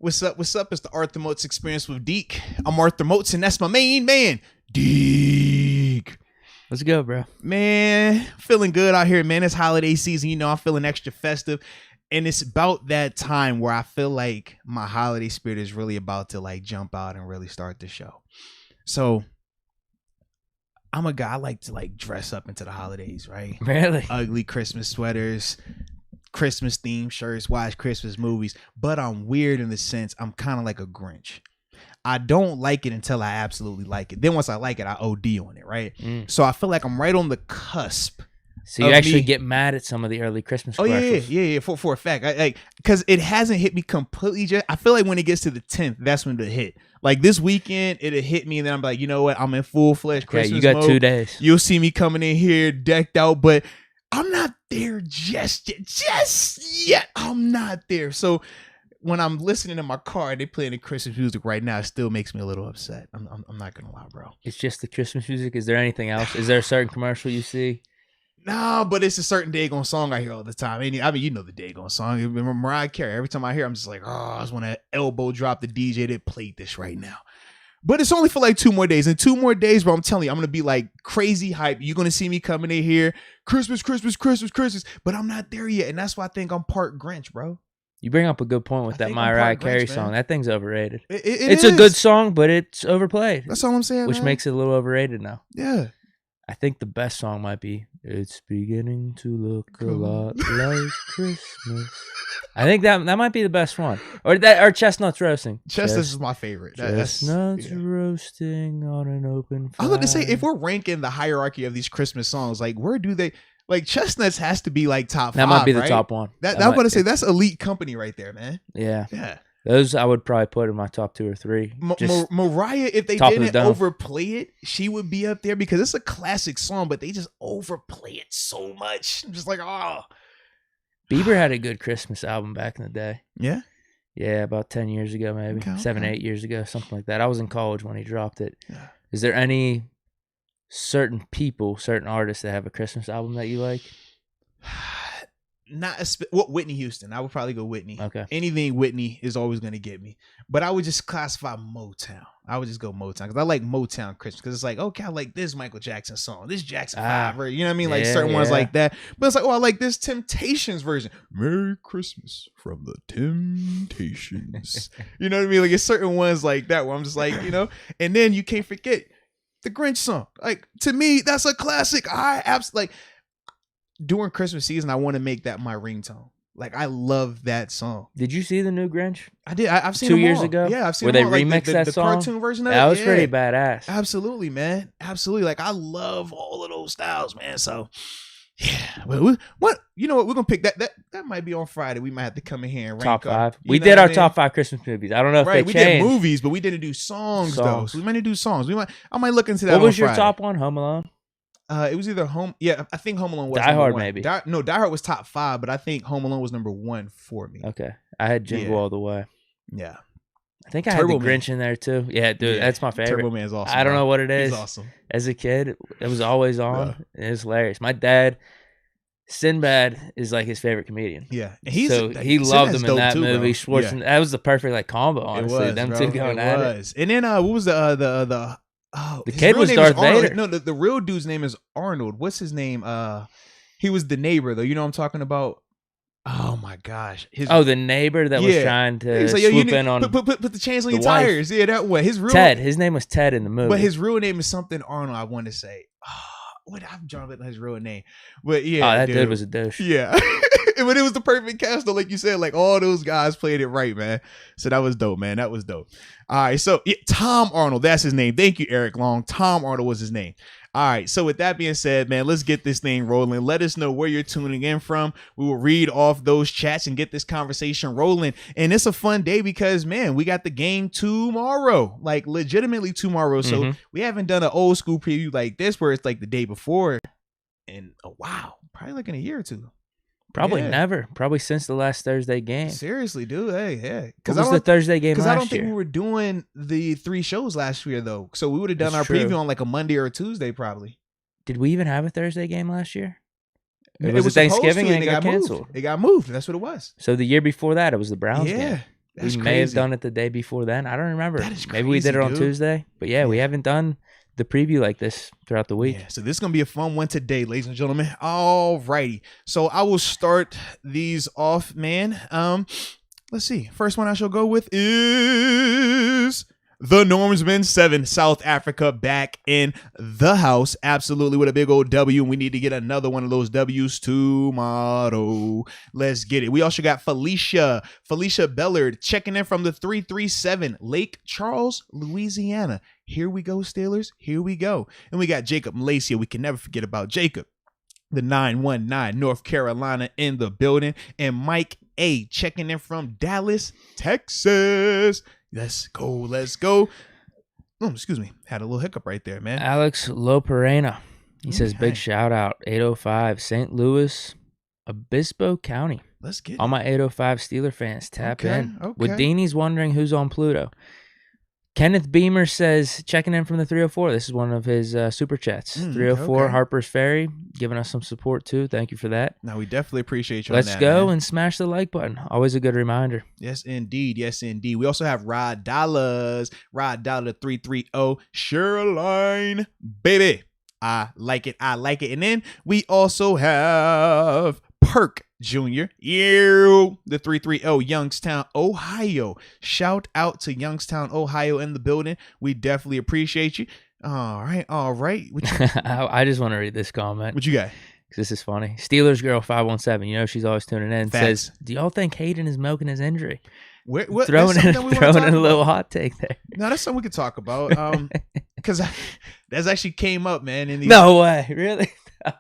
What's up? What's up? It's the Arthur Moats Experience with Deke. I'm Arthur Moats, and that's my main man, Deke. Let's go, bro. Man, feeling good out here, man. It's holiday season. You know, I'm feeling extra festive. And it's about that time where I feel like my holiday spirit is really about to like jump out and really start the show. So I'm a guy, I like to like dress up into the holidays, right? Really? Ugly Christmas sweaters, Christmas themed shirts, watch Christmas movies. But I'm weird in the sense I'm kind of like a Grinch. I don't like it until I absolutely like it. Then once I like it, I OD on it, right? So I feel like I'm right on the cusp. So you actually get mad at some of the early Christmas commercials. Yeah. For a fact, because it hasn't hit me completely yet. I feel like when it gets to the 10th, that's when it'll hit. Like this weekend, it'll hit me, and then I'm like, you know what? I'm in full-fledged Christmas you got mode. 2 days. You'll see me coming in here decked out, but I'm not there just yet. I'm not there. So when I'm listening in my car, they playing the Christmas music right now. It still makes me a little upset. I'm not gonna lie, bro. It's just the Christmas music. Is there anything else? Is there a certain commercial you see? No, but it's a certain daggone song I hear all the time. I mean, you know the daggone song. Mariah Carey. Every time I hear it, I'm just like, oh, I just want to elbow drop the DJ that played this right now. But it's only for like 2 more days. In 2 more days, bro, I'm telling you, I'm going to be like crazy hype. You're going to see me coming in here. Christmas. But I'm not there yet. And that's why I think I'm part Grinch, bro. You bring up a good point with that Mariah Carey song. That thing's overrated. It's a good song, but it's overplayed. That's all I'm saying, which makes it a little overrated now. Yeah. I think the best song might be "It's Beginning to Look a Lot Like Christmas." I think that might be the best one, or Chestnuts Roasting. Chestnuts is my favorite. Chestnuts roasting on an open fire. I was about to say, if we're ranking the hierarchy of these Christmas songs, like where do they like Chestnuts has to be like top 5. That might be the right? top one. I was about to say that's elite company right there, man. Yeah. Yeah. Those I would probably put in my top 2 or 3. Mariah, if they didn't overplay it, she would be up there because it's a classic song, but they just overplay it so much. I'm just like, oh. Bieber had a good Christmas album back in the day. Yeah? Yeah, about 10 years ago, maybe. Okay. 7, 8 years ago, something like that. I was in college when he dropped it. Yeah. Is there any certain artists that have a Christmas album that you like? Whitney Houston. I would probably go Whitney. Okay. Anything Whitney is always going to get me. But I would just classify Motown. I would just go Motown because I like Motown Christmas because it's like, okay, I like this Michael Jackson song, this Jackson 5, or, you know what I mean? Like certain ones like that. But it's like, oh, I like this Temptations version. Merry Christmas from the Temptations. You know what I mean? Like it's certain ones like that where I'm just like, you know, and then you can't forget the Grinch song. Like to me, that's a classic. I absolutely like. During Christmas season, I want to make that my ringtone. Like I love that song. Did you see the new Grinch? I did. I've seen 2 them years all. ago. Yeah, I've seen where them they all. remixed like that song. The cartoon version of it. That was pretty badass. Absolutely, man. Absolutely. Like I love all of those styles, man. So yeah. Well, what you know what? We're gonna pick that. That might be on Friday. We might have to come in here and rank top 5. up. We did our top 5 Christmas movies. I don't know if they changed. We did movies, but we didn't do songs though. So we might do songs. I might look into that. What was your Friday. top one? Home Alone. It was either Home. Yeah, I think Home Alone was Die Hard, 1. maybe. Die Hard was top 5, but I think Home Alone was number 1 for me. Okay, I had Jingle All the Way. Yeah, I think I had the Grinch in there too. Yeah, dude, that's my favorite. Turbo Man's awesome. I don't know what it is. He's awesome. As a kid, it was always on. Yeah. It was hilarious. My dad, Sinbad, is like his favorite comedian. Yeah, he loved him in that movie. Schwarzenegger. That was the perfect like combo. Honestly, them two going at it. And then what was the the kid was Darth Vader. No, the real dude's name is Arnold. What's his name? He was the neighbor though. You know what I'm talking about? Oh my gosh! The neighbor that was trying to swoop in on. Put the chains on your tires. Yeah, that way. His name was Ted in the movie. But his real name is something Arnold. I want to say. I'm drawing it on his real name. But yeah, that dude was a douche. Yeah. But it was the perfect cast though, like you said, like all those guys played it right, man. So that was dope, man. That was dope. All right, so Tom Arnold, that's his name. Thank you, Eric Long. Tom Arnold was his name. All right, so with that being said, man, let's get this thing rolling. Let us know where you're tuning in from. We will read off those chats and get this conversation rolling. And it's a fun day because, man, we got the game tomorrow, like legitimately tomorrow. So we haven't done an old school preview like this where it's like the day before in a while, probably like in a year or two. Probably never. Probably since the last Thursday game. Seriously, dude. Hey, yeah. What was the Thursday game last year? Because I don't think we were doing the 3 shows last year, though. So we would have done our preview on like a Monday or a Tuesday, probably. Did we even have a Thursday game last year? It was Thanksgiving and it got canceled. moved. It got moved. That's what it was. So the year before that, it was the Browns game. That's we may have crazy. done it the day before then. I don't remember. That is Maybe we did it crazy, on dude. Tuesday. But yeah, we haven't done the preview like this throughout the week. Yeah, so this is going to be a fun one today, ladies and gentlemen. All righty. So I will start these off, man. Let's see. First one I shall go with is the Normsman 7, South Africa, back in the house. Absolutely, with a big old W. And we need to get another one of those W's tomorrow. Let's get it. We also got Felicia Bellard checking in from the 337, Lake Charles, Louisiana. Here we go, Steelers. Here we go. And we got Jacob Malacia. We can never forget about Jacob. The 919, North Carolina in the building. And Mike A checking in from Dallas, Texas. Let's go. Let's go. Oh, excuse me. Had a little hiccup right there, man. Alex Loperena. He says, big shout out. 805, St. Louis, Obispo County. Let's get it. All my 805 Steeler fans, tap in. Okay. With Deanie's wondering who's on Pluto. Kenneth Beamer says, checking in from the 304. This is one of his super chats. 304 okay. Harper's Ferry, giving us some support too. Thank you for that. Now, we definitely appreciate you. Let's on that, go man. and smash the like button. Always a good reminder. Yes, indeed. Yes, indeed. We also have Rod Dollars. Rod Dollar 330. Shoreline, baby. I like it. I like it. And then we also have Perk Jr. You, the 330, Youngstown, Ohio. Shout out to Youngstown, Ohio in the building. We definitely appreciate you. All right. All right. I just want to read this comment. What you got? Because this is funny. Steelers Girl 517, you know she's always tuning in, Facts. says, do y'all think Hayden is milking his injury? What, Throwing in a little hot take there. No, that's something we could talk about. Because that's actually came up, man. In these, no way. Really?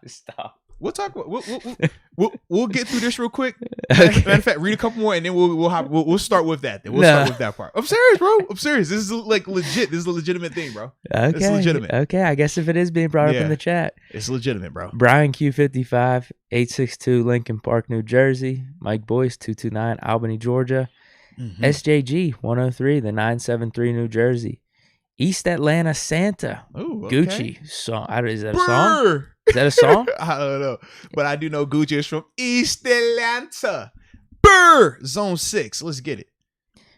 Stop. We'll talk. We'll get through this real quick. Okay. Matter of fact, read a couple more, and then we'll start with that. Then we'll start with that part. I'm serious, bro. I'm serious. This is like legit. This is a legitimate thing, bro. Okay. It's legitimate. Okay. I guess if it is being brought up in the chat. It's legitimate, bro. Brian Q55, 862 Lincoln Park, New Jersey. Mike Boyce, 229 Albany, Georgia. SJG 103, the 973 New Jersey. East Atlanta Santa. Ooh, okay. Gucci song. Is that a song? Is that a song? I don't know. But I do know Gucci is from East Atlanta. Burr! Zone 6. Let's get it.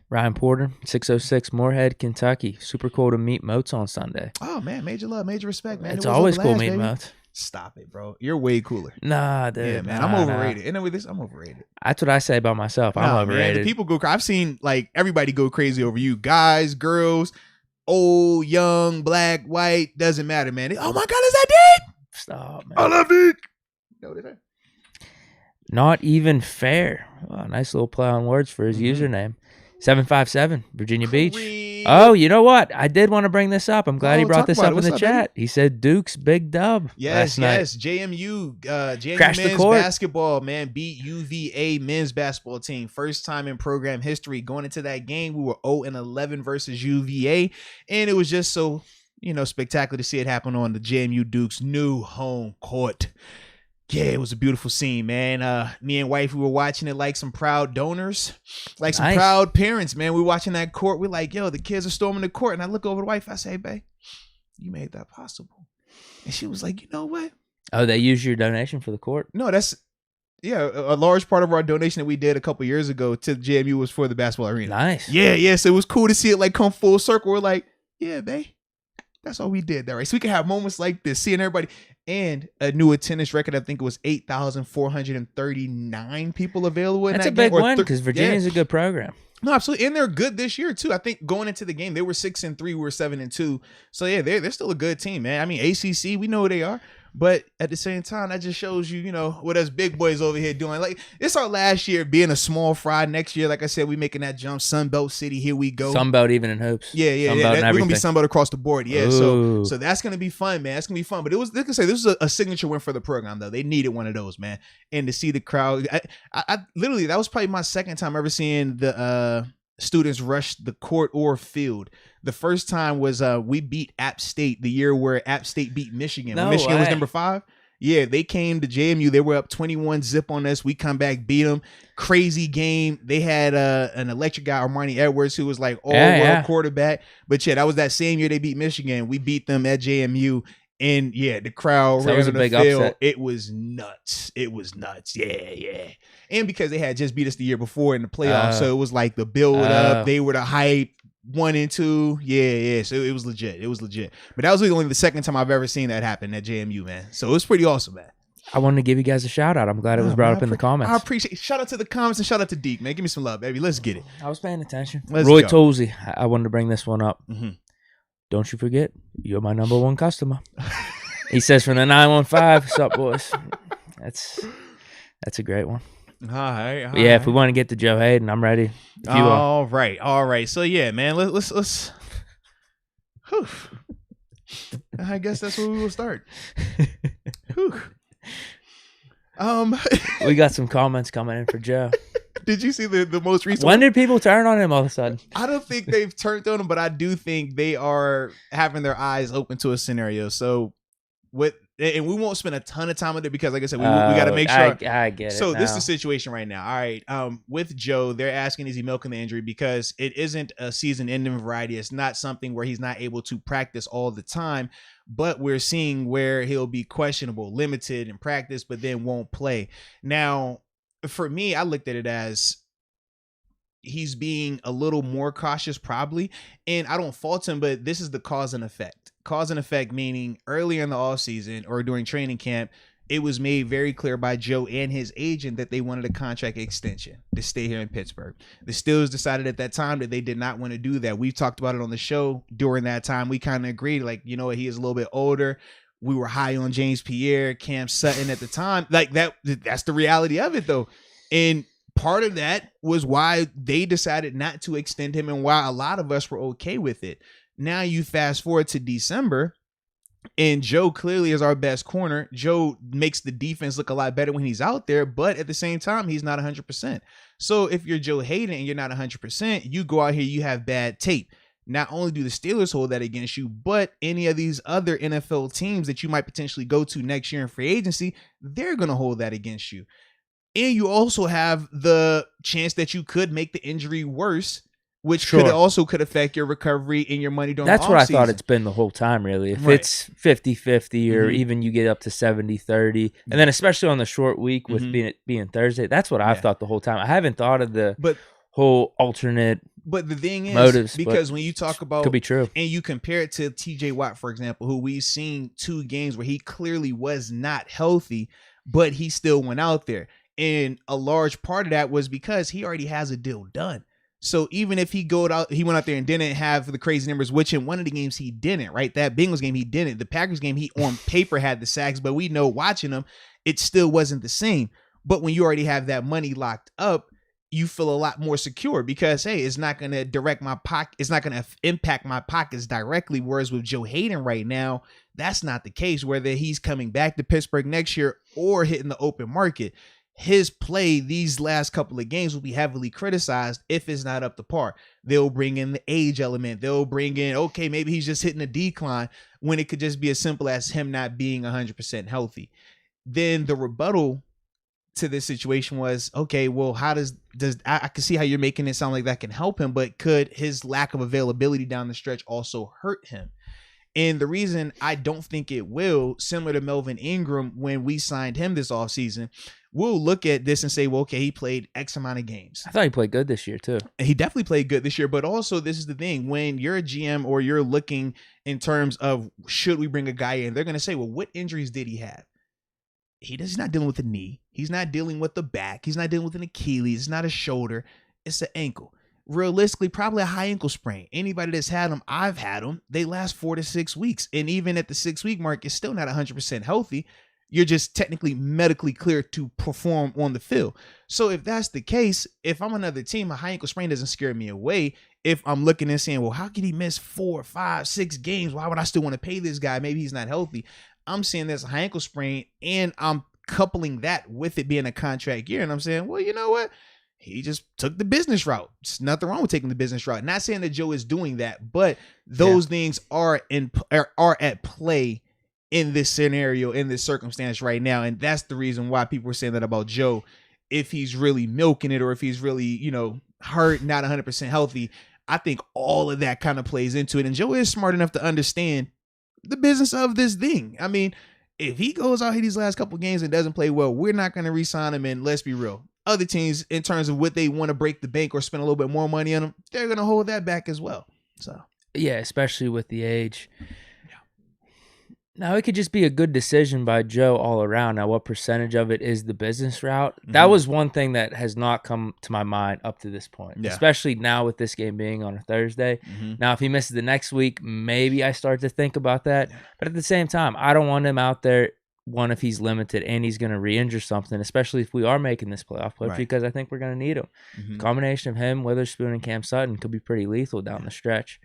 Ryan Porter, 606 Moorhead, Kentucky. Super cool to meet Moats on Sunday. Oh, man. Major love, major respect, man. It's always cool meeting Moats. Stop it, bro. You're way cooler. Nah, dude. Yeah, man. Nah, I'm overrated. Anyway, I'm overrated. That's what I say about myself. I'm overrated. Man, the people go. I've seen like everybody go crazy over you. Guys, girls, old, young, black, white, doesn't matter, man. Oh my God, is that Deke? Stop, man. I love Deke. No, Not even fair. Oh, nice little play on words for his username. 757 Virginia Beach. Oh, you know what? I did want to bring this up. I'm glad he brought this up in the chat. He said Duke's big dub. Yes, last night. JMU, JMU Crashed the men's court. basketball, man, beat UVA men's basketball team. First time in program history. Going into that game, we were 0-11 versus UVA, and it was just so spectacular to see it happen on the JMU Duke's new home court. Yeah, it was a beautiful scene, man. Me and wife, we were watching it like some proud donors, like some proud parents, man. We were watching that court. We're like, yo, the kids are storming the court. And I look over the wife. I say, babe, you made that possible. And she was like, you know what? Oh, they used your donation for the court? No, that's, a large part of our donation that we did a couple years ago to JMU was for the basketball arena. Nice. Yeah. So it was cool to see it like come full circle. We're like, yeah, babe. That's all we did there, right? So we can have moments like this, seeing everybody, and a new attendance record. I think it was 8,439 people available in That's that a big game. win because Virginia's a good program. No, absolutely, and they're good this year too. I think going into the game, they were 6-3, we were 7-2. So yeah, they're still a good team, man. I mean, ACC, we know who they are. But at the same time, that just shows you, what us big boys over here doing. Like, it's our last year being a small fry. Next year, like I said, we making that jump. Sunbelt City, here we go. Sunbelt even in hoops. Yeah. We're going to be Sunbelt across the board. Yeah, so that's going to be fun, man. That's going to be fun. But it was, like I say, this was a signature win for the program, though. They needed one of those, man. And to see the crowd, I literally, that was probably my second time ever seeing the students rush the court or field. The first time was we beat App State the year where App State beat Michigan. No when Michigan way. was number 5. Yeah, they came to JMU. They were up 21-0 on us. We come back, beat them. Crazy game. They had an electric guy, Armani Edwards, who was like all-world quarterback. But yeah, that was that same year they beat Michigan. We beat them at JMU. And yeah, the crowd So that ran was on a the big field. upset. It was nuts. It was nuts. Yeah. And because they had just beat us the year before in the playoffs, so it was like the build up. They were the hype 1 and 2. Yeah. So it was legit. But that was really only the second time I've ever seen that happen at JMU, man. So it was pretty awesome, man. I wanted to give you guys a shout out. I'm glad it was brought up in the comments. I appreciate. Shout out to the comments and shout out to Deke, man. Give me some love, baby. Let's get it. I was paying attention. Let's Roy go. Tolsey, I wanted to bring this one up. Mm-hmm. Don't you forget, you're my number one customer. He says from the 915. What's up, boys? That's a great one. All right. Yeah, if we want to get to Joe Hayden, I'm ready. If you all right. So yeah, man. Let's. Whew. I guess that's where we will start. Whew. We got some comments coming in for Joe. Did you see the most recent? When did people turn on him all of a sudden? I don't think they've turned on him, but I do think they are having their eyes open to a scenario. So and we won't spend a ton of time with it because, like I said, we got to make sure. I get it. So this is now. the situation right now. All right. With Joe, they're asking, is he milking the injury? Because it isn't a season-ending variety. It's not something where he's not able to practice all the time. But we're seeing where he'll be questionable, limited in practice, but then won't play. Now, for me, I looked at it as he's being a little more cautious probably. And I don't fault him, but this is the cause and effect. Cause and effect meaning earlier in the offseason or during training camp, it was made very clear by Joe and his agent that they wanted a contract extension to stay here in Pittsburgh. The Steelers decided at that time that they did not want to do that. We've talked about it on the show during that time. We kind of agreed, like, you know what, he is a little bit older. We were high on James Pierre, Cam Sutton at the time. Like that's the reality of it though. And part of that was why they decided not to extend him and why a lot of us were okay with it. Now you fast forward to December and Joe clearly is our best corner. Joe makes the defense look a lot better when he's out there, but at the same time, he's not 100%. So if you're Joe Hayden and you're not 100%, you go out here, you have bad tape. Not only do the Steelers hold that against you, but any of these other NFL teams that you might potentially go to next year in free agency, they're going to hold that against you. And you also have the chance that you could make the injury worse, which could affect your recovery and your money during the offseason. That's what I thought it's been the whole time, really. If it's 50-50 or even you get up to 70-30, and then especially on the short week with being Thursday, that's what I've thought the whole time. I haven't thought of the whole alternate But the thing is, motives, because when you talk about, could be true, and you compare it to TJ Watt, for example, who we've seen 2 games where he clearly was not healthy, but he still went out there. And a large part of that was because he already has a deal done. So even if he went out there and didn't have the crazy numbers, which in one of the games he didn't, right? That Bengals game, he didn't. The Packers game, he on paper had the sacks, but we know watching him, it still wasn't the same. But when you already have that money locked up, you feel a lot more secure because, hey, it's not going to direct my pocket. It's not going to impact my pockets directly. Whereas with Joe Hayden right now, that's not the case. Whether he's coming back to Pittsburgh next year or hitting the open market, his play these last couple of games will be heavily criticized if it's not up to par. They'll bring in the age element. They'll bring in, okay, maybe he's just hitting a decline when it could just be as simple as him not being 100% healthy. Then the rebuttal to this situation was, okay, well, how does I can see how you're making it sound like that can help him, but could his lack of availability down the stretch also hurt him? And the reason I don't think it will, similar to Melvin Ingram, when we signed him this offseason, we'll look at this and say, well, okay, he played X amount of games. I thought he played good this year too. And he definitely played good this year, but also this is the thing. When you're a GM or you're looking in terms of should we bring a guy in, they're going to say, well, what injuries did he have? He's not dealing with the knee. He's not dealing with the back. He's not dealing with an Achilles. It's not a shoulder. It's an ankle. Realistically, probably a high ankle sprain. Anybody that's had them, I've had them, they last 4 to 6 weeks. And even at the 6-week mark, it's still not 100% healthy. You're just technically medically cleared to perform on the field. So if that's the case, if I'm another team, a high ankle sprain doesn't scare me away. If I'm looking and saying, well, how could he miss 4, 5, 6 games? Why would I still want to pay this guy? Maybe he's not healthy. I'm saying there's a high ankle sprain, and I'm coupling that with it being a contract year. And I'm saying, well, you know what? He just took the business route. There's nothing wrong with taking the business route. Not saying that Joe is doing that, but those things are at play in this scenario, in this circumstance right now. And that's the reason why people were saying that about Joe. If he's really milking it or if he's really, hurt, not 100% healthy, I think all of that kind of plays into it. And Joe is smart enough to understand the business of this thing. I mean, if he goes out here these last couple games and doesn't play well, we're not going to re-sign him. And let's be real, other teams, in terms of what they want to break the bank or spend a little bit more money on him, they're going to hold that back as well. So yeah, especially with the age. Now, it could just be a good decision by Joe all around. Now, what percentage of it is the business route? That was one thing that has not come to my mind up to this point, especially now with this game being on a Thursday. Now, if he misses the next week, maybe I start to think about that. But at the same time, I don't want him out there, one, if he's limited and he's going to re-injure something, especially if we are making this playoff push, because I think we're going to need him. Combination of him, Witherspoon, and Cam Sutton could be pretty lethal down the stretch.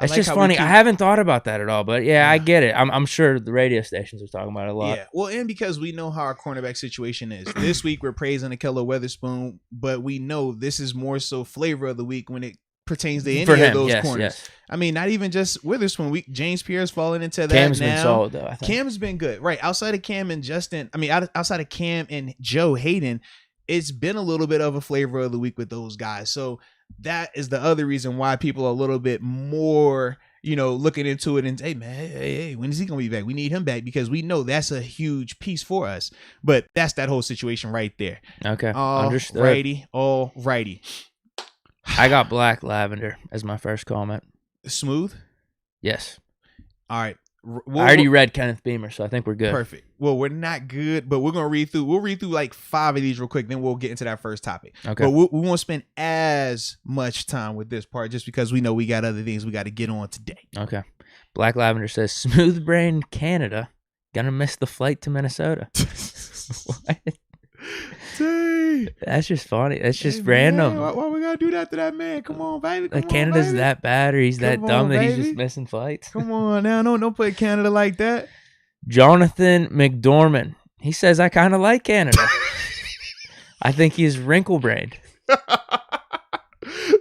It's just funny. I haven't thought about that at all, but I get it. I'm sure the radio stations are talking about it a lot. Yeah, well, and because we know how our cornerback situation is. This week we're praising Ahkello Witherspoon, but we know this is more so flavor of the week when it pertains to any of those corners. Yes. I mean, not even just Witherspoon. James Pierce falling into that. Cam's now. Been solid though. I think. Cam's been good, right? Outside of Cam and Justin, outside of Cam and Joe Hayden, it's been a little bit of a flavor of the week with those guys. So that is the other reason why people are a little bit more, looking into it and, hey, man, hey, when is he going to be back? We need him back because we know that's a huge piece for us. But that's that whole situation right there. Okay. Understood. Alrighty. I got Black Lavender as my first comment. Smooth? Yes. All right. I already read Kenneth Beamer, so I think we're good. Perfect. Well, we're not good, but we're going to read through. We'll read through like 5 of these real quick, then we'll get into that first topic. Okay. But we won't spend as much time with this part just because we know we got other things we got to get on today. Okay. Black Lavender says, Smooth Brain Canada, gonna miss the flight to Minnesota. What? Dang. That's just funny. That's just random. Man, why we gotta do that to that man? Come on, baby. Canada's that bad, or he's that dumb that he's just missing flights. Come on now, don't put Canada like that. Jonathan McDormand. He says I kind of like Canada. I think he's wrinkle brained.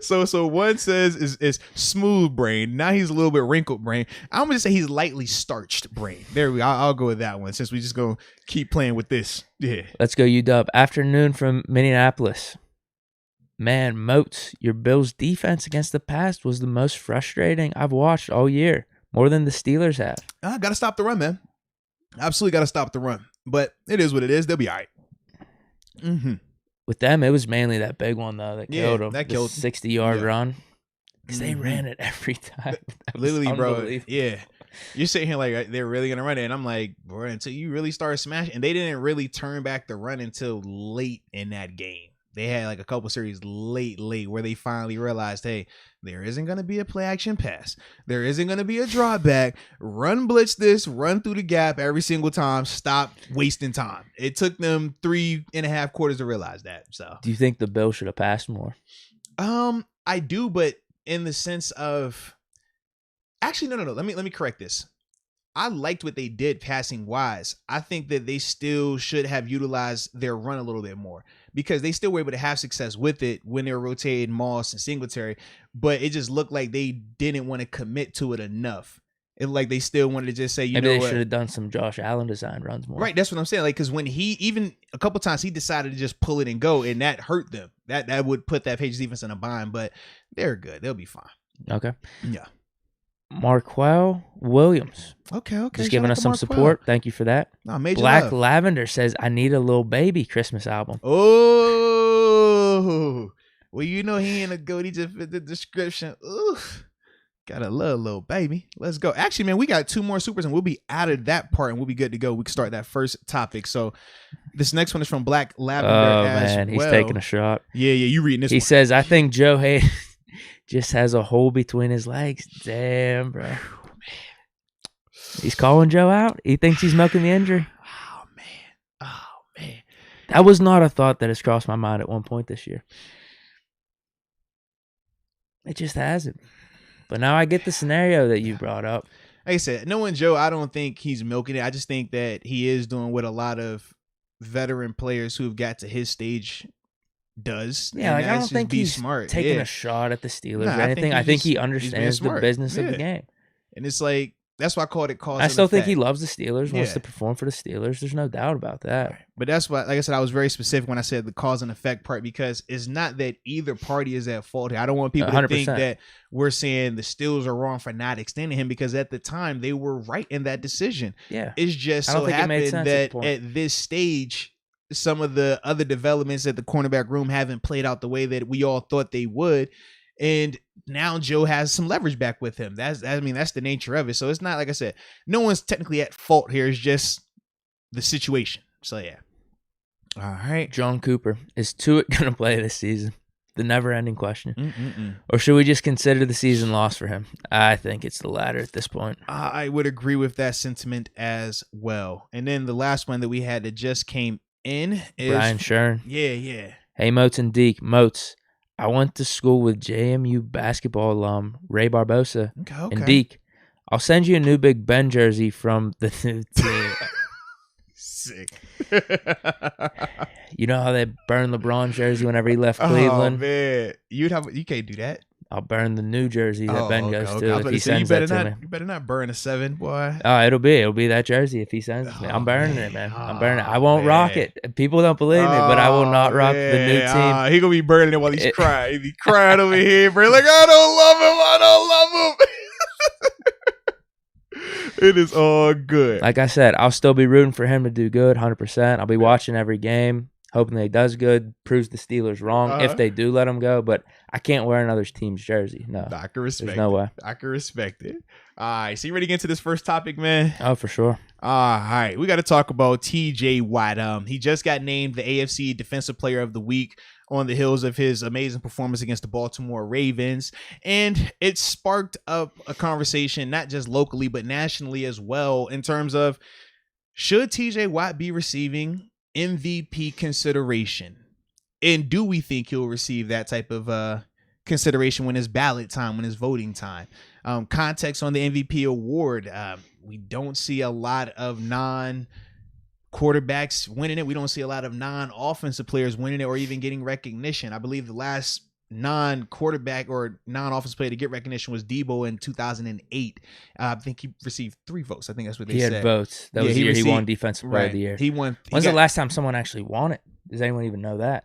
So one says is smooth brain. Now he's a little bit wrinkled brain. I'm gonna say he's lightly starched brain. There we go. I'll go with that one since we just gonna keep playing with this. Yeah. Let's go UW. Afternoon from Minneapolis. Man, Moats, your Bills' defense against the pass was the most frustrating I've watched all year. More than the Steelers have. I gotta stop the run, man. Absolutely gotta stop the run. But it is what it is. They'll be all right. Mm-hmm. With them, it was mainly that big one, though, that killed them. That killed 60-yard run. Because they ran it every time. Literally, bro. Yeah. You're sitting here like, they're really going to run it. And I'm like, bro, until you really start smashing. And they didn't really turn back the run until late in that game. They had like a couple series late where they finally realized, hey, there isn't going to be a play action pass. There isn't going to be a drop back. Run blitz this, run through the gap every single time. Stop wasting time. It took them 3.5 quarters to realize that. So, do you think the Bills should have passed more? I do, but in the sense of, actually, no. Let me correct this. I liked what they did passing wise. I think that they still should have utilized their run a little bit more because they still were able to have success with it when they were rotating Moss and Singletary, but it just looked like they didn't want to commit to it enough. It like they still wanted to just say, maybe they should have done some Josh Allen design runs more. Right, that's what I'm saying. Like, because when he even a couple times he decided to just pull it and go, and that hurt them. That would put that Patriots defense in a bind, but they're good. They'll be fine. Okay. Yeah. Marquell Williams. Okay. Just giving us some support. Thank you for that. No, major Black love. Lavender says, I need a little baby Christmas album. Oh, well, you know he ain't a goat. He just fit the description. Oof. Gotta love little baby. Let's go. Actually, man, we got 2 more supers and we'll be out of that part and we'll be good to go. We can start that first topic. So this next one is from Black Lavender as man, well. He's taking a shot. Yeah, you reading this He one. says, I think Joe Hayden just has a hole between his legs. Damn, bro. He's calling Joe out. He thinks he's milking the injury. Oh, man. That was not a thought that has crossed my mind at one point this year. It just hasn't. But now I get the scenario that you brought up. Like I said, knowing Joe, I don't think he's milking it. I just think that he is doing what a lot of veteran players who've got to his stage does. Yeah, like I don't think he's smart. taking a shot at the Steelers or anything. I think he understands the business of the game. And it's like, That's why I called it cause. I still think he effect. loves the Steelers, wants Yeah. to perform for the Steelers. There's no doubt about that. Right. But that's why, like I said, I was very specific when I said the cause and effect part, because it's not that either party is at fault here. I don't want people to think 100%. that we're saying the Steelers are wrong for not extending him, because at the time they were right in that decision. Yeah. It's just I don't so think it made happened sense at that the point. at this stage, some of the other developments at the cornerback room haven't played out the way that we all thought they would. And now Joe has some leverage back with him. That's the nature of it. So it's not, like I said, no one's technically at fault here. It's just the situation. So yeah. All right. John Cooper, is Tuitt going to play this season? The never-ending question. Mm-mm-mm. Or should we just consider the season lost for him? I think it's the latter at this point. I would agree with that sentiment as well. And then the last one that we had that just came in is Brian Shern. Yeah. Hey, Moats and Deke. Moats, I went to school with JMU basketball alum Ray Barbosa. Okay. And Deke, I'll send you a new Big Ben jersey from the new team. Sick. You know how they burned LeBron's jersey whenever he left Cleveland? Oh man, you can't do that. I'll burn the new jersey that Ben goes to if he sends that to me. You better not burn a 7, boy. Oh, it'll be that jersey if he sends it to me. I'm burning it, man. I'm burning it. I won't rock it. People don't believe me, but I will not rock the new team. He gonna be burning it while he's crying. He be crying over here, bro. Like, I don't love him. It is all good. Like I said, I'll still be rooting for him to do good, 100%. I'll be watching every game, hoping that he does good, proves the Steelers wrong if they do let him go. But I can't wear another team's jersey. No, I can respect. There's no way. I can respect it. All right, so you ready to get into this first topic, man? Oh, for sure. All right, we got to talk about TJ Watt. He just got named the AFC Defensive Player of the Week on the heels of his amazing performance against the Baltimore Ravens. And it sparked up a conversation, not just locally, but nationally as well, in terms of, should TJ Watt be receiving MVP consideration? And do we think he'll receive that type of consideration when it's ballot time, when it's voting time? Context on the MVP award. We don't see a lot of non-quarterbacks winning it. We don't see a lot of non-offensive players winning it or even getting recognition. I believe the last non-quarterback or non-offensive player to get recognition was Debo in 2008. I think he received 3 votes. I think that's what they said. He had votes. That was the year he won Defensive Player of the Year. He won. When's the last time someone actually won it? Does anyone even know that?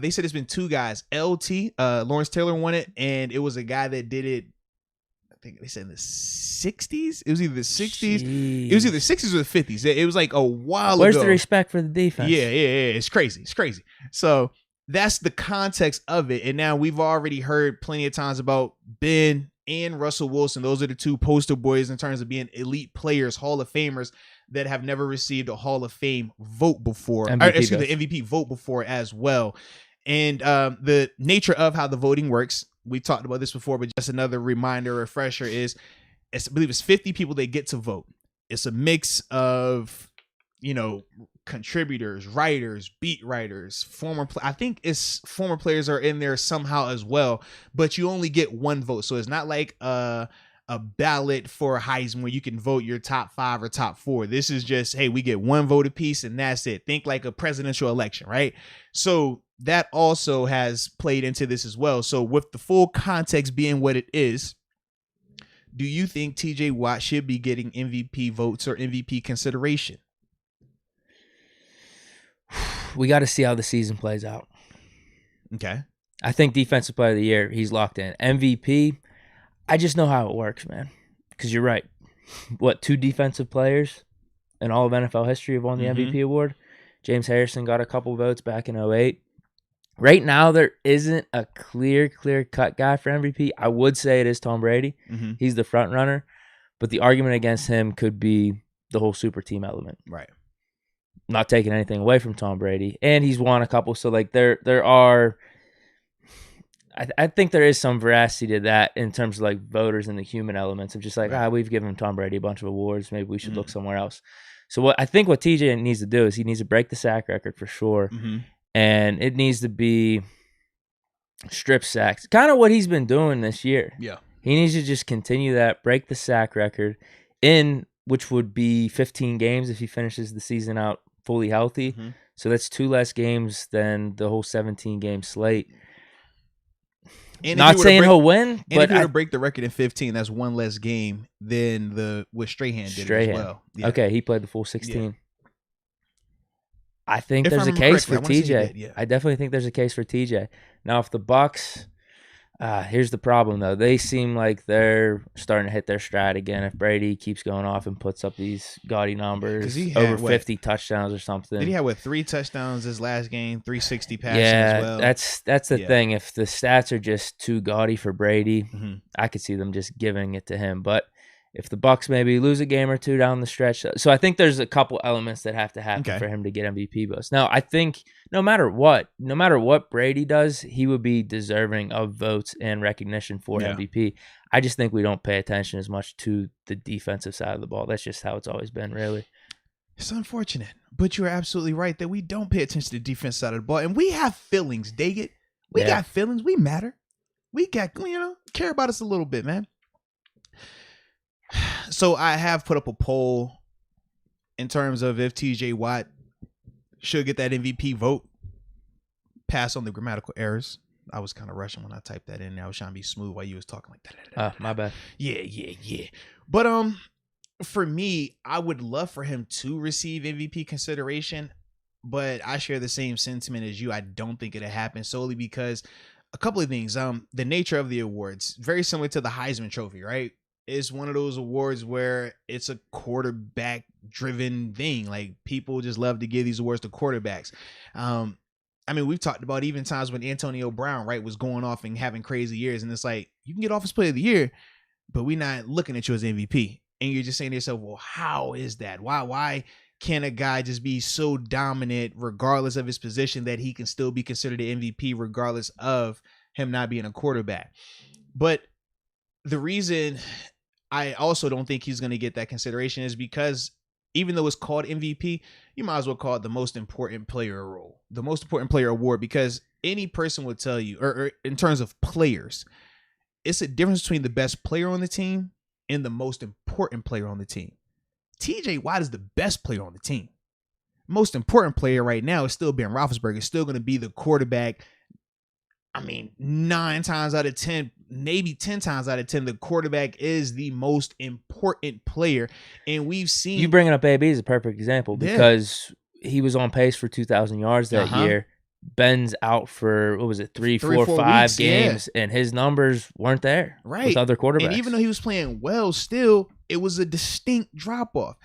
They said it's been 2 guys. Lawrence Taylor won it, and it was a guy that did it, I think they said in the 60s. It was either the 60s. Jeez. It was either the 60s or the 50s. It was like a while ago. Where's the respect for the defense? Yeah. It's crazy. So that's the context of it. And now we've already heard plenty of times about Ben and Russell Wilson. Those are the 2 poster boys in terms of being elite players, Hall of Famers that have never received a Hall of Fame vote before. The MVP vote before as well. And the nature of how the voting works, we talked about this before, but just another reminder, refresher, is I believe it's 50 people that get to vote. It's a mix of, contributors, writers, beat writers, I think it's former players are in there somehow as well, but you only get 1 vote. So it's not like a ballot for a Heisman where you can vote your top 5 or top 4. This is just, hey, we get 1 vote apiece and that's it. Think like a presidential election, right? So that also has played into this as well. So with the full context being what it is, do you think TJ Watt should be getting MVP votes or MVP consideration? We got to see how the season plays out. Okay. I think Defensive Player of the Year, he's locked in. MVP, I just know how it works, man. Because you're right. 2 defensive players in all of NFL history have won the MVP award? James Harrison got a couple votes back in 2008. Right now, there isn't a clear-cut guy for MVP. I would say it is Tom Brady. He's the front runner. But the argument against him could be the whole super team element. Right. Not taking anything away from Tom Brady. And he's won a couple. So, there are... I think there is some veracity to that in terms of, voters and the human elements of just we've given Tom Brady a bunch of awards. Maybe we should look somewhere else. So, what TJ needs to do is he needs to break the sack record for sure. And it needs to be strip sacks. Kind of what he's been doing this year. Yeah. He needs to just continue that, break the sack record, which would be 15 games if he finishes the season out fully healthy. So that's 2 less games than the whole 17-game slate. Not saying he'll win, but if he were to break the record in 15, that's one less game than what Strahan did as well. Yeah. Okay, he played the full 16. Yeah. I think there's a case for TJ. Yeah. I definitely think there's a case for TJ. Now, if the Bucs, here's the problem though. They seem like they're starting to hit their stride again. If Brady keeps going off and puts up these gaudy numbers, over 50 touchdowns or something. Did he have 3 touchdowns this last game, 360 passing as well? That's the thing. If the stats are just too gaudy for Brady, I could see them just giving it to him. But if the Bucs maybe lose a game or two down the stretch, so I think there's a couple elements that have to happen for him to get MVP votes. Now, I think no matter what Brady does, he would be deserving of votes and recognition for MVP. I just think we don't pay attention as much to the defensive side of the ball. That's just how it's always been, really. It's unfortunate, but you're absolutely right that we don't pay attention to the defense side of the ball, and we have feelings, Deke. We got feelings. We matter. We got, care about us a little bit, man. So I have put up a poll in terms of if TJ Watt should get that MVP vote. Pass on the grammatical errors. I was kind of rushing when I typed that in. I was trying to be smooth while you was talking like that. My bad. Yeah. But for me, I would love for him to receive MVP consideration, but I share the same sentiment as you. I don't think it'll happen solely because a couple of things. The nature of the awards, very similar to the Heisman Trophy, right? It's one of those awards where it's a quarterback driven thing. Like, people just love to give these awards to quarterbacks. I mean, we've talked about even times when Antonio Brown, right, was going off and having crazy years. And it's like, you can get Offensive Player of the Year, but we're not looking at you as MVP. And you're just saying to yourself, well, how is that? Why can a guy just be so dominant regardless of his position that he can still be considered an MVP regardless of him not being a quarterback? But the reason I also don't think he's going to get that consideration is because even though it's called MVP, you might as well call it the most important player role, the most important player award, because any person would tell you, or in terms of players, it's a difference between the best player on the team and the most important player on the team. TJ Watt is the best player on the team. Most important player right now is still Ben Roethlisberger. It's still going to be the quarterback. I mean, 9 times out of 10, maybe 10 times out of 10, the quarterback is the most important player. And we've seen... You bringing up AB is a perfect example because he was on pace for 2,000 yards that year. Ben's out for, 3, 4, 5 weeks, games, and his numbers weren't there with other quarterbacks. And even though he was playing well, still, it was a distinct drop-off.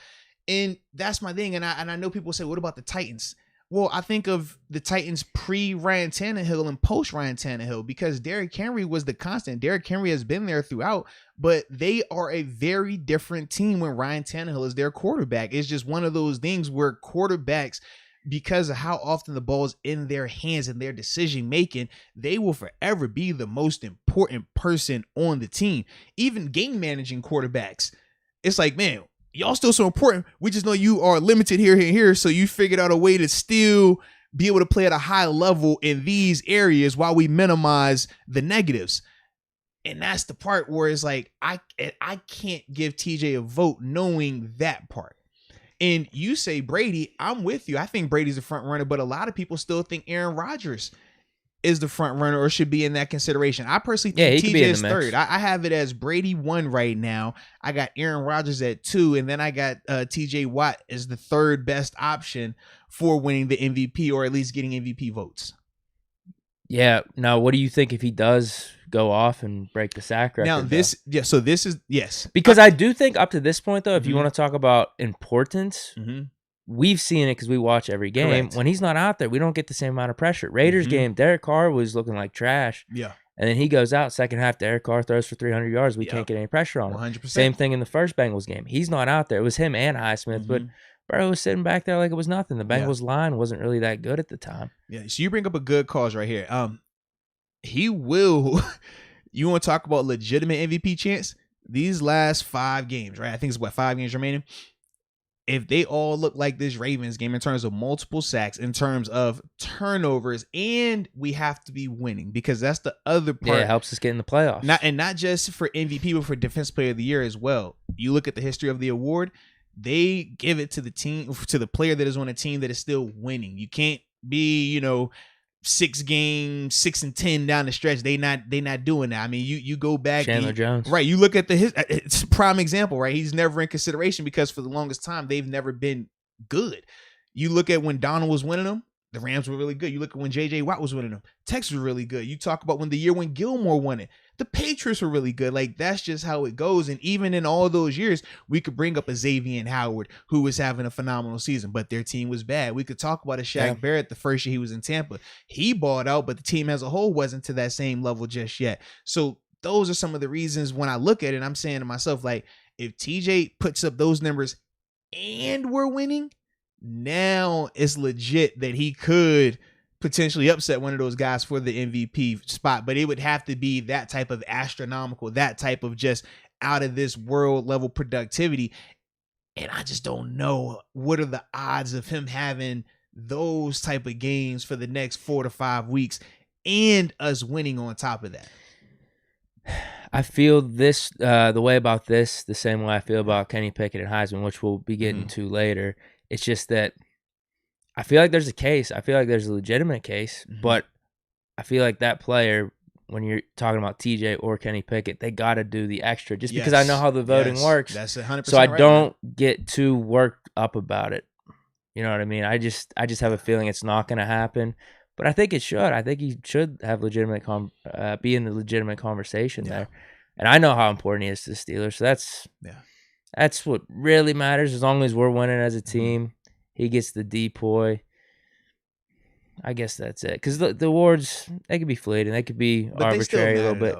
And that's my thing. And I know people say, what about the Titans? Well, I think of the Titans pre-Ryan Tannehill and post-Ryan Tannehill because Derrick Henry was the constant. Derrick Henry has been there throughout, but they are a very different team when Ryan Tannehill is their quarterback. It's just one of those things where quarterbacks, because of how often the ball is in their hands and their decision-making, they will forever be the most important person on the team. Even game-managing quarterbacks, it's like, man, y'all still so important. We just know you are limited here, so you figured out a way to still be able to play at a high level in these areas while we minimize the negatives. And that's the part where it's like, I can't give TJ a vote knowing that part. And you say Brady, I'm with you. I think Brady's the front runner, but a lot of people still think Aaron Rodgers is the front runner or should be in that consideration. I personally think TJ is third. I have it as Brady 1 right now. I got Aaron Rodgers at 2, and then I got TJ Watt as the third best option for winning the MVP or at least getting MVP votes. Yeah. Now, what do you think if he does go off and break the sack record? Now, this is, yes. Because I do think up to this point, though, if you want to talk about importance, we've seen it because we watch every game. Correct. When he's not out there, we don't get the same amount of pressure. Raiders game, Derek Carr was looking like trash. Yeah. And then he goes out, second half, Derek Carr throws for 300 yards. We can't get any pressure on him. 100%. Same thing in the first Bengals game. He's not out there. It was him and Highsmith, but Burrow was sitting back there like it was nothing. The Bengals line wasn't really that good at the time. Yeah, so you bring up a good cause right here. He will, you want to talk about legitimate MVP chance? These last 5 games, right? I think it's 5 games remaining. If they all look like this Ravens game in terms of multiple sacks, in terms of turnovers, and we have to be winning because that's the other part. Yeah, it helps us get in the playoffs. Not just for MVP, but for Defensive Player of the Year as well. You look at the history of the award, they give it to the team, to the player that is on a team that is still winning. You can't be, 6-10 down the stretch. They not doing that. I mean, you go back, Chandler Jones, right? You look at it's a prime example, right? He's never in consideration because for the longest time they've never been good. You look at when Donald was winning them, the Rams were really good. You look at when J.J. Watt was winning them, Texas were really good. You talk about when the year when Gilmore won it, the Patriots were really good. Like, that's just how it goes. And even in all those years, we could bring up a Xavier Howard who was having a phenomenal season, but their team was bad. We could talk about a Shaq Barrett the first year he was in Tampa. He balled out, but the team as a whole wasn't to that same level just yet. So those are some of the reasons when I look at it, I'm saying to myself, like, if TJ puts up those numbers and we're winning, now it's legit that he could potentially upset one of those guys for the MVP spot, but it would have to be that type of astronomical, that type of just out of this world level productivity. And I just don't know what are the odds of him having those type of games for the next 4 to 5 weeks and us winning on top of that. I feel this the way about this the same way I feel about Kenny Pickett and Heisman, which we'll be getting to later. It's just that I feel like there's a case. I feel like there's a legitimate case, but I feel like that player, when you're talking about TJ or Kenny Pickett, they got to do the extra just because I know how the voting works. That's 100%. So I don't get too worked up about it. You know what I mean? I just have a feeling it's not going to happen, but I think it should. I think he should have legitimate be in the legitimate conversation there. And I know how important he is to the Steelers. So that's what really matters. As long as we're winning as a team, he gets the depoy. I guess that's it. Because the awards, they could be fleeting. They could be arbitrary a little bit.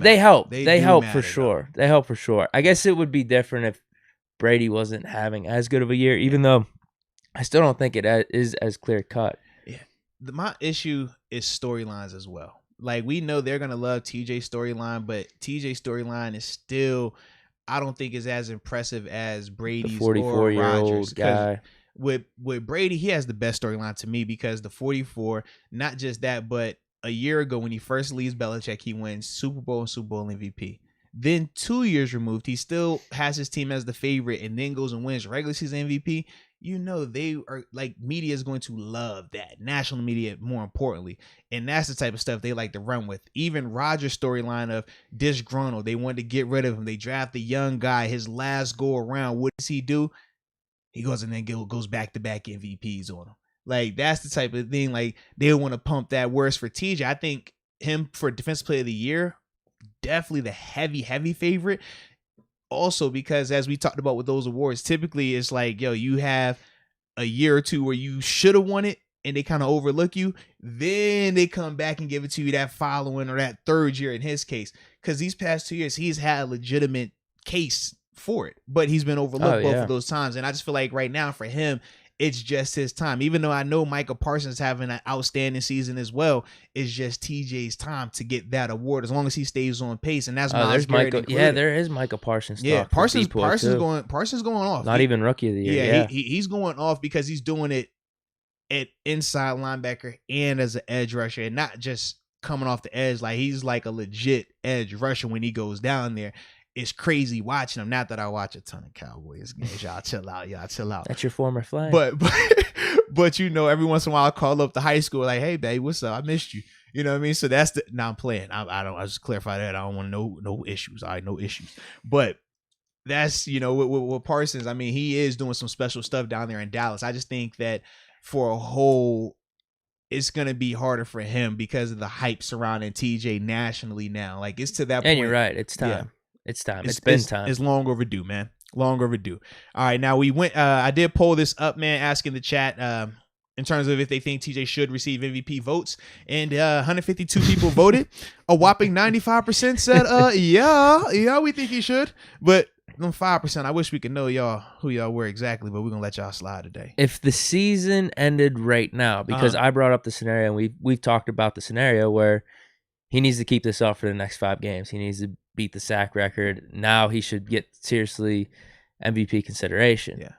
They help. They help for sure. They help for sure. I guess it would be different if Brady wasn't having as good of a year, even though I still don't think it is as clear cut. Yeah. My issue is storylines as well. Like, we know they're going to love TJ's storyline, but TJ's storyline is still, I don't think is as impressive as Brady's or 44-year-old guy. With Brady, he has the best storyline to me because the 44, not just that, but a year ago when he first leaves Belichick, he wins Super Bowl and Super Bowl MVP. Then 2 years removed, he still has his team as the favorite and then goes and wins regular season MVP. You know, they are like, media is going to love that. National media, more importantly. And that's the type of stuff they like to run with. Even Rodgers' storyline of disgruntled. They wanted to get rid of him. They draft the young guy. His last go around, what does he do? He goes and then goes back-to-back MVPs on him. Like, that's the type of thing. Like, they want to pump that. Whereas for TJ, I think him for Defensive Player of the Year, definitely the heavy favorite. Also, because as we talked about with those awards, typically it's like, yo, you have a year or two where you should have won it and they kind of overlook you. Then they come back and give it to you that following or that third year in his case. Because these past 2 years, he's had a legitimate case for it, but he's been overlooked both of those times. And I just feel like right now for him, it's just his time. Even though I know Micah Parsons having an outstanding season as well, it's just TJ's time to get that award as long as he stays on pace. And that's there's Micah. Yeah, there is Micah Parsons. Yeah, Parsons going off. Not even rookie of the year. Yeah, he's going off because he's doing it at inside linebacker and as an edge rusher, and not just coming off the edge. Like, he's like a legit edge rusher when he goes down there. It's crazy watching him. Not that I watch a ton of Cowboys games. Y'all chill out. That's your former flag. But you know, every once in a while I call up the high school like, hey, babe, what's up? I missed you. You know what I mean? So that's now I'm playing. I just clarify that. I don't want no issues. All right, no issues. But that's, you know, with Parsons, I mean, he is doing some special stuff down there in Dallas. I just think that for a whole, it's going to be harder for him because of the hype surrounding TJ nationally now. Like, it's to that point. And you're right. It's time. Yeah. It's time. It's been time. It's long overdue, man. Long overdue. All right, now we went. I did pull this up, man, asking the chat in terms of if they think TJ should receive MVP votes, and 152 people voted. A whopping 95% said, yeah, we think he should. But them 5%, I wish we could know who y'all were exactly, but we're gonna let y'all slide today. If the season ended right now, because I brought up the scenario, and we've talked about the scenario where he needs to keep this up for the next 5 games. He needs to beat the sack record. Now he should get seriously MVP consideration. Yeah.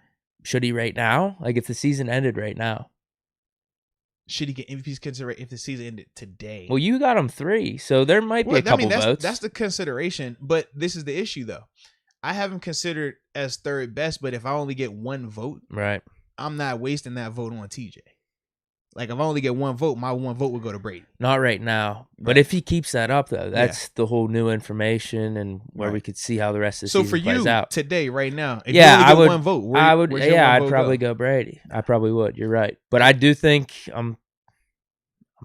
Should he right now? Like, if the season ended right now. Should he get MVP consideration if the season ended today? Well, you got him 3, so there might be a couple votes. That's the consideration, but this is the issue, though. I have him considered as third best, but if I only get 1 vote, right, I'm not wasting that vote on TJ. Like if I only get one vote, my one vote would go to Brady. Not right now. But if he keeps that up, though, that's the whole new information and where we could see how the rest of the season plays out. Today, right now, if you only get one vote, I'd probably go Brady. I probably would. You're right. But I do think I'm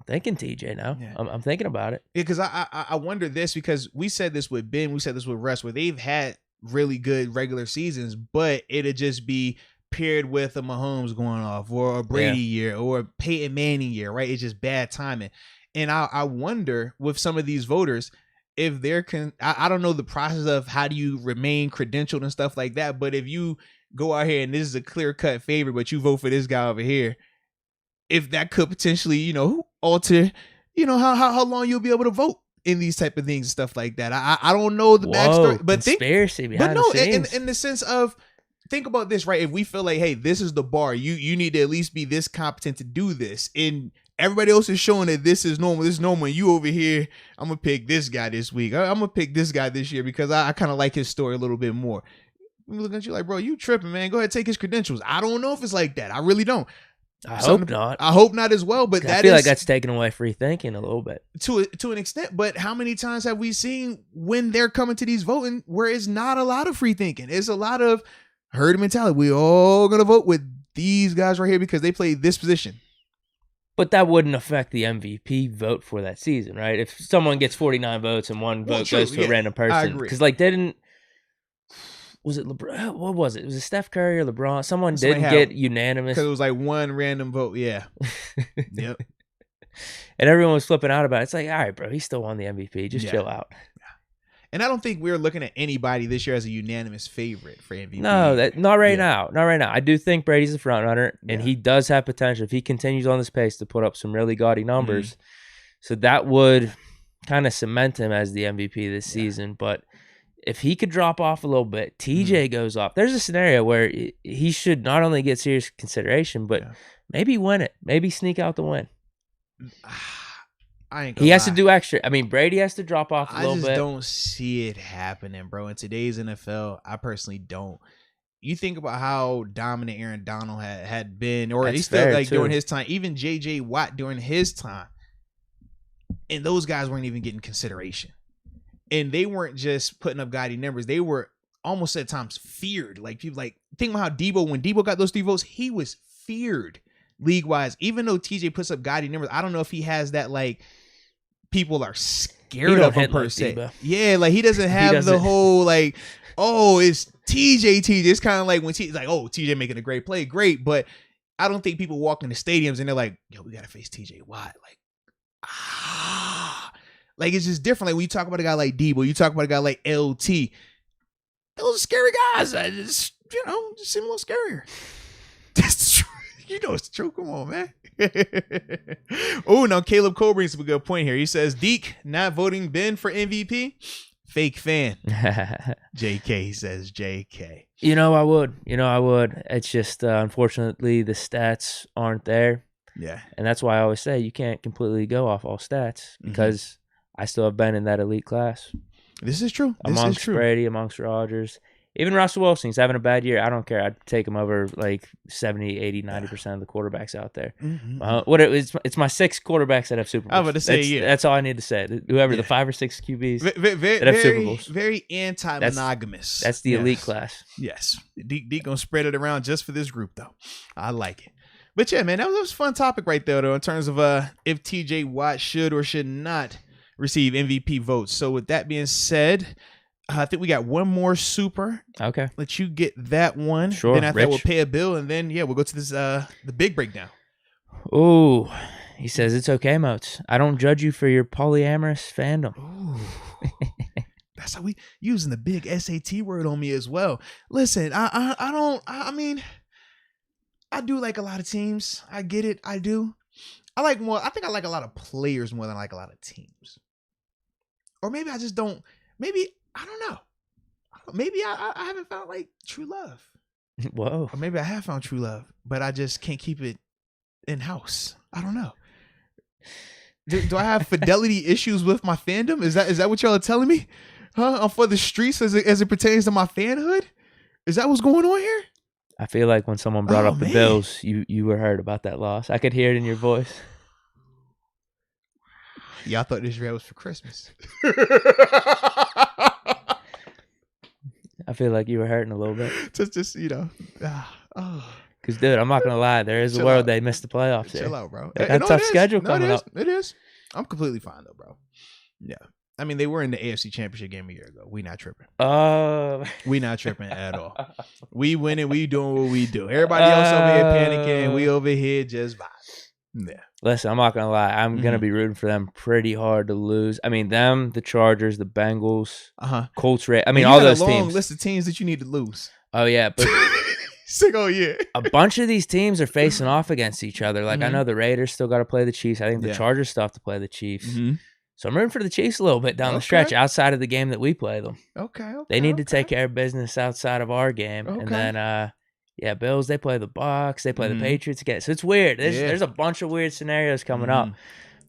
thinking TJ now. Yeah. I'm thinking about it. Yeah, because I wonder this, because we said this with Ben, we said this with Russ, where they've had really good regular seasons, but it'd just be paired with a Mahomes going off, or a Brady year, or a Peyton Manning year, right? It's just bad timing. And I wonder with some of these voters, if they're I don't know the process of how do you remain credentialed and stuff like that, but if you go out here and this is a clear-cut favorite, but you vote for this guy over here, if that could potentially, alter, how long you'll be able to vote in these type of things and stuff like that. I don't know the backstory, but conspiracy behind the scenes. in the sense of, think about this, right? If we feel like, hey, this is the bar, you need to at least be this competent to do this, and everybody else is showing that this is normal, and you over here, I'm gonna pick this guy this week, I'm gonna pick this guy this year because I kind of like his story a little bit more. I'm looking at you like, bro, you tripping, man. Go ahead, take his credentials. I don't know if it's like that. I really don't. I hope not. I hope not as well, but I feel like that's taking away free thinking a little bit. To an extent, but how many times have we seen when they're coming to these voting where it's not a lot of free thinking? It's a lot of herd mentality. We all gonna vote with these guys right here because they play this position. But that wouldn't affect the MVP vote for that season, right? If someone gets 49 votes and one vote goes to a random person, because they didn't. Was it LeBron? What was it? Was it Steph Curry or LeBron? Someone didn't get unanimous. Because it was like one random vote. Yeah. Yep. And everyone was flipping out about it. It's like, all right, bro, he still won the MVP. Just chill out. And I don't think we're looking at anybody this year as a unanimous favorite for MVP. No, not right now. Not right now. I do think Brady's the front runner, and he does have potential if he continues on this pace to put up some really gaudy numbers. So that would kind of cement him as the MVP this season. But if he could drop off a little bit, TJ goes off. There's a scenario where he should not only get serious consideration, but maybe win it. Maybe sneak out the win. He has to do extra. I mean, Brady has to drop off a little bit. I just don't see it happening, bro. In today's NFL, I personally don't. You think about how dominant Aaron Donald had been, or he's still like during his time, even J.J. Watt during his time, and those guys weren't even getting consideration. And they weren't just putting up gaudy numbers. They were almost at times feared. Like people think about how when Debo got those 3 votes, he was feared league-wise. Even though TJ puts up gaudy numbers, I don't know if he has that people are scared of him per se. Debo. Yeah, he doesn't have the whole it's TJ. It's kind of like when TJ's like, oh, TJ making a great play, great. But I don't think people walk into stadiums and they're like, yo, we got to face TJ Watt. It's just different. Like when you talk about a guy like Debo, you talk about a guy like LT. Those are scary guys. Just seem a little scarier. That's true. It's true. Come on, man. Oh, now Caleb Cole brings up a good point here. He says, Deke not voting Ben for MVP? Fake fan. JK, he says JK. I would. It's just, unfortunately, the stats aren't there. Yeah. And that's why I always say you can't completely go off all stats because I still have been in that elite class. This is true. Amongst Brady, amongst Rodgers. Even Russell Wilson, he's having a bad year. I don't care. I'd take him over 70, 80, 90% of the quarterbacks out there. It's my 6 quarterbacks that have Super Bowls. I was about to say, that's all I need to say. Whoever, the 5 or 6 QBs that have Super Bowls. Very anti-monogamous. That's the elite class. Yes. Deke gonna spread it around just for this group, though. I like it. But yeah, man, that was a fun topic right there, though, in terms of if TJ Watt should or should not receive MVP votes. So with that being said, I think we got one more super. Okay. Let you get that one. Sure. Then after that, we'll pay a bill, and then we'll go to this the big breakdown. Ooh, he says it's okay, Moats. I don't judge you for your polyamorous fandom. Ooh. That's how we using the big SAT word on me as well. Listen, I mean, I do like a lot of teams. I get it. I do. I think I like a lot of players more than I like a lot of teams. Or maybe I just don't. Maybe I don't know. Maybe I haven't found true love. Whoa. Or maybe I have found true love, but I just can't keep it in house. I don't know. Do I have fidelity issues with my fandom? Is that what y'all are telling me? Huh? I'm for the streets as it pertains to my fanhood? Is that what's going on here? I feel like when someone brought up the Bills, you were hurt about that loss. I could hear it in your voice. Y'all thought this was for Christmas. I feel like you were hurting a little bit. Just Because, dude, I'm not going to lie. There is a world they missed the playoffs. Chill out, bro. They got a tough schedule coming up. It is. I'm completely fine, though, bro. Yeah. I mean, they were in the AFC Championship game a year ago. We not tripping. We not tripping at all. We winning. We doing what we do. Everybody else over here panicking. We over here just vibing. Yeah. Listen, I'm not going to lie. I'm going to be rooting for them pretty hard to lose. I mean, them, the Chargers, the Bengals, Colts. I mean, all those teams. You got a long list of teams that you need to lose. Oh, yeah. But yeah. A bunch of these teams are facing off against each other. Like, I know the Raiders still got to play the Chiefs. I think the Chargers still have to play the Chiefs. So I'm rooting for the Chiefs a little bit down the stretch outside of the game that we play them. Okay. They need to take care of business outside of our game. And then, Bills, they play the Bucs. They play the Patriots again. So it's weird. There's a bunch of weird scenarios coming up.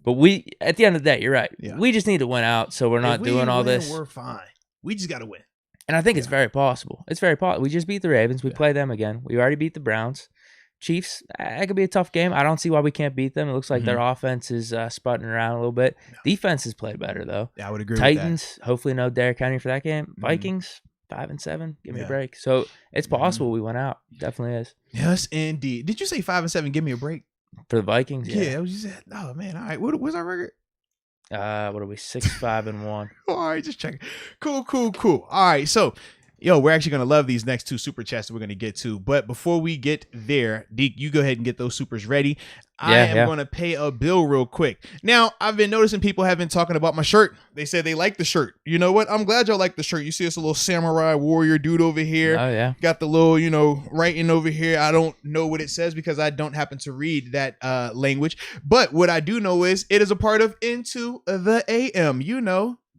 But at the end of the day, you're right. Yeah. We just need to win out so we're not doing all this. We're fine. We just got to win. And I think it's very possible. It's very possible. We just beat the Ravens. We play them again. We already beat the Browns. Chiefs, that could be a tough game. I don't see why we can't beat them. It looks like their offense is sputting around a little bit. No. Defense has played better, though. Yeah, I would agree Titans, with that. hopefully no Derrick Henry for that game. Vikings, 5-7. Give me a break. So it's possible we went out. Definitely is. Yes, indeed. Did you say 5-7? Give me a break. For the Vikings? Yeah, you said, oh, man. All right. What's our record? What are we? 6-5-1. All right, just checking. Cool. All right, so we're actually going to love these next two super chats that we're going to get to. But before we get there, Deke, you go ahead and get those supers ready. I am going to pay a bill real quick. Now, I've been noticing people have been talking about my shirt. They said they like the shirt. You know what? I'm glad y'all like the shirt. You see us a little samurai warrior dude over here. Oh, yeah. Got the little, writing over here. I don't know what it says because I don't happen to read that language. But what I do know is it is a part of Into the AM.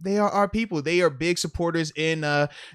They are our people. They are big supporters in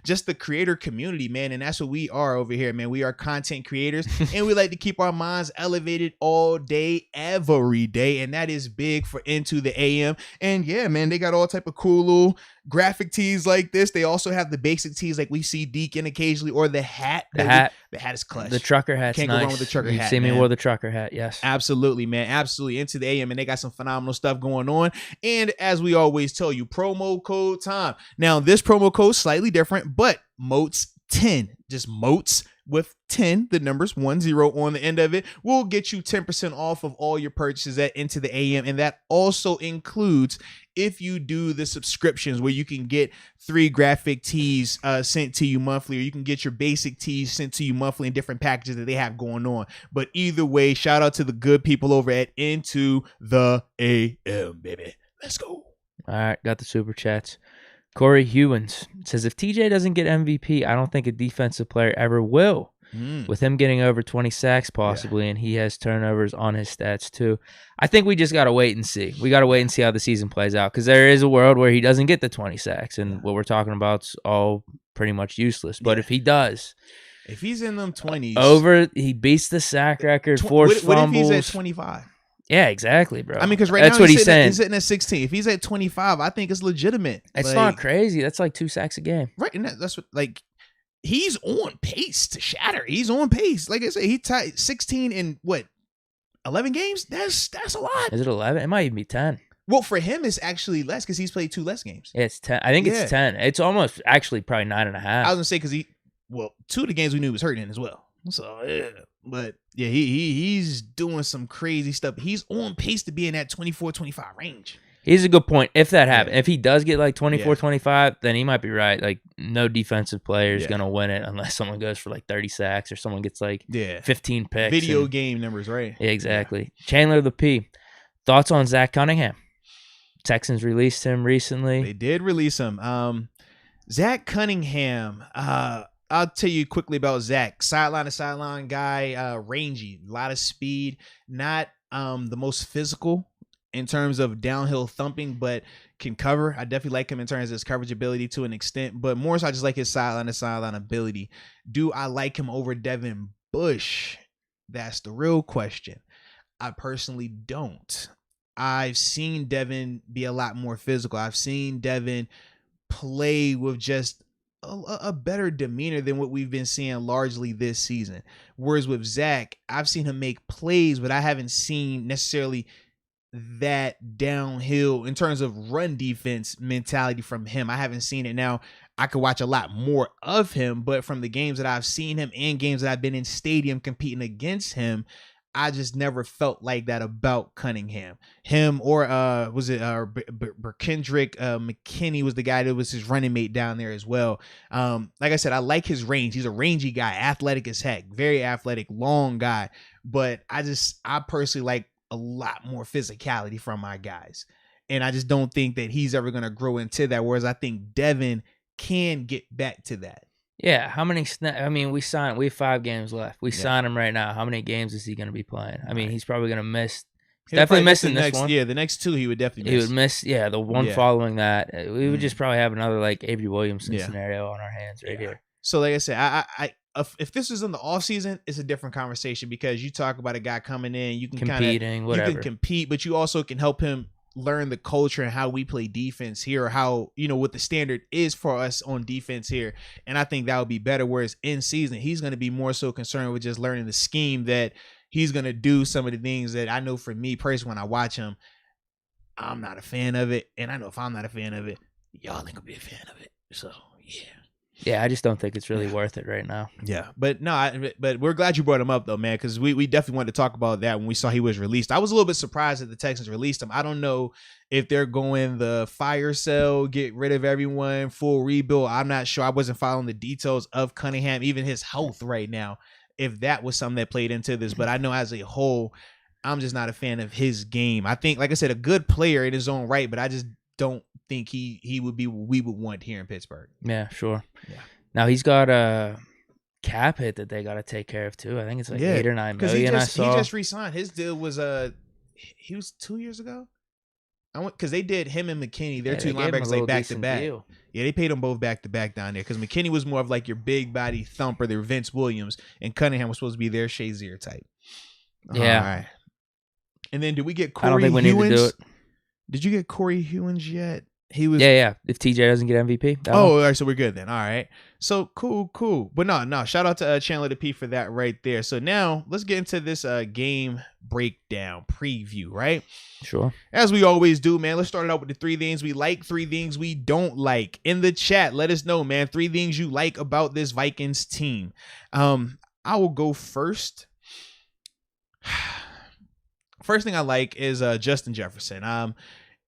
just the creator community, man. And that's what we are over here, man. We are content creators and we like to keep our minds elevated all day, every day. And that is big for Into the AM. And yeah, man, they got all type of cool little graphic tees like this. They also have the basic tees like we see Deke in occasionally, or the hat. The hat is clutch. The trucker hat's Can't nice. go wrong with the trucker hat. You see me wore the trucker hat, yes. Absolutely, man. Absolutely. Into the AM, and they got some phenomenal stuff going on. And as we always tell you, promo code time. Now, this promo code is slightly different, but Moats 10, just Moats with 10, the numbers 10 on the end of it, will get you 10% off of all your purchases at Into the AM. And that also includes if you do the subscriptions where you can get 3 graphic tees sent to you monthly, or you can get your basic tees sent to you monthly in different packages that they have going on. But either way, shout out to the good people over at Into the AM, baby. Let's go. All right, got the super chats. Corey Hewins says, if TJ doesn't get MVP, I don't think a defensive player ever will. With him getting over 20 sacks possibly, and he has turnovers on his stats too. I think we just got to wait and see. We got to wait and see how the season plays out, because there is a world where he doesn't get the 20 sacks, and what we're talking about is all pretty much useless. But if he does, if he's in them 20s, he beats the sack record, forced fumbles. What if he's at 25? Yeah, exactly, bro. I mean, because that's now what he's saying. He's sitting at 16. If he's at 25, I think it's legitimate. It's not crazy. That's like 2 sacks a game. Right, and that's what, he's on pace to shatter. He's on pace. Like I said, he tied 16 in 11 games? That's a lot. Is it 11? It might even be 10. Well, for him, it's actually less because he's played 2 less games. Yeah, it's 10. I think it's 10. It's almost actually probably 9.5. I was going to say because 2 of the games we knew he was hurting in as well. So, yeah. But, yeah, he's doing some crazy stuff. He's on pace to be in that 24-25 range. Here's a good point. If that happens, if he does get 24-25, then he might be right. No defensive player is going to win it unless someone goes for 30 sacks or someone gets 15 picks. Video game numbers, right? Yeah, exactly. Yeah. Chandler the P. Thoughts on Zach Cunningham? Texans released him recently. They did release him. Zach Cunningham, I'll tell you quickly about Zach. Sideline to sideline guy, rangy, a lot of speed, not the most physical in terms of downhill thumping, but can cover. I definitely like him in terms of his coverage ability to an extent, but more so I just like his sideline to sideline ability. Do I like him over Devin Bush? That's the real question. I personally don't. I've seen Devin be a lot more physical. I've seen Devin play with just a better demeanor than what we've been seeing largely this season. Whereas with Zach, I've seen him make plays, but I haven't seen necessarily that downhill in terms of run defense mentality from him. I haven't seen it. Now, I could watch a lot more of him, but from the games that I've seen him and games that I've been in stadium competing against him, I just never felt like that about Cunningham. Him or was it Kendrick McKinney was the guy that was his running mate down there as well. Like I said, I like his range. He's a rangy guy, athletic as heck, very athletic, long guy. But I personally like a lot more physicality from my guys. And I just don't think that he's ever going to grow into that. Whereas I think Devin can get back to that. Yeah. How many we have 5 games left. We sign him right now. How many games is he going to be playing? I mean, he's probably going to miss. Definitely missing this one. Yeah, the next 2 he would definitely miss. He would miss, the one following that. We would just probably have another like Avery Williamson scenario on our hands right here. So like I said, I if this was in the offseason, it's a different conversation because you talk about a guy coming in, you can competing, whatever. You can compete, but you also can help him learn the culture and how we play defense here, or how, what the standard is for us on defense here. And I think that would be better. Whereas in season, he's going to be more so concerned with just learning the scheme, that he's going to do some of the things that I know for me personally, when I watch him, I'm not a fan of it. And I know if I'm not a fan of it, y'all ain't gonna be a fan of it. So yeah. Yeah, I just don't think it's really worth it right now. Yeah, but no, but we're glad you brought him up though, man, because we definitely wanted to talk about that when we saw he was released. I was a little bit surprised that the Texans released him. I don't know if they're going the fire sale, get rid of everyone, full rebuild. I'm not sure. I wasn't following the details of Cunningham, even his health right now, if that was something that played into this. But I know as a whole, I'm just not a fan of his game. I think, like I said, a good player in his own right, but I just don't think he would be what we would want here in Pittsburgh. Yeah, sure. Yeah. Now he's got a cap hit that they got to take care of too. I think it's like 8 or 9 million. He just re-signed. His deal was he was 2 years ago. Because they did him and McKinney. They're 2 linebackers like back to back. Yeah, they paid them both back to back down there. Because McKinney was more of like your big body thumper, their Vince Williams, and Cunningham was supposed to be their Shazier type. Yeah. All right. And then did we get Corey I don't think we need to do it. Did you get Corey Hewins yet? He was. Yeah. If TJ doesn't get MVP. All right. So we're good then. All right. So cool. But no. Shout out to Chandler the P for that right there. So now let's get into this game breakdown preview, right? Sure. As we always do, man. Let's start it out with the 3 things we like, 3 things we don't like. In the chat, let us know, man. 3 things you like about this Vikings team. I will go first. First thing I like is Justin Jefferson.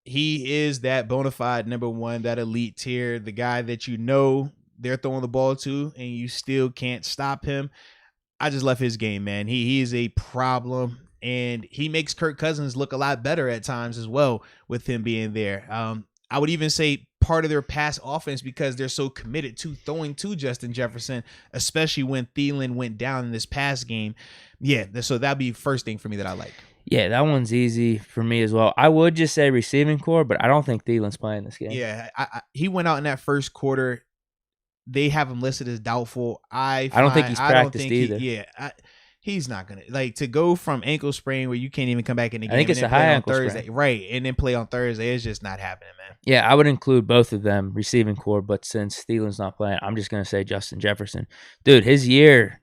He is that bona fide number 1, that elite tier, the guy that they're throwing the ball to and you still can't stop him. I just love his game, man. He is a problem, and he makes Kirk Cousins look a lot better at times as well with him being there. I would even say part of their pass offense, because they're so committed to throwing to Justin Jefferson, especially when Thielen went down in this pass game. Yeah, so that'd be first thing for me that I like. Yeah, that one's easy for me as well. I would just say receiving core, but I don't think Thielen's playing this game. Yeah, he went out in that first quarter. They have him listed as doubtful. I don't think he's practiced either. He's not gonna to go from ankle sprain where you can't even come back in the game. I think it's a high ankle Thursday, sprain. right? And then play on Thursday. It's just not happening, man. Yeah, I would include both of them receiving core, but since Thielen's not playing, I'm just gonna say Justin Jefferson, dude. His year,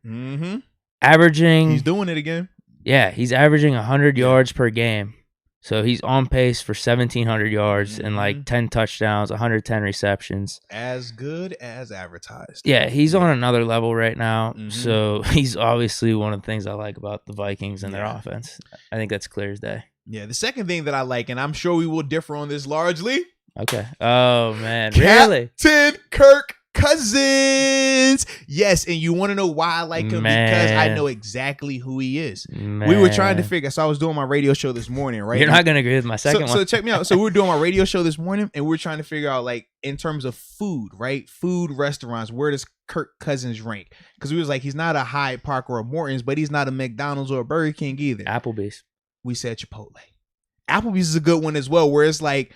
averaging. He's doing it again. Yeah, he's averaging 100 yards per game. So he's on pace for 1,700 yards and like 10 touchdowns, 110 receptions. As good as advertised. Yeah, he's on another level right now. So he's obviously one of the things I like about the Vikings and their offense. I think that's clear as day. Yeah, the second thing that I like, and I'm sure we will differ on this largely. Okay. Oh, man. Really? Captain Kirk Cousins. Yes, and you want to know why I like him? Because I know exactly who he is. We were trying to figure. So I was doing my radio show this morning, right? You're not going to agree with my second one. So check me out. So we were doing my radio show this morning, and we were trying to figure out, like, in terms of food, right? Food restaurants, where does Kirk Cousins rank? Because we was like, he's not a Hyde Park or a Morton's, but he's not a McDonald's or a Burger King either. Applebee's. We said Chipotle. Applebee's is a good one as well, where it's like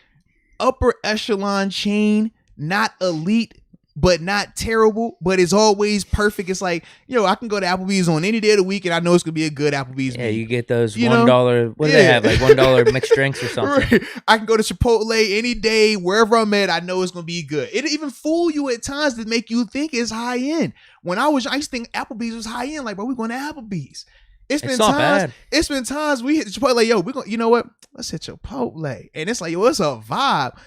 upper echelon chain, not elite, but not terrible, but it's always perfect. It's like, I can go to Applebee's on any day of the week and I know it's going to be a good Applebee's Yeah, meal. you get those $1, what do they have, like $1 mixed drinks or something? Right. I can go to Chipotle any day, wherever I'm at, I know it's going to be good. It even fool you at times to make you think it's high end. When I used to think Applebee's was high end, like, bro, we going to Applebee's. It's been times we hit Chipotle, yo, we going, you know what? Let's hit Chipotle. And it's like, yo, it's a vibe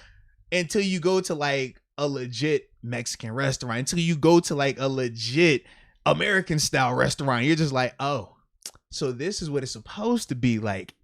until you go to like a legit Mexican restaurant, until you go to like a legit American style restaurant. You're just like, oh, so this is what it's supposed to be like.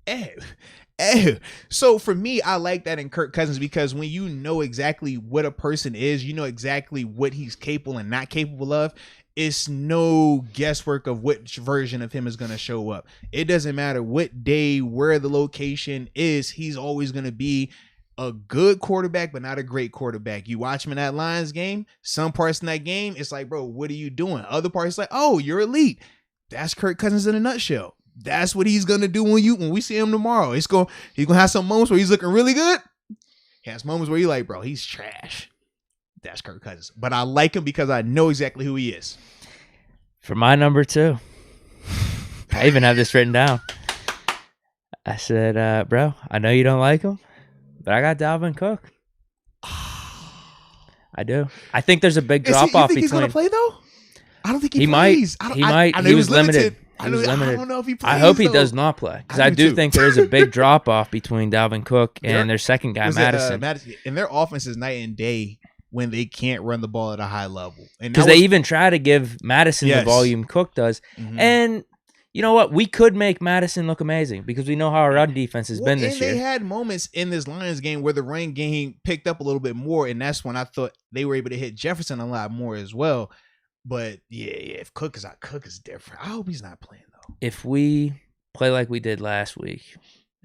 So for me, I like that in Kirk Cousins, because when you know exactly what a person is, you know exactly what he's capable and not capable of. It's no guesswork of which version of him is going to show up. It doesn't matter what day, where the location is. He's always going to be a good quarterback, but not a great quarterback. You watch him in that Lions game, some parts in that game, it's like, bro, what are you doing? Other parts, like, oh, you're elite. That's Kirk Cousins in a nutshell. That's what he's gonna do when we see him tomorrow. He's gonna have some moments where he's looking really good. He has moments where you're like, bro, he's trash. That's Kirk Cousins. But I like him because I know exactly who he is. For my number 2, I even have this written down. I said, bro, I know you don't like him, but I got Dalvin Cook. I do. I think there's a big drop off between. He's going to play though? I don't think he plays. He might. He was limited. I don't know if he plays. I hope he does not play, because I do think there is a big drop off between Dalvin Cook and their second guy, Madison. And their offense is night and day when they can't run the ball at a high level. Because they even try to give Madison the volume Cook does. Mm-hmm. And you know what? We could make Madison look amazing because we know how our run defense has been this year. They had moments in this Lions game where the run game picked up a little bit more, and that's when I thought they were able to hit Jefferson a lot more as well. But yeah, if Cook is out, Cook is different. I hope he's not playing though. If we play like we did last week,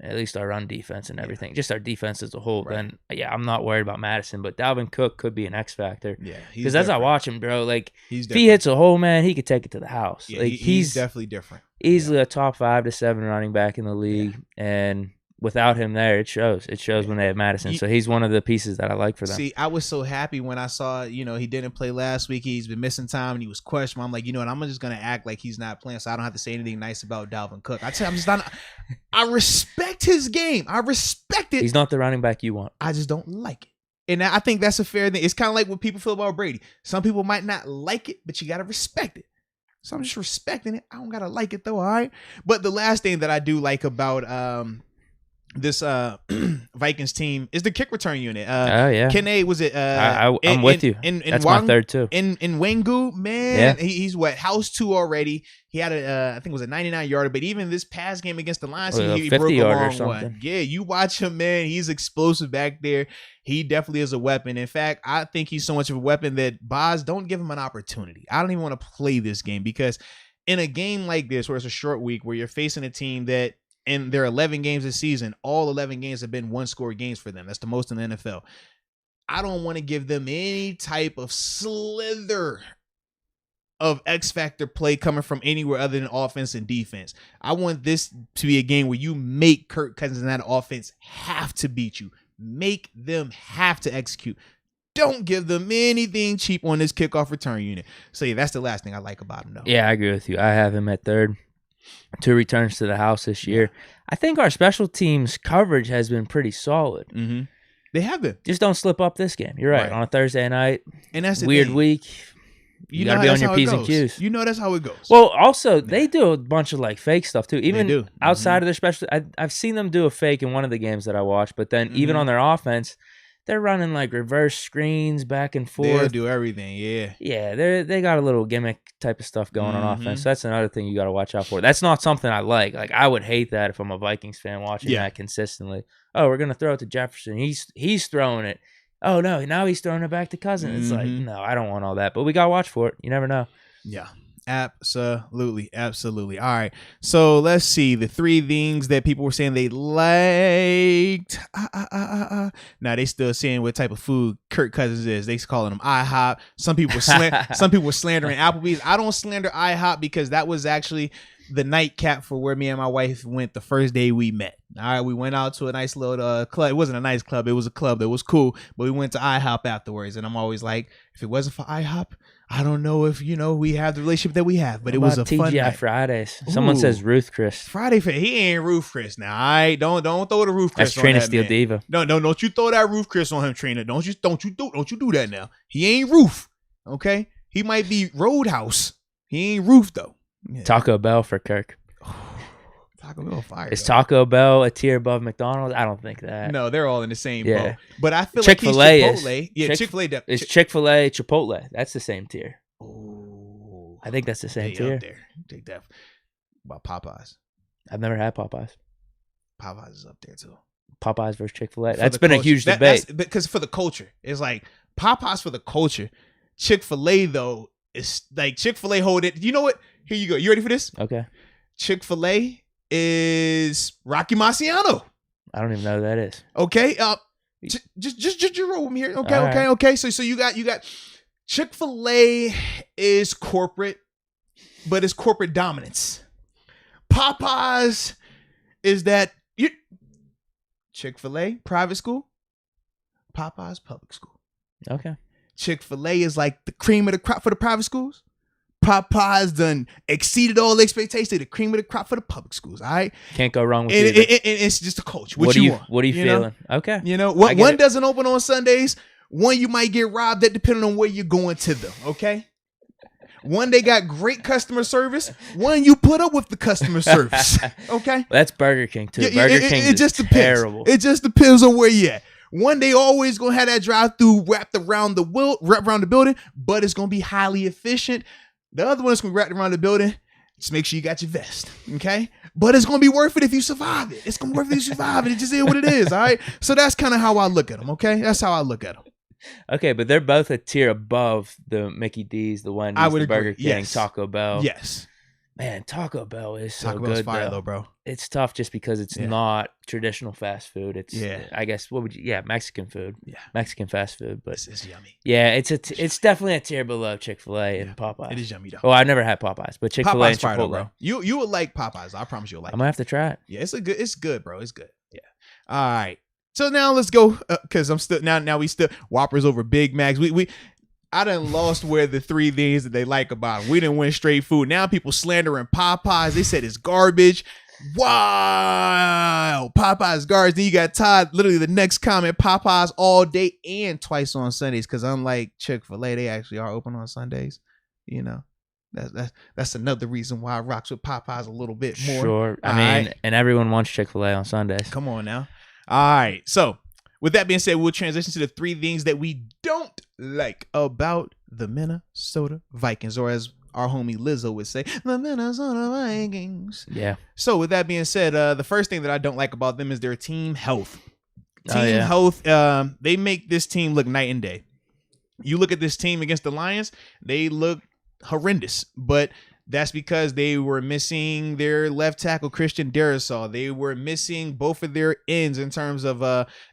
at least our run defense and everything, just our defense as a whole, then yeah, I'm not worried about Madison. But Dalvin Cook could be an X factor. Yeah, because as I watch him, bro, like if he hits a hole, man, he could take it to the house. Yeah, like he's definitely different. Easily a top 5 to 7 running back in the league, and without him there, it shows. It shows when they have Madison. So he's one of the pieces that I like for them. See, I was so happy when I saw, he didn't play last week. He's been missing time and he was questionable. I'm like, what? I'm just going to act like he's not playing so I don't have to say anything nice about Dalvin Cook. I tell you, I'm just not. I respect his game. I respect it. He's not the running back you want. I just don't like it. And I think that's a fair thing. It's kind of like what people feel about Brady. Some people might not like it, but you got to respect it. So I'm just respecting it. I don't got to like it though, all right? But the last thing that I do like about this Vikings team is the kick return unit. Oh yeah, Kenny, was it? I'm with you. That's my third too. In Wengu, man, he's house 2 already. He had I think it was a 99-yarder, but even this past game against the Lions, he broke a long one. Yeah, you watch him, man. He's explosive back there. He definitely is a weapon. In fact, I think he's so much of a weapon that Boz, don't give him an opportunity. I don't even want to play this game, because in a game like this, where it's a short week, where you're facing a team that, and there are 11 games this season, all 11 games have been 1-score games for them. That's the most in the NFL. I don't want to give them any type of slither of X-factor play coming from anywhere other than offense and defense. I want this to be a game where you make Kirk Cousins and that offense have to beat you. Make them have to execute. Don't give them anything cheap on this kickoff return unit. So yeah, that's the last thing I like about him though. Yeah, I agree with you. I have him at 3rd. 2 returns to the house this year. I think our special teams coverage has been pretty solid. Mm-hmm. They have been. Just don't slip up this game. You're right. On a Thursday night, and that's the weird thing. week. You got to be on your P's and Q's. You know that's how it goes. Well, also, they do a bunch of fake stuff too. Even outside of their special, I've seen them do a fake in one of the games that I watched. But then even on their offense, they're running reverse screens back and forth. They do everything, yeah. Yeah, they got a little gimmick type of stuff going on offense. So that's another thing you got to watch out for. That's not something I like. I would hate that if I'm a Vikings fan watching that consistently. Oh, we're gonna throw it to Jefferson. He's throwing it. Oh no, now he's throwing it back to Cousins. It's like, no, I don't want all that. But we gotta watch for it. You never know. Yeah. Absolutely. All right. So let's see the 3 things that people were saying they liked. Now they still saying what type of food Kirk Cousins is. They calling him IHOP. Some people were slandering Applebee's. I don't slander IHOP because that was actually the nightcap for where me and my wife went the first day we met. All right, we went out to a nice little club. It wasn't a nice club. It was a club that was cool, but we went to IHOP afterwards. And I'm always like, if it wasn't for IHOP, I don't know if, we have the relationship that we have, but it was a fun TGI night. Fridays. Someone says Ruth Chris. Friday, he ain't Ruth Chris. Now, all right, don't throw the Ruth Chris That's on Trina that Steel man. Diva. No, don't you throw that Ruth Chris on him, Trina. Don't you do that now. He ain't Ruth, okay? He might be Roadhouse. He ain't Ruth, though. Yeah. Taco Bell for Kirk. Taco Bell fire. Is Taco Bell a tier above McDonald's? I don't think that. No, they're all in the same boat. But I feel Chick-fil-A like he's Chipotle. Yeah, Chick-fil-A. Is Chick-fil-A Chipotle? That's the same tier. Oh, I think that's the same tier. Up there. Take that. About Popeyes. I've never had Popeyes. Popeyes is up there too. Popeyes versus Chick-fil-A. That's been a huge debate. That's because for the culture, it's like Popeyes for the culture. Chick-fil-A though is like Chick-fil-A hold it. You know what? Here you go. You ready for this? Okay. Chick-fil-A is Rocky Marciano. I don't even know who that is. Okay. Just roll with me here. Okay. All Okay. right. Okay. So you got Chick-fil-A is corporate, but it's corporate dominance. Popeyes is that Chick-fil-A private school, Popeyes public school. Okay. Chick-fil-A is like the cream of the crop for the private schools. Popeyes done exceeded all expectations. The cream of the crop for the public schools. All right, can't go wrong with it. it. It's just a culture. What are you want? What are you feeling? Know? Okay. One doesn't open on Sundays. One you might get robbed at depending on where you're going to them. Okay. One they got great customer service. One you put up with the customer service. Okay. Well, that's Burger King too. Yeah, Burger King is just terrible. It just depends on where you at. One they always gonna have that drive-through wrapped around the building, but it's gonna be highly efficient. The other one is gonna be wrapped around the building. Just make sure you got your vest, okay? But it's gonna be worth it if you survive it. It's gonna be worth it if you survive it. It just is what it is, all right? So that's kind of how I look at them, okay? That's how I look at them. Okay, but they're both a tier above the Mickey D's, the Wendy's, the Burger King, yes. Taco Bell. Yes. Man, Taco Bell is so Taco good. Bell's fire though, bro. It's tough just because it's not traditional fast food. It's I guess Mexican food. Yeah. Mexican fast food, but it's yummy. Yeah, it's definitely a tier below Chick-fil-A and Popeyes. It is yummy though. Oh, I've never had Popeyes, but Chick-fil-A and Chipotle. Though, bro. You would like Popeyes. I promise you'll like it. I'm gonna have to try it. Yeah, it's good, bro. It's good. Yeah. All right. So now let's go because I'm still now we still Whoppers over Big Macs. I done lost where the three things that they like about it. We didn't win straight food. Now people slandering Popeyes. They said it's garbage. Wow. Popeyes garbage. Then you got Todd, literally the next comment, Popeyes all day and twice on Sundays. Because unlike Chick-fil-A, they actually are open on Sundays. You know, that's another reason why I rocks with Popeyes a little bit more. Sure. I mean, and everyone wants Chick-fil-A on Sundays. Come on now. All right. So with that being said, we'll transition to the three things that we don't like about the Minnesota Vikings, or as our homie Lizzo would say, the Minnesota Vikings. Yeah. So with that being said, the first thing that I don't like about them is their team health. Health, they make this team look night and day. You look at this team against the Lions, they look horrendous, but that's because they were missing their left tackle, Christian Darrisaw. They were missing both of their ends in terms of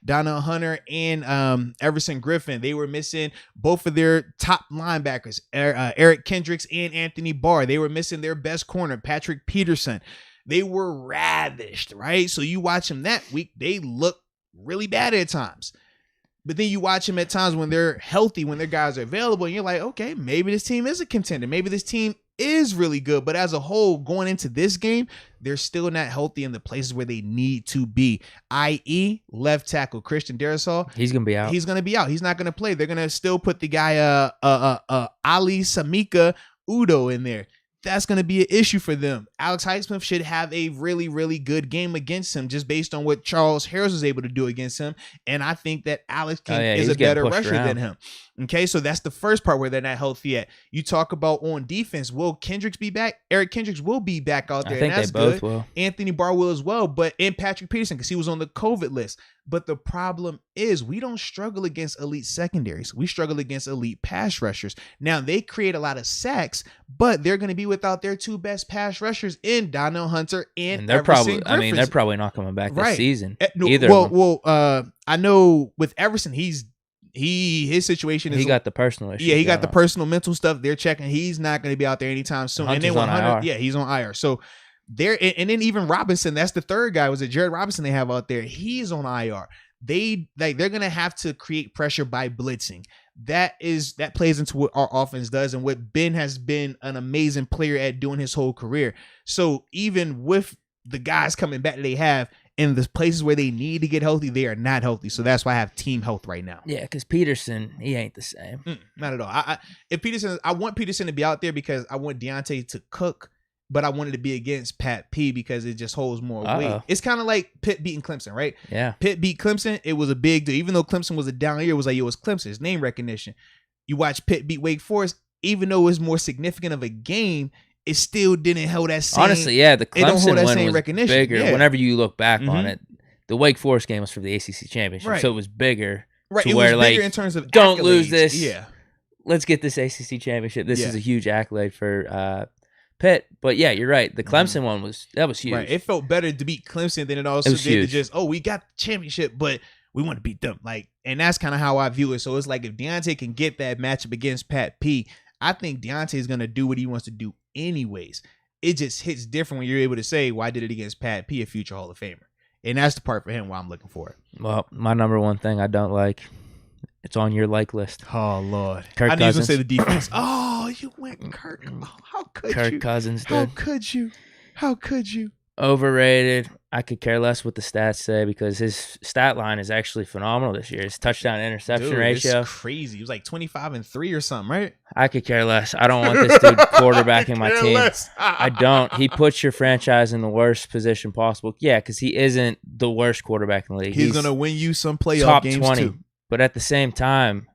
Donnell Hunter and Everson Griffin. They were missing both of their top linebackers, Eric Kendricks and Anthony Barr. They were missing their best corner, Patrick Peterson. They were ravished, right? So you watch them that week, they look really bad at times. But then you watch them at times when they're healthy, when their guys are available, and you're like, okay, maybe this team is a contender. Maybe this team is really good, but as a whole, going into this game, they're still not healthy in the places where they need to be, i.e. left tackle Christian Darrisaw. He's going to be out. He's going to be out. He's not going to play. They're going to still put the guy Ali Samika Udo in there. That's going to be an issue for them. Alex Highsmith should have a really, really good game against him just based on what Charles Harris was able to do against him. And I think that Alex King is a better rusher than him. Okay, so that's the first part where they're not healthy yet. You talk about on defense, will Kendricks be back? Eric Kendricks will be back out there. I think and that's they both good. will. Anthony Barr will as well, and Patrick Peterson because he was on the COVID list. But the problem is we don't struggle against elite secondaries. We struggle against elite pass rushers. Now, they create a lot of sacks, but they're going to be without their two best pass rushers in Donnell Hunter and they're Everson probably. They're probably not coming back this season. Either. I know with Everson, his situation is he got the personal issue. Yeah, he got the personal mental stuff. They're checking. He's not going to be out there anytime soon. Hunter's on IR. Yeah, he's on IR. So There, and then even Robinson, that's the third guy. Was it Jared Robinson they have out there? He's on IR. They're gonna have to create pressure by blitzing. That plays into what our offense does and what Ben has been an amazing player at doing his whole career. So even with the guys coming back that they have in the places where they need to get healthy, they are not healthy. So that's why I have team health right now. Yeah, because Peterson, he ain't the same. Not at all. I want Peterson to be out there because I want Deontay to cook, but I wanted to be against Pat P because it just holds more weight. It's kind of like Pitt beating Clemson, right? Yeah. Pitt beat Clemson. It was a big deal. Even though Clemson was a down year, it was like, it was Clemson's name recognition. You watch Pitt beat Wake Forest, even though it was more significant of a game, it still didn't hold that same. Honestly, yeah, the Clemson win was recognition. bigger. Yeah. Whenever you look back on it, the Wake Forest game was for the ACC championship, right. So it was bigger. Right, to it where, was bigger like, in terms of don't accolades. lose this. Yeah, let's get this ACC championship. This is a huge accolade for Pitt. But yeah, you're right. The Clemson one was huge. Right. It felt better to beat Clemson than it also did huge. to just, we got the championship, but we want to beat them. Like, and that's kind of how I view it. So it's like if Deontay can get that matchup against Pat P, I think Deontay is gonna do what he wants to do anyways. It just hits different when you're able to say, well, I did it against Pat P, a future Hall of Famer. And that's the part for him why I'm looking for it. Well, my number one thing I don't like, it's on your like list. Oh, Lord. Kirk I Cousins. need to say the defense. Oh, you went Kirk. Oh, how could you? Kirk Cousins did. How could you? How could you? Overrated. I could care less what the stats say because his stat line is actually phenomenal this year. His touchdown interception ratio. It's crazy. It was like 25-3 or something, right? I could care less. I don't want this dude quarterbacking my team. I don't. He puts your franchise in the worst position possible. Yeah, because he isn't the worst quarterback in the league. He's going to win you some playoff top games 20. too. But at the same time,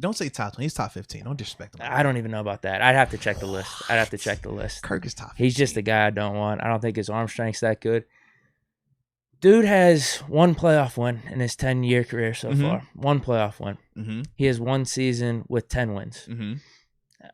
don't say top 20. He's top 15. Don't disrespect him. I don't even know about that. I'd have to check the list. Kirk is top 15. He's just the guy I don't want. I don't think his arm strength's that good. Dude has one playoff win in his 10-year career so far. One playoff win. He has one season with 10 wins.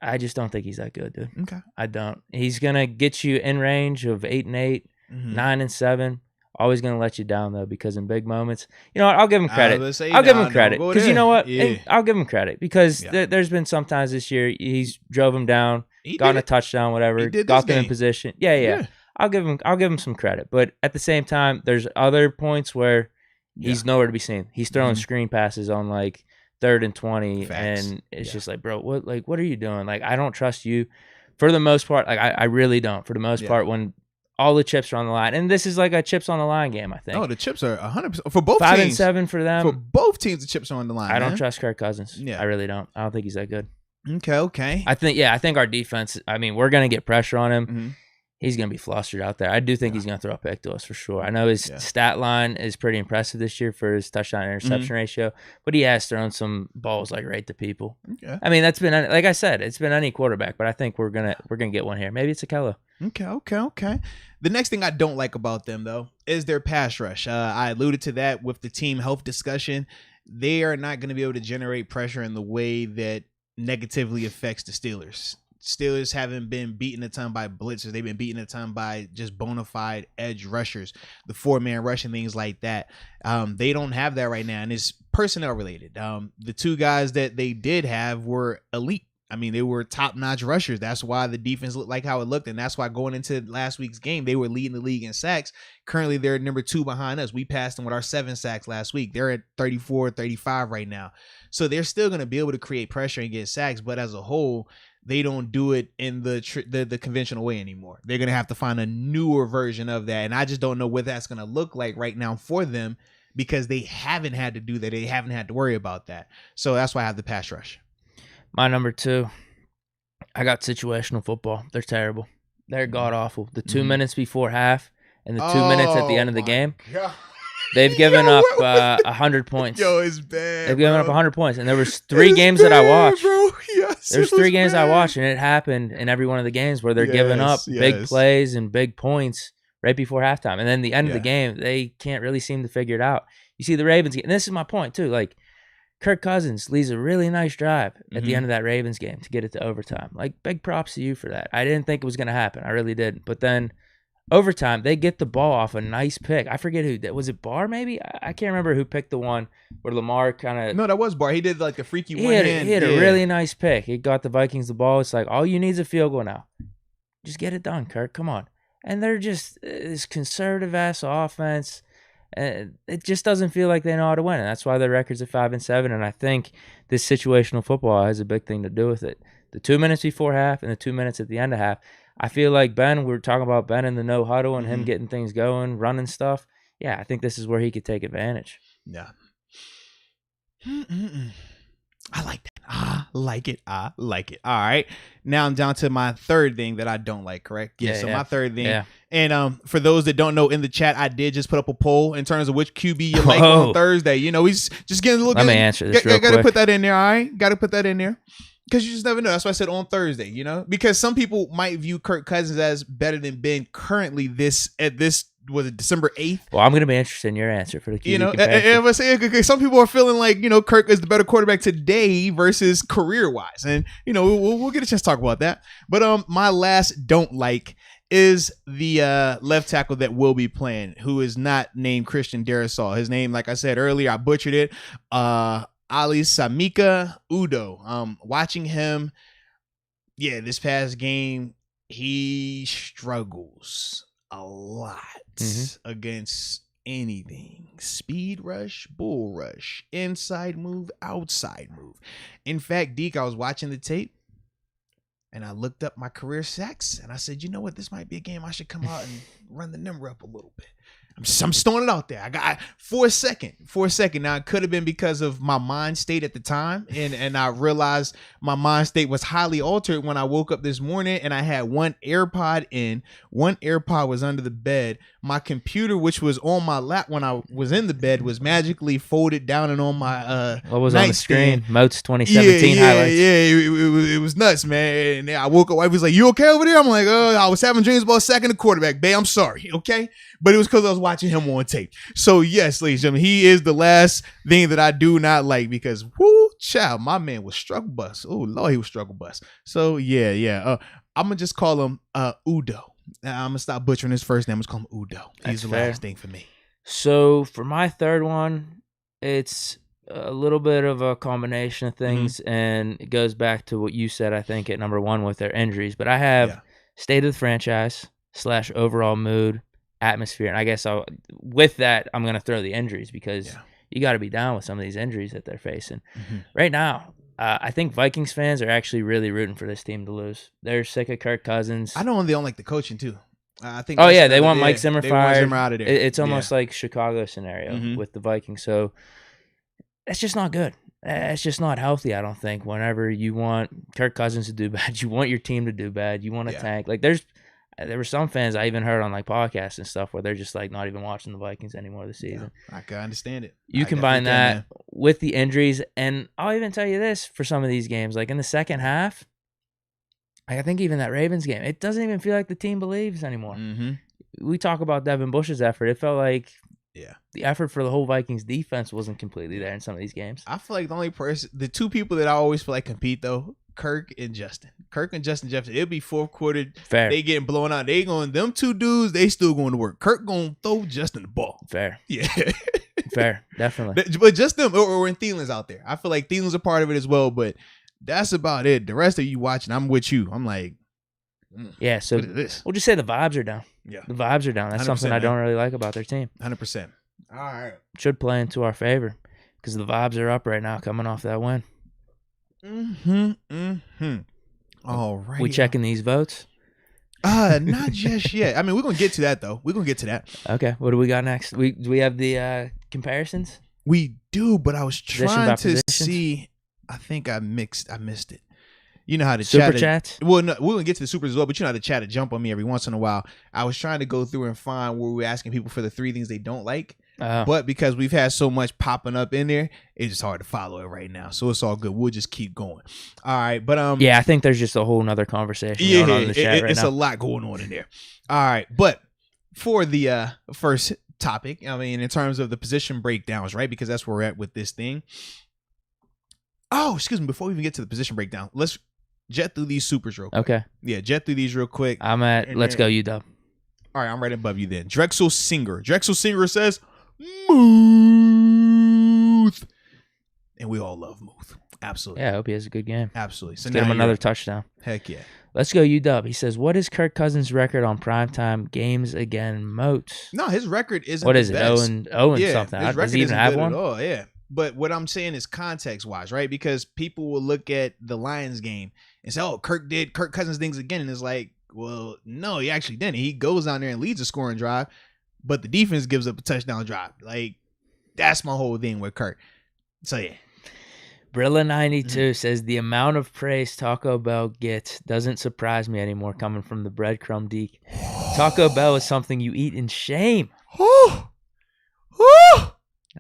I just don't think he's that good, dude. Okay. I don't. He's going to get you in range of 8-8, 9-7. Always going to let you down, though, because in big moments, you know what? I'll give him credit. I'll give him credit. Because you know what? Yeah. I'll give him credit because there's been some times this year he's drove him down, gotten a touchdown, whatever, got them in position. Yeah. I'll give him some credit. But at the same time, there's other points where he's nowhere to be seen. He's throwing screen passes on like 3rd and 20. Facts. And it's just like, bro, what are you doing? Like, I don't trust you. For the most part, like I really don't. For the most part, when all the chips are on the line. And this is like a chips on the line game, I think. Oh, the chips are 100% for both 5 teams. 5-7 for them. For both teams, the chips are on the line. I don't trust Kirk Cousins. Yeah. I really don't. I don't think he's that good. Okay. I think our defense, I mean, we're going to get pressure on him. He's going to be flustered out there. I do think he's going to throw a pick to us for sure. I know his stat line is pretty impressive this year for his touchdown interception ratio, but he has thrown some balls like right to people. Okay. I mean, that's been, like I said, it's been any quarterback, but I think we're gonna get one here. Maybe it's Akello. Okay. The next thing I don't like about them though is their pass rush. I alluded to that with the team health discussion. They are not going to be able to generate pressure in the way that negatively affects the Steelers. Steelers haven't been beaten a ton by blitzers. They've been beaten a ton by just bona fide edge rushers, the 4-man rush and things like that. They don't have that right now, and it's personnel related. The two guys that they did have were elite. I mean, they were top-notch rushers. That's why the defense looked like how it looked, and that's why going into last week's game, they were leading the league in sacks. Currently, they're number 2 behind us. We passed them with our 7 sacks last week. They're at 34, 35 right now. So they're still going to be able to create pressure and get sacks, but as a whole, they don't do it in the conventional way anymore. They're going to have to find a newer version of that, and I just don't know what that's going to look like right now for them because they haven't had to do that. They haven't had to worry about that. So that's why I have the pass rush. My number 2, I got situational football. They're terrible. They're god-awful. The 2 minutes before half and the 2 minutes at the end of the game, they've given up 100 points. Yo, it's bad. They've given up 100 points. And there was 3 games that I watched. Bro. Yes, There's 3 games I watched, and it happened in every one of the games where they're giving up big plays and big points right before halftime. And then the end of the game, they can't really seem to figure it out. You see the Ravens, and this is my point too, like, Kirk Cousins leads a really nice drive at the end of that Ravens game to get it to overtime. Like, big props to you for that. I didn't think it was going to happen. I really didn't. But then overtime, they get the ball off a nice pick. I forget who. Was it Barr maybe? I can't remember who picked the one where Lamar kind of. No, that was Barr. He did like the freaky one hand. He had a really nice pick. He got the Vikings the ball. It's like, all you need is a field goal now. Just get it done, Kirk. Come on. and they're just this conservative-ass offense. It just doesn't feel like they know how to win, and that's why their record's at 5-7. And I think this situational football has a big thing to do with it. The 2 minutes before half and the 2 minutes at the end of half. I feel like we're talking about Ben in the no huddle and him getting things going, running stuff. Yeah, I think this is where he could take advantage. Yeah. I like that. I like it. All right. Now I'm down to my third thing that I don't like, correct? Yeah. My third thing. Yeah. And for those that don't know, in the chat, I did just put up a poll in terms of which QB you like on Thursday. You know, he's just getting a little. Let me answer this real quick. Got to put that in there, all right? Got to put that in there. Because you just never know. That's why I said on Thursday, you know? Because some people might view Kirk Cousins as better than Ben currently was it December 8th? Well, I'm going to be interested in your answer for the QB You know, and I say, some people are feeling like, you know, Kirk is the better quarterback today versus career-wise. And, you know, we'll get a chance to talk about that. But my last don't like is the left tackle that will be playing, who is not named Christian Darrisaw. His name, like I said earlier, I butchered it. Ali Samika Udo. Watching him, this past game, he struggles a lot against anything. Speed rush, bull rush, inside move, outside move. In fact, Deke, I was watching the tape and I looked up my career sacks and I said, you know what, this might be a game I should come out and run the number up a little bit. I'm throwing it out there. I got for a second. Now, it could have been because of my mind state at the time. And I realized my mind state was highly altered when I woke up this morning and I had one AirPod in. One AirPod was under the bed. My computer, which was on my lap when I was in the bed, was magically folded down and on my what was on the screen? Moats 2017 highlights. Yeah, it was nuts, man. And I woke up. I was like, "You okay over there?" I'm like, I was having dreams about sacking the quarterback, babe. I'm sorry, okay? But it was because I was watching him on tape. So yes, ladies and gentlemen, he is the last thing that I do not like because, child, my man was struggle bus. Oh Lord, he was struggle bus. So yeah. I'm gonna just call him Udo. I'm gonna stop butchering his first name. I'm just call him Udo. He's the last thing for me. So for my third one, it's a little bit of a combination of things, and it goes back to what you said, I think, at number one with their injuries. But I have state of the franchise / overall mood, atmosphere, and I guess with that I'm going to throw the injuries because you got to be down with some of these injuries that they're facing right now. I think Vikings fans are actually really rooting for this team to lose. They're sick of Kirk Cousins. I know they don't like the coaching too. I think. They want Mike Zimmer fired. Want Zimmer out of there. It's almost like Chicago scenario with the Vikings. So that's just not good. It's just not healthy. I don't think. Whenever you want Kirk Cousins to do bad, you want your team to do bad. You want to tank. Like there were some fans I even heard on like podcasts and stuff where they're just like not even watching the Vikings anymore this season. Yeah, I can understand it. You combine that with the injuries, and I'll even tell you this for some of these games, like in the second half, I think even that Ravens game, it doesn't even feel like the team believes anymore. We talk about Devin Bush's effort. It felt like the effort for the whole Vikings defense wasn't completely there in some of these games. I feel like the two people that I always feel like compete though, Kirk and Justin Jefferson. It'll be fourth quarter. Fair. They getting blown out. Them two dudes, they still going to work. Kirk going to throw Justin the ball. Fair. Yeah. Fair. Definitely. But just them or when Thielen's out there. I feel like Thielen's a part of it as well, but that's about it. The rest of you watching, I'm with you. I'm like, so we'll just say the vibes are down. Yeah. The vibes are down. That's something I don't really like about their team. 100%. All right. Should play into our favor because the vibes are up right now coming off that win. All right. We checking these votes? Not just yet. I mean, we're gonna get to that though. We're gonna get to that. Okay. What do we got next? Do we have the comparisons? We do, but I was trying to see. I think I missed it. You know how to super chats? Well, no, we're gonna get to the supers as well, but you know how to chat to jump on me every once in a while. I was trying to go through and find where we're asking people for the 3 things they don't like. But because we've had so much popping up in there, it's just hard to follow it right now. So it's all good. We'll just keep going. All right. But I think there's just a whole nother conversation going on in the chat right it's now. a lot going on in there. All right. But for the first topic, I mean, in terms of the position breakdowns, right? Because that's where we're at with this thing. Oh, excuse me. Before we even get to the position breakdown, let's jet through these supers real quick. Okay. Yeah, jet through these real quick. I'm at let's go, UW. All right, I'm right above you then. Drexel Singer says, Muth. And we all love Muth. Absolutely. Yeah, I hope he has a good game. Absolutely. So Let's get him another touchdown. Heck yeah. Let's go UW. He says, what is Kirk Cousins' record on primetime games again, Moats? No, his record isn't What the is it? best. 0 and something. His Does record he even isn't have good one? at all. Yeah. But what I'm saying is context-wise, right? Because people will look at the Lions game and say, oh, Kirk Cousins things again. And it's like, well, no, he actually didn't. He goes down there and leads a scoring drive, but the defense gives up a touchdown drive. Like, that's my whole thing with Kirk. So, yeah. Brilla92 says, the amount of praise Taco Bell gets doesn't surprise me anymore coming from the breadcrumb Deke. Taco Bell is something you eat in shame.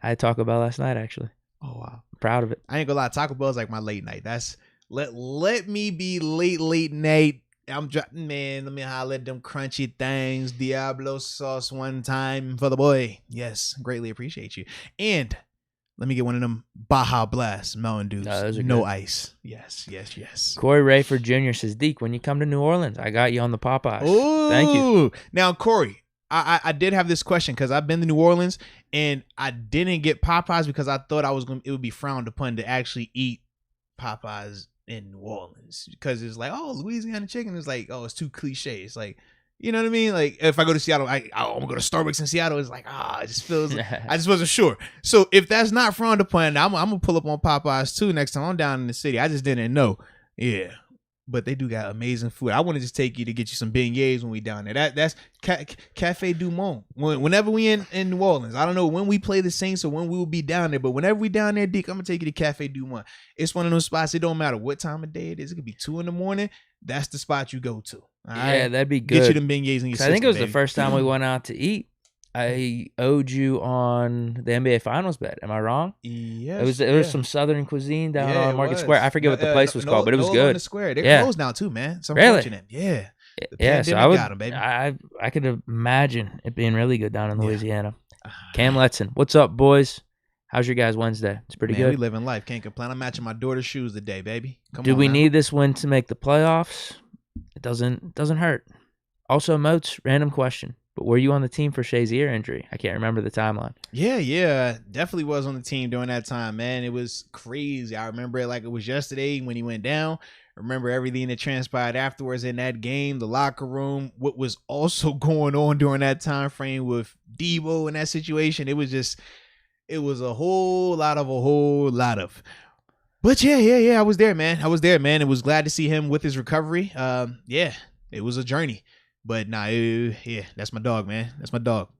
I had Taco Bell last night, actually. Oh, wow. I'm proud of it. I ain't gonna lie. Taco Bell is like my late night. That's let me be late night. Let me holler at them crunchy things. Diablo sauce one time for the boy. Yes, greatly appreciate you. And let me get one of them Baja Blast Mountain Dews. No ice. Yes. Corey Rayford Jr. says, Deke, when you come to New Orleans, I got you on the Popeyes. Ooh. Thank you. Now, Corey, I did have this question because I've been to New Orleans and I didn't get Popeyes because I thought it would be frowned upon to actually eat Popeyes in New Orleans because it's like, oh, Louisiana chicken is like, oh, it's too cliche. It's like, you know what I mean? Like if I go to Seattle, I'm gonna go to Starbucks in Seattle. It's like, it just feels. I just wasn't sure. So if that's not frowned upon, I'm gonna pull up on Popeyes too next time I'm down in the city. I just didn't know. Yeah. But they do got amazing food. I want to just take you to get you some beignets when we down there. That's Cafe Du Monde. Whenever we in New Orleans, I don't know when we play the Saints or when we will be down there, but whenever we down there, Deke, I'm gonna take you to Cafe Du Monde. It's one of those spots. It don't matter what time of day it is. It could be 2 a.m. That's the spot you go to. All right? That'd be good. Get you them beignets in your system, I think it was baby. the first time we went out to eat. I owed you on the NBA Finals bet. Am I wrong? Yes. There was some Southern cuisine down on Market Square. I forget what the place was called, but it was on good. The square. They're closed now too, man. It's unfortunate. Really? Yeah. Yeah. So I got 'em, baby. I could imagine it being really good down in Louisiana. Cam Letson, what's up, boys? How's your guys' Wednesday? It's pretty good. We living life. Can't complain. I'm matching my daughter's shoes today, baby. Do we need this win to make the playoffs? It doesn't hurt. Also, Moats, random question. But were you on the team for Shea's ear injury? I can't remember the timeline. Yeah. Definitely was on the team during that time, man. It was crazy. I remember it like it was yesterday when he went down. I remember everything that transpired afterwards in that game, the locker room, what was also going on during that time frame with Debo in that situation. It was a whole lot of. But yeah, I was there, man. It was glad to see him with his recovery. It was a journey. But that's my dog, man. That's my dog.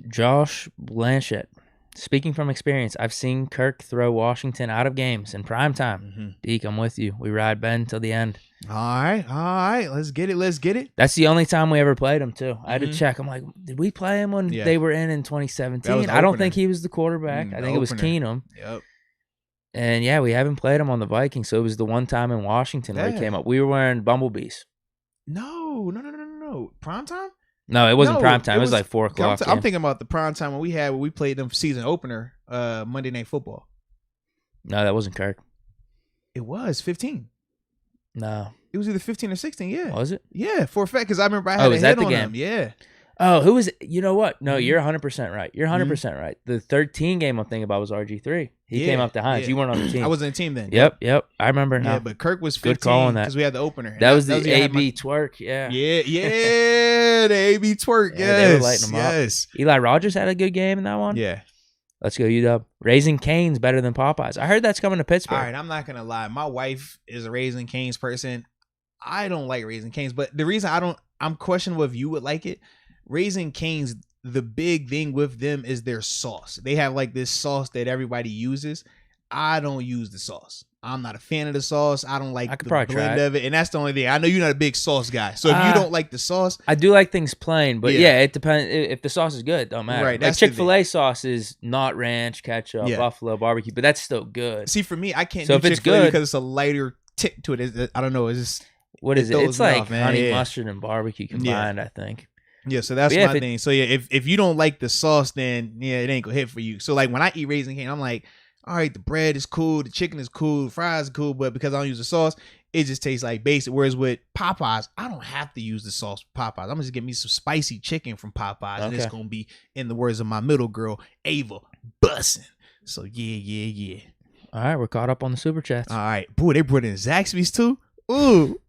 Josh Blanchett. Speaking from experience, I've seen Kirk throw Washington out of games in prime time. Mm-hmm. Deke, I'm with you. We ride Ben till the end. All right. Let's get it. That's the only time we ever played him, too. I had to check. I'm like, did we play him when they were in 2017? I don't think he was the quarterback. I think it was Keenum. Yep. And, we haven't played him on the Vikings, so it was the one time in Washington where he came up. We were wearing bumblebees. No. Prime time? No, it wasn't prime time. It was like 4 o'clock. I'm thinking about the prime time when we played them season opener, Monday Night Football. No, that wasn't Kirk. It was 15. No. It was either 15 or 16, yeah. Was it? Yeah, for a fact, because I remember I had a hit on him. Yeah. Oh, who was it? You know what? No, you're 100% right. You're 100% right. The 13 game I'm thinking about was RG3. He came up to Hines. You weren't on the team. I wasn't on the team then. Yep. I remember now. Yeah, but Kirk was 15 good call on that because we had the opener. That was the AB twerk. Yeah, the AB twerk. Yeah, they were lighting him up. Eli Rogers had a good game in that one. Yeah. Let's go, UW. Raising Cane's better than Popeyes. I heard that's coming to Pittsburgh. All right, I'm not gonna lie. My wife is a Raising Cane's person. I don't like Raising Cane's, but the reason I'm questionable if you would like it. Raising Cane's, the big thing with them is their sauce. They have like this sauce that everybody uses. I don't use the sauce. I'm not a fan of the sauce. I don't like the blend of it. And that's the only thing. I know you're not a big sauce guy. So if you don't like the sauce. I do like things plain, but it depends. If the sauce is good, don't matter. Right, like Chick-fil-A sauce is not ranch, ketchup, buffalo, barbecue, but that's still good. See, for me, I can't do Chick-fil-A because it's a lighter tip to it. I don't know. It's just. What is it? It's like honey mustard and barbecue combined, I think. Yeah, so that's my thing. So if you don't like the sauce, then it ain't gonna hit for you. So like when I eat Raising Cane, I'm like, all right, the bread is cool, the chicken is cool, the fries are cool, but because I don't use the sauce, it just tastes like basic. Whereas with Popeyes, I don't have to use the sauce for Popeyes. I'm gonna just get me some spicy chicken from Popeyes, and it's gonna be, in the words of my middle girl, Ava, bussin'. So yeah. All right, we're caught up on the super chats. All right. Boy, they brought in Zaxby's too. Ooh.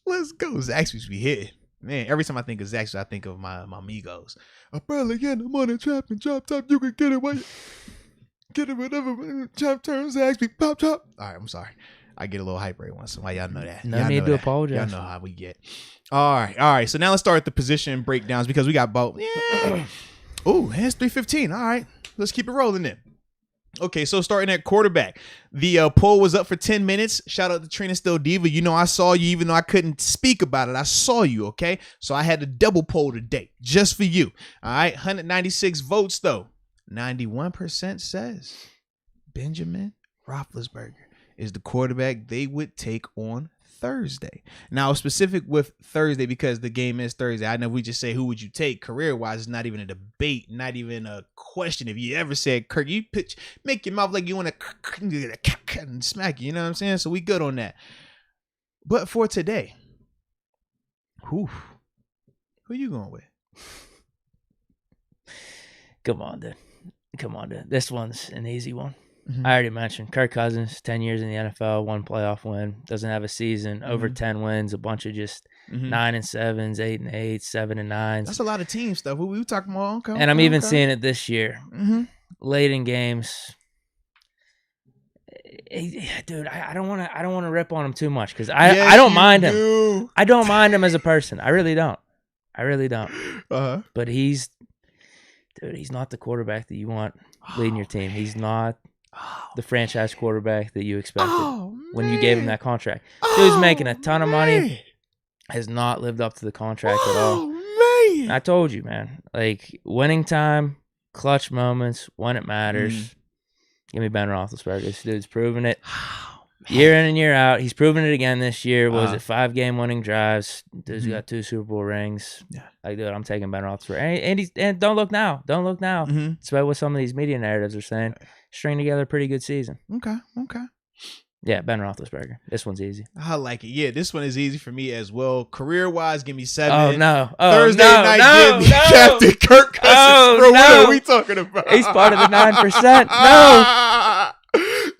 Let's go. Zaxby's be hitting. Man, every time I think of Zaxby's, I think of my amigos. I barely get the money, trap and chop top. You can get it when you get it whenever chop turns Zaxby. Pop chop. All right, I'm sorry. I get a little hype right once in a while. Y'all know that. No need to apologize. Y'all know how we get. All right. So now let's start the position breakdowns because we got about oh, it's 3:15. All right. Let's keep it rolling then. Okay, so starting at quarterback. The poll was up for 10 minutes. Shout out to Trina Still Diva. You know, I saw you even though I couldn't speak about it. I saw you, okay? So I had to double poll today just for you. All right, 196 votes though. 91% says Benjamin Roethlisberger is the quarterback they would take on Thursday. Now, specific with Thursday because the game is Thursday. I know we just say who would you take career-wise. It's not even a debate, not even a question. If you ever said Kirk, you make your mouth like you want to smack you. You know what I'm saying? So we good on that. But for today, who you going with? Come on, dude. This one's an easy one. Mm-hmm. I already mentioned Kirk Cousins, 10 years in the NFL, 1 playoff win, doesn't have a season, over 10 wins, a bunch of just 9-7s, 8-8, 7-9s. That's a lot of team stuff. What we were talking about. And I'm even seeing it this year. Late in games. Dude, I don't want to rip on him too much because I don't mind him. I don't mind him as a person. I really don't. But he's not the quarterback that you want leading your team. He's not the franchise quarterback that you expected when you gave him that contract. Dude's making a ton of money, has not lived up to the contract at all. Man. I told you, man. Like, winning time, clutch moments, when it matters. Give me Ben Roethlisberger. This dude's proven it. Year in and year out. He's proven it again this year. Was it 5-game winning drives? Dude's got 2 Super Bowl rings. Yeah. Like, dude, I'm taking Ben Roethlisberger. And don't look now. Despite what some of these media narratives are saying. String together a pretty good season. Okay. Yeah, Ben Roethlisberger. This one's easy. I like it. Yeah, this one is easy for me as well. Career-wise, give me 7. Oh, no. Thursday night, give me Captain Kirk Cousins. Bro, what are we talking about? He's part of the 9%. No.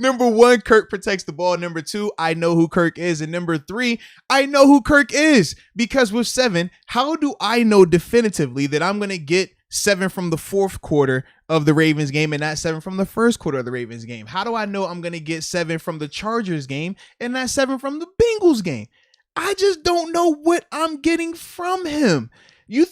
Number 1, Kirk protects the ball. Number 2, I know who Kirk is. And number 3, I know who Kirk is. Because with 7, how do I know definitively that I'm going to get 7 from the 4th quarter of the Ravens game and not 7 from the 1st quarter of the Ravens game? How do I know I'm going to get 7 from the Chargers game and not 7 from the Bengals game? I just don't know what I'm getting from him. You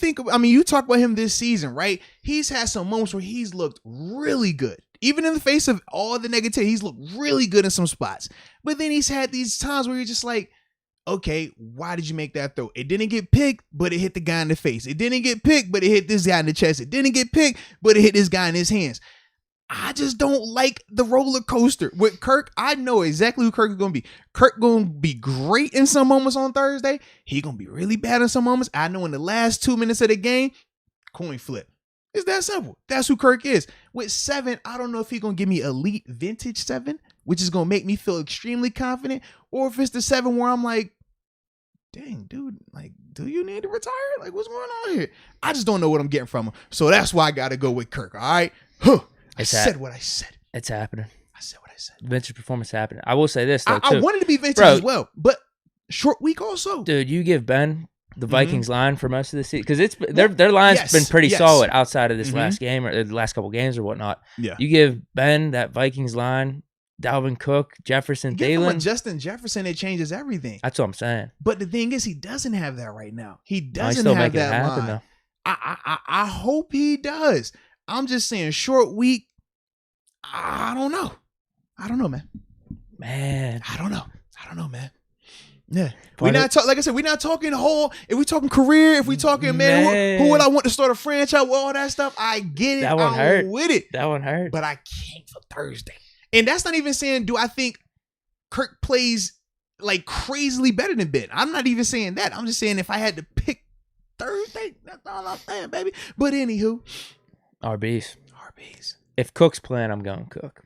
talk about him this season, right? He's had some moments where he's looked really good. Even in the face of all the negativity, he's looked really good in some spots. But then he's had these times where you're just like, okay, why did you make that throw? It didn't get picked, but it hit the guy in the face. It didn't get picked, but it hit this guy in the chest. It didn't get picked, but it hit this guy in his hands. I just don't like the roller coaster. With Kirk, I know exactly who Kirk is going to be. Kirk going to be great in some moments on Thursday. He going to be really bad in some moments. I know in the last 2 minutes of the game, coin flip. It's that simple. That's who Kirk is. With 7, I don't know if he's going to give me elite vintage 7, which is going to make me feel extremely confident, or if it's the 7 where I'm like, dang, dude, like, do you need to retire? Like, what's going on here? I just don't know what I'm getting from him. So that's why I got to go with Kirk, all right? I said what I said. It's happening. I said what I said. Vintage performance happening. I will say this, though, I wanted to be vintage as well, but short week also. Dude, you give Ben the Vikings line for most of the season, because their line's been pretty solid outside of this last game or the last couple games or whatnot. Yeah, you give Ben that Vikings line, Dalvin Cook, Jefferson, Thielen, Justin Jefferson, it changes everything. That's what I'm saying. But the thing is, he doesn't have that right now. He doesn't have that happen, line. I hope he does. I'm just saying, short week. I don't know, man. I don't know, man. Yeah, we're not like I said, we're not talking whole. If we talking career, if we talking man, who would I want to start a franchise with, all that stuff? I get it. That one hurt. With it. That one hurt. But I can't for Thursday. And that's not even saying, do I think Kirk plays like crazily better than Ben? I'm not even saying that. I'm just saying if I had to pick Thursday, that's all I'm saying, baby. But anywho, RBs. If Cook's playing, I'm going Cook.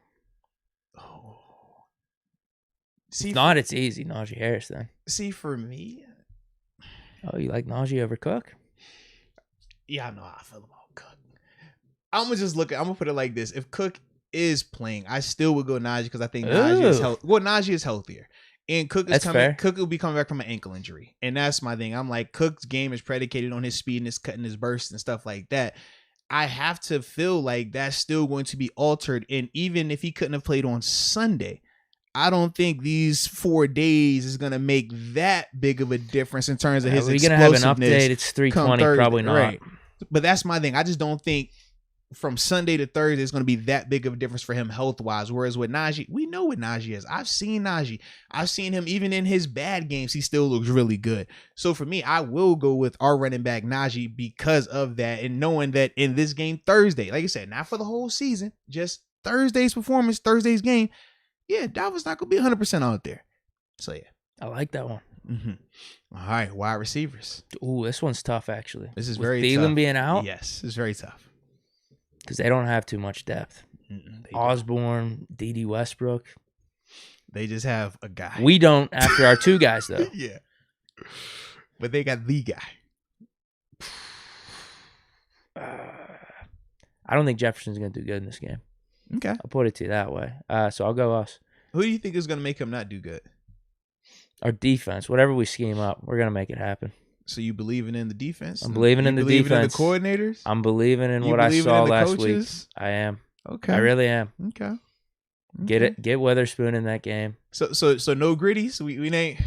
See, not it's easy. Najee Harris then. See, for me. Oh, you like Najee over Cook? Yeah, I know how I feel about Cook. I'm gonna put it like this: if Cook is playing, I still would go Najee because I think Najee is healthier. And Cook is coming. Fair. Cook will be coming back from an ankle injury, and that's my thing. I'm like, Cook's game is predicated on his speed and his cutting his bursts and stuff like that. I have to feel like that's still going to be altered. And even if he couldn't have played on Sunday, I don't think these 4 days is going to make that big of a difference in terms of his explosiveness. We're going to have an update. It's 3:20, probably not. Right. But that's my thing. I just don't think from Sunday to Thursday is going to be that big of a difference for him health-wise. Whereas with Najee, we know what Najee is. I've seen Najee. I've seen him even in his bad games. He still looks really good. So for me, I will go with our running back Najee because of that, and knowing that in this game Thursday, like I said, not for the whole season, just Thursday's performance, Thursday's game, yeah, Dalvin's not going to be 100% out there. So yeah. I like that one. Mm-hmm. All right, wide receivers. Ooh, this one's tough, actually. This is very tough. Thielen being out? Yes, it's very tough. Because they don't have too much depth. Osborne, D.D. Westbrook. They just have a guy. We don't after our 2 guys, though. Yeah. But they got the guy. I don't think Jefferson's going to do good in this game. Okay. I'll put it to you that way. So I'll go us. Who do you think is going to make him not do good? Our defense. Whatever we scheme up, we're going to make it happen. So you believing in the defense? I'm believing in the defense. In the coordinators? I'm believing in what I saw last week. I am. Okay. I really am. Okay. Get Witherspoon in that game. So no Gritty? So we ain't.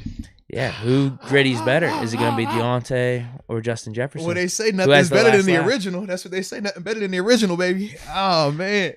Yeah, who Gritty's better? Is it going to be Deontay or Justin Jefferson? Well, they say nothing's better than the original. That's what they say. Nothing better than the original, baby. Oh, man.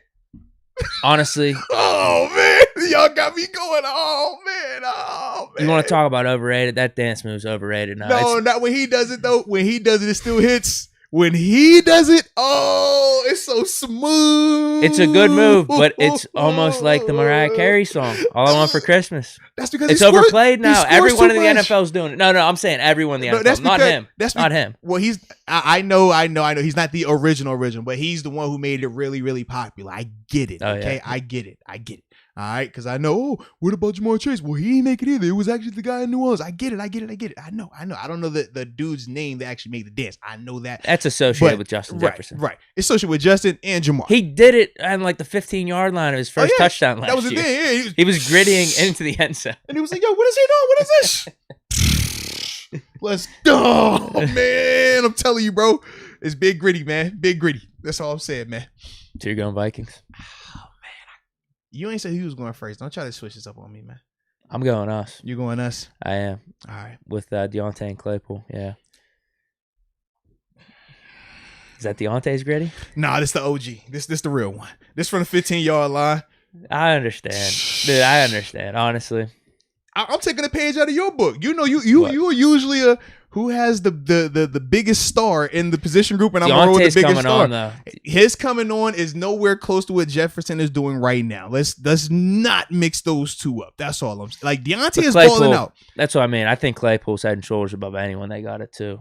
Honestly. Oh, man. Y'all got me going. Oh, man. Oh, man. You want to talk about overrated? That dance move's overrated now. No, not when he does it, though. When he does it, it still hits. When he does it, oh, it's so smooth. It's a good move, but it's almost like the Mariah Carey song, All I Want for Christmas. That's because it's overplayed now. Everyone in the NFL is doing it. No, I'm saying everyone in the NFL. That's not him. Not him. Well, I know. He's not the original, but he's the one who made it really, really popular. I get it. Okay, yeah. I get it. All right, because I know, what about Jamar Chase? Well, he didn't make it either. It was actually the guy in New Orleans. I get it. I know. I don't know the dude's name that actually made the dance. I know that. That's associated with Justin Jefferson. Right. It's associated with Justin and Jamar. He did it on like the 15-yard line of his first touchdown last year. That was the thing. Yeah, he was grittying into the end zone. And he was like, yo, what is he doing? What is this? Let's go, man. I'm telling you, bro. It's big gritty, man. Big gritty. That's all I'm saying, man. So you're going Vikings? You ain't said he was going first. Don't try to switch this up on me, man. I'm going us. You going us? I am. All right. With Deontay and Claypool, yeah. Is that Deontay's gritty? Nah, this the OG. This the real one. This from the 15-yard line. I understand. Dude, I understand, honestly. I'm taking a page out of your book. You know, you are usually who has the biggest star in the position group, and I'm going with the biggest star. On, his coming on is nowhere close to what Jefferson is doing right now. Let's not mix those two up. That's all I'm saying. Like, Deontay is balling out. That's what I mean. I think Claypool's head and shoulders above anyone. They got it too.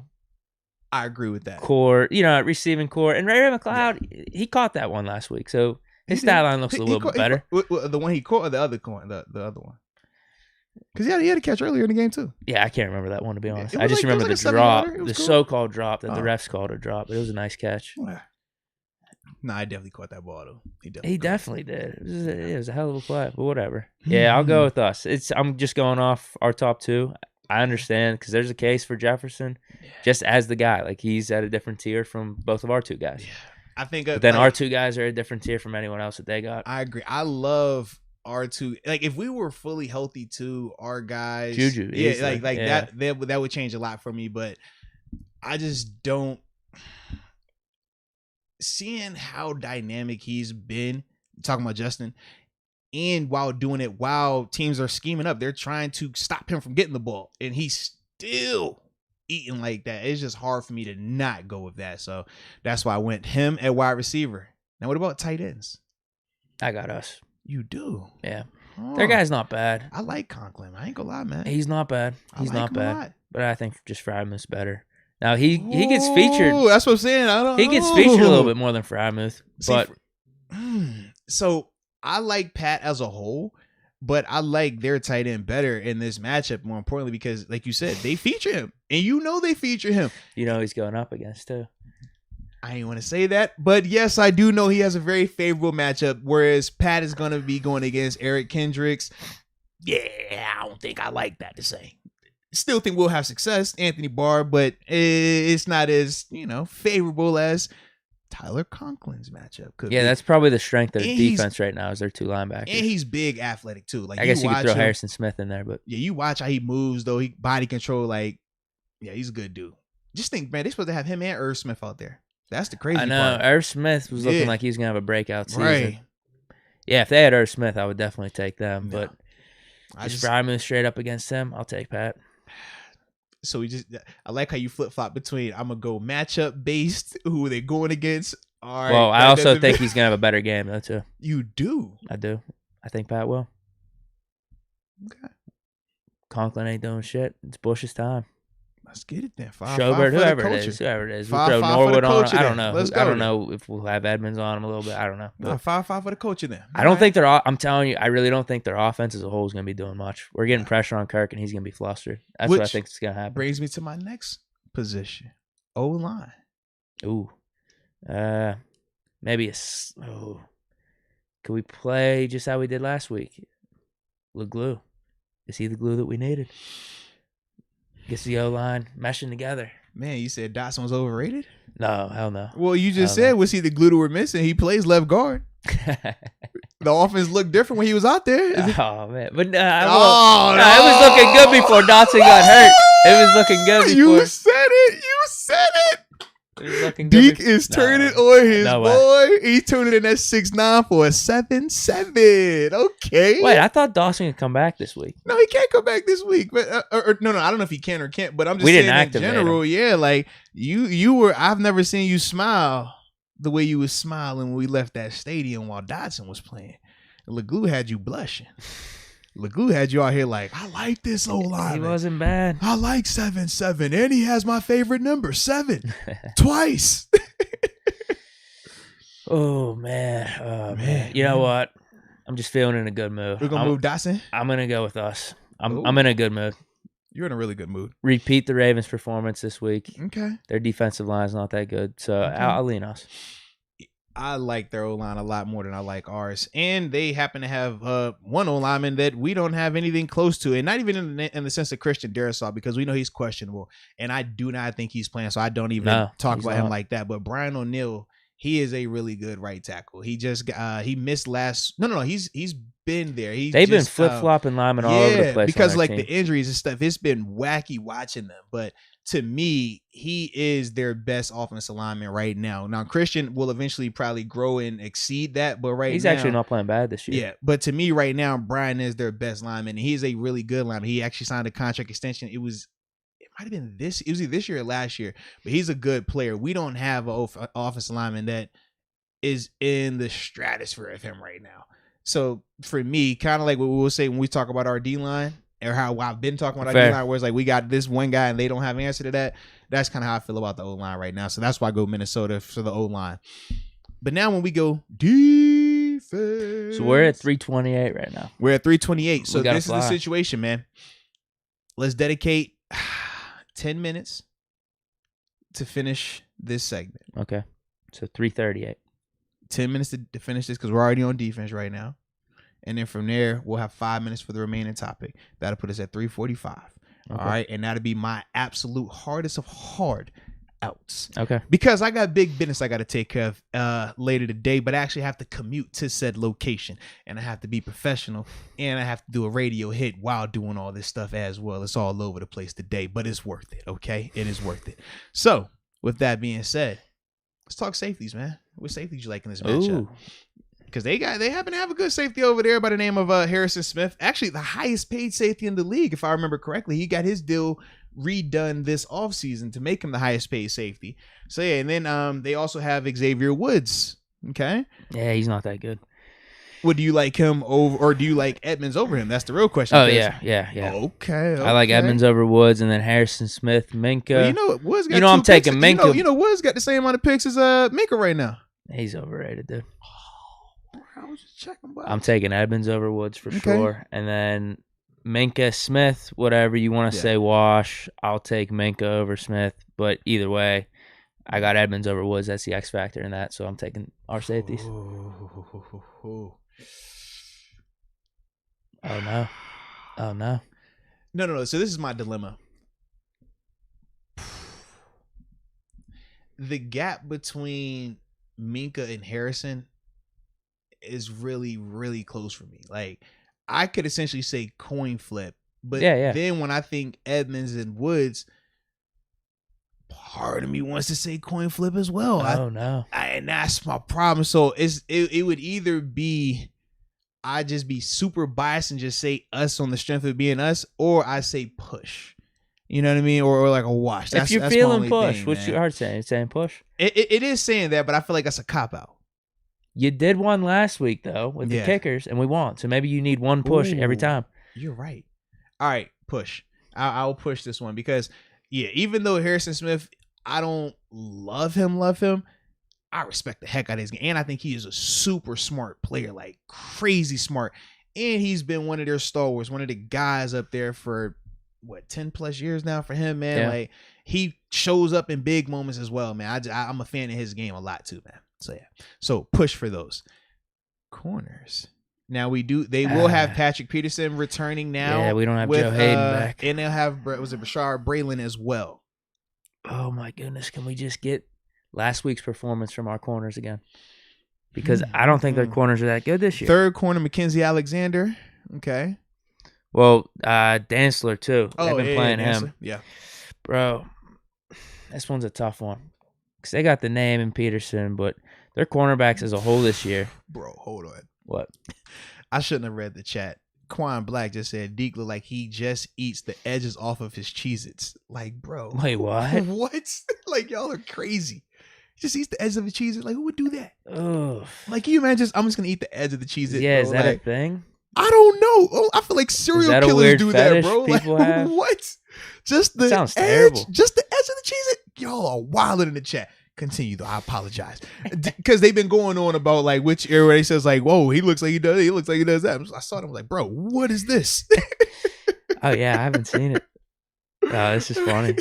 I agree with that. Core, receiving core, and Ray McLeod, he caught that one last week, so his stat line looks a little bit better. The one he caught, or the other coin, the other one. Because he had a catch earlier in the game, too. Yeah, I can't remember that one, to be honest. I just remember the drop, the so-called drop that the refs called a drop. It was a nice catch. Nah, I definitely caught that ball, though. He definitely did. It was a hell of a play, but whatever. Yeah, I'll go with us. I'm just going off our top 2. I understand, because there's a case for Jefferson just as the guy. Like, he's at a different tier from both of our 2 guys. Yeah. I think. But then our 2 guys are a different tier from anyone else that they got. I agree. I love our 2, like, if we were fully healthy too, our guys, Juju, that would change a lot for me. But I just don't, seeing how dynamic he's been, talking about Justin, and while doing it, while teams are scheming up, they're trying to stop him from getting the ball, and he's still eating like that. It's just hard for me to not go with that. So that's why I went him at wide receiver. Now, what about tight ends? I got us. You do? Yeah. Their guy's not bad. I like Conklin. I ain't gonna lie, man. He's not bad. He's not bad. But I think just Frymouth's better. Now, he gets featured. That's what I'm saying. He gets featured a little bit more than Frymouth. But so I like Pat as a whole, but I like their tight end better in this matchup, more importantly, because, like you said, they feature him. And they feature him. He's going up against, too. I ain't want to say that, but yes, I do know he has a very favorable matchup, whereas Pat is going to be going against Eric Kendricks. Yeah, I don't think I like that to say. Still think we'll have success, Anthony Barr, but it's not as, favorable as Tyler Conklin's matchup could be. That's probably the strength of the defense right now is their two linebackers. And he's big, athletic too. Like I guess you could throw Harrison Smith in there, but you watch how he moves though. He body control, he's a good dude. Just think, man, they're supposed to have him and Irv Smith out there. That's the crazy part. I know. Irv Smith was looking like he was going to have a breakout season. Right. Yeah, if they had Irv Smith, I would definitely take them. No. But if I move straight up against them, I'll take Pat. So I like how you flip-flop between I'm going to go matchup-based, who are they going against. All right, well, I also think he's going to have a better game, though, too. You do? I do. I think Pat will. Okay. Conklin ain't doing shit. It's Bush's time. Let's get it then. Schobert, whoever it is. We'll throw Norwood on him. I don't know. Let's go. I don't know if we'll have Edmonds on him a little bit. I don't know. No, 5-5 for the coach in there. I don't think I'm telling you, I really don't think their offense as a whole is going to be doing much. We're getting pressure on Kirk, and he's going to be flustered. That's what I think is going to happen. Brings me to my next position. O-line. Ooh. Maybe could we play just how we did last week? The glue. Is he the glue that we needed? Gets the O-line meshing together. Man, you said Dotson was overrated? No, hell no. Well, you just said, was he the glue that we're missing? He plays left guard. The offense looked different when he was out there. Oh, man. But it was looking good before Dotson got hurt. It was looking good before. You said it. It was looking good. Deke is turning on his boy. He's turning in that 6'9" for a 7'7". Okay. Wait, I thought Dawson could come back this week. No, he can't come back this week. But no, I don't know if he can or can't. But I'm just saying in general, him. You were. I've never seen you smile the way you was smiling when we left that stadium while Dotson was playing. Leglue had you blushing. Leglue had you out here like, I like this O-line. He wasn't bad. I like 7'7", and he has my favorite number, 7, twice. Oh man. You know what? I'm just feeling in a good mood. We're gonna move Dotson. I'm gonna go with us. I'm in a good mood. You're in a really good mood. Repeat the Ravens' performance this week. Okay. Their defensive line's not that good, so I'll lean us. I like their O-line a lot more than I like ours. And they happen to have one O-lineman that we don't have anything close to. And not even in the sense of Christian Darrisaw, because we know he's questionable. And I do not think he's playing, so I don't even talk about him like that. But Brian O'Neill, he is a really good right tackle. He just he missed last. No. He's been there. They've been flip-flopping linemen all over the place. Because the injuries and stuff, it's been wacky watching them. But to me, he is their best offensive lineman right now. Now, Christian will eventually probably grow and exceed that, but he's actually not playing bad this year. Yeah, but to me right now, Brian is their best lineman, and he's a really good lineman. He actually signed a contract extension. It might have been this. It was either this year or last year, but he's a good player. We don't have an offensive lineman that is in the stratosphere of him right now. So for me, kind of like what we will say when we talk about our D-line, or how I've been talking about our D-line, where it's like we got this one guy and they don't have an answer to that. That's kind of how I feel about the O-line right now. So that's why I go Minnesota for the O-line. But now when we go defense. So we're at 328 right now. We're at 328. So this is the situation, man. Let's dedicate 10 minutes to finish this segment. Okay. So 338. 10 minutes to finish this because we're already on defense right now. And then from there, we'll have 5 minutes for the remaining topic. That'll put us at 345. Okay. All right. And that'll be my absolute hardest of hard outs. Okay. Because I got big business I got to take care of later today, but I actually have to commute to said location. And I have to be professional. And I have to do a radio hit while doing all this stuff as well. It's all over the place today, but it's worth it. Okay. It is worth it. So with that being said, let's talk safeties, man. What safeties you like in this matchup? Because they happen to have a good safety over there by the name of Harrison Smith. Actually, the highest paid safety in the league, if I remember correctly. He got his deal redone this offseason to make him the highest paid safety. So, yeah, and then they also have Xavier Woods. Okay? Yeah, he's not that good. Well, do you like him over, or do you like Edmonds over him? That's the real question. Oh, yeah. Okay. I like Edmonds over Woods, and then Harrison Smith, Minka. Well, you know what? Woods got I'm taking Minka. You know Woods got the same amount of picks as Minka right now. He's overrated, dude. I was just checking. I'm taking Edmonds over Woods for sure. And then Minka, Smith, whatever you want to say, wash. I'll take Minka over Smith. But either way, I got Edmonds over Woods. That's the X factor in that, so I'm taking our safeties. Oh no. Oh, no. No. So this is my dilemma. The gap between Minka and Harrison is really, really close for me. Like, I could essentially say coin flip, but then when I think Edmonds and Woods, part of me wants to say coin flip as well. No. And that's my problem. So it would either be I just be super biased and just say us on the strength of being us, or I say push. You know what I mean? Or like a wash. If you're feeling push, what's your heart saying? It's saying push? It is saying that, but I feel like that's a cop-out. You did one last week, though, with the kickers, and we won. So maybe you need one push every time. You're right. All right, push. I'll push this one because, even though Harrison Smith, I don't love him, I respect the heck out of his game. And I think he is a super smart player, like crazy smart. And he's been one of their stalwarts, one of the guys up there for 10 plus years now for him, man. Like, he shows up in big moments as well, man. I'm a fan of his game a lot too, man. So push for those corners. Now they will have Patrick Peterson returning now. Yeah, we don't have Joe Hayden back. And they'll have, Rashard Braylon as well. Oh my goodness. Can we just get last week's performance from our corners again? Because I don't think their corners are that good this year. Third corner, Mackenzie Alexander. Okay. Well, Dantzler too. They've been playing him. Yeah. Bro, this one's a tough one. Because they got the name in Peterson, but their cornerbacks as a whole this year. Bro, hold on. What? I shouldn't have read the chat. Quan Black just said Deke look like he just eats the edges off of his Cheez-Its. Like, bro. Wait, what? What? Like, y'all are crazy. He just eats the edge of a Cheez-It. Like, who would do that? Ugh. Like, can you imagine I'm just going to eat the edge of the Cheez-It? Yeah, bro? is that like, a thing? I don't know. Oh, I feel like serial killers do that, bro. Like, have? What? Just the sounds edge? terrible. Just the edge of the Cheez-It? Y'all are wilding in the chat. Continue though. I apologize because they've been going on about like which area he says like, whoa, he looks like he does. He looks like he does that. I saw them like, bro, what is this? Oh yeah, I haven't seen it. Oh, this is funny.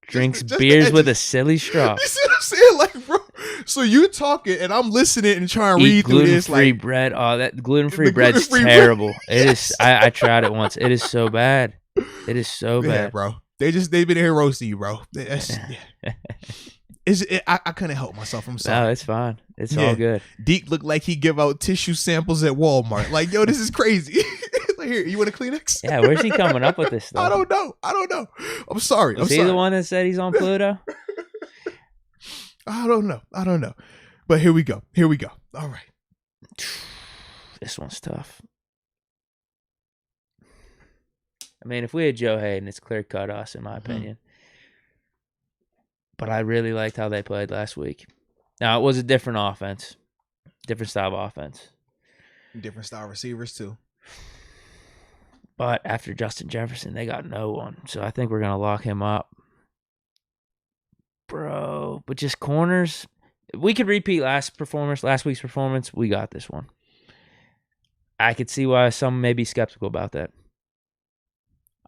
Drinks beers with a silly straw. You see what I'm saying? Like, bro. So you talking and I'm listening and trying to read through this. Gluten-free bread. Oh, that gluten-free bread's terrible. It is. I tried it once. It is so bad. It is so bad, bro. They've been here roasting you, bro. I couldn't help myself. I'm sorry. No, it's fine. It's all good. Deke looked like he give out tissue samples at Walmart. Like, yo, this is crazy. Like, here, you want a Kleenex? Yeah, where's he coming up with this stuff? I don't know. I'm sorry. Was he the one that said he's on Pluto? I don't know. But here we go. All right. This one's tough. I mean, if we had Joe Hayden, it's clear cut us, in my opinion. But I really liked how they played last week. Now, it was a different offense. Different style of offense. Different style receivers, too. But after Justin Jefferson, they got no one. So I think we're going to lock him up. Bro, but just corners. We could repeat last week's performance. We got this one. I could see why some may be skeptical about that.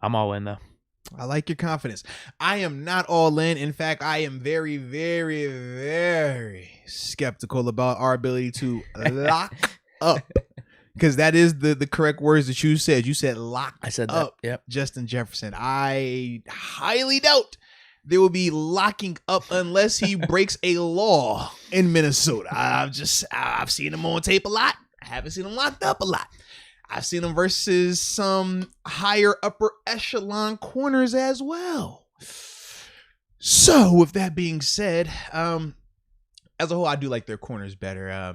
I'm all in, though. I like your confidence. I am not all in. In fact, I am very, very, very skeptical about our ability to lock up. Because that is the correct words that you said. You said lock up Justin Jefferson. I highly doubt there will be locking up unless he breaks a law in Minnesota. I've seen him on tape a lot. I haven't seen him locked up a lot. I've seen him versus some higher upper echelon corners as well. So with that being said, as a whole, I do like their corners better.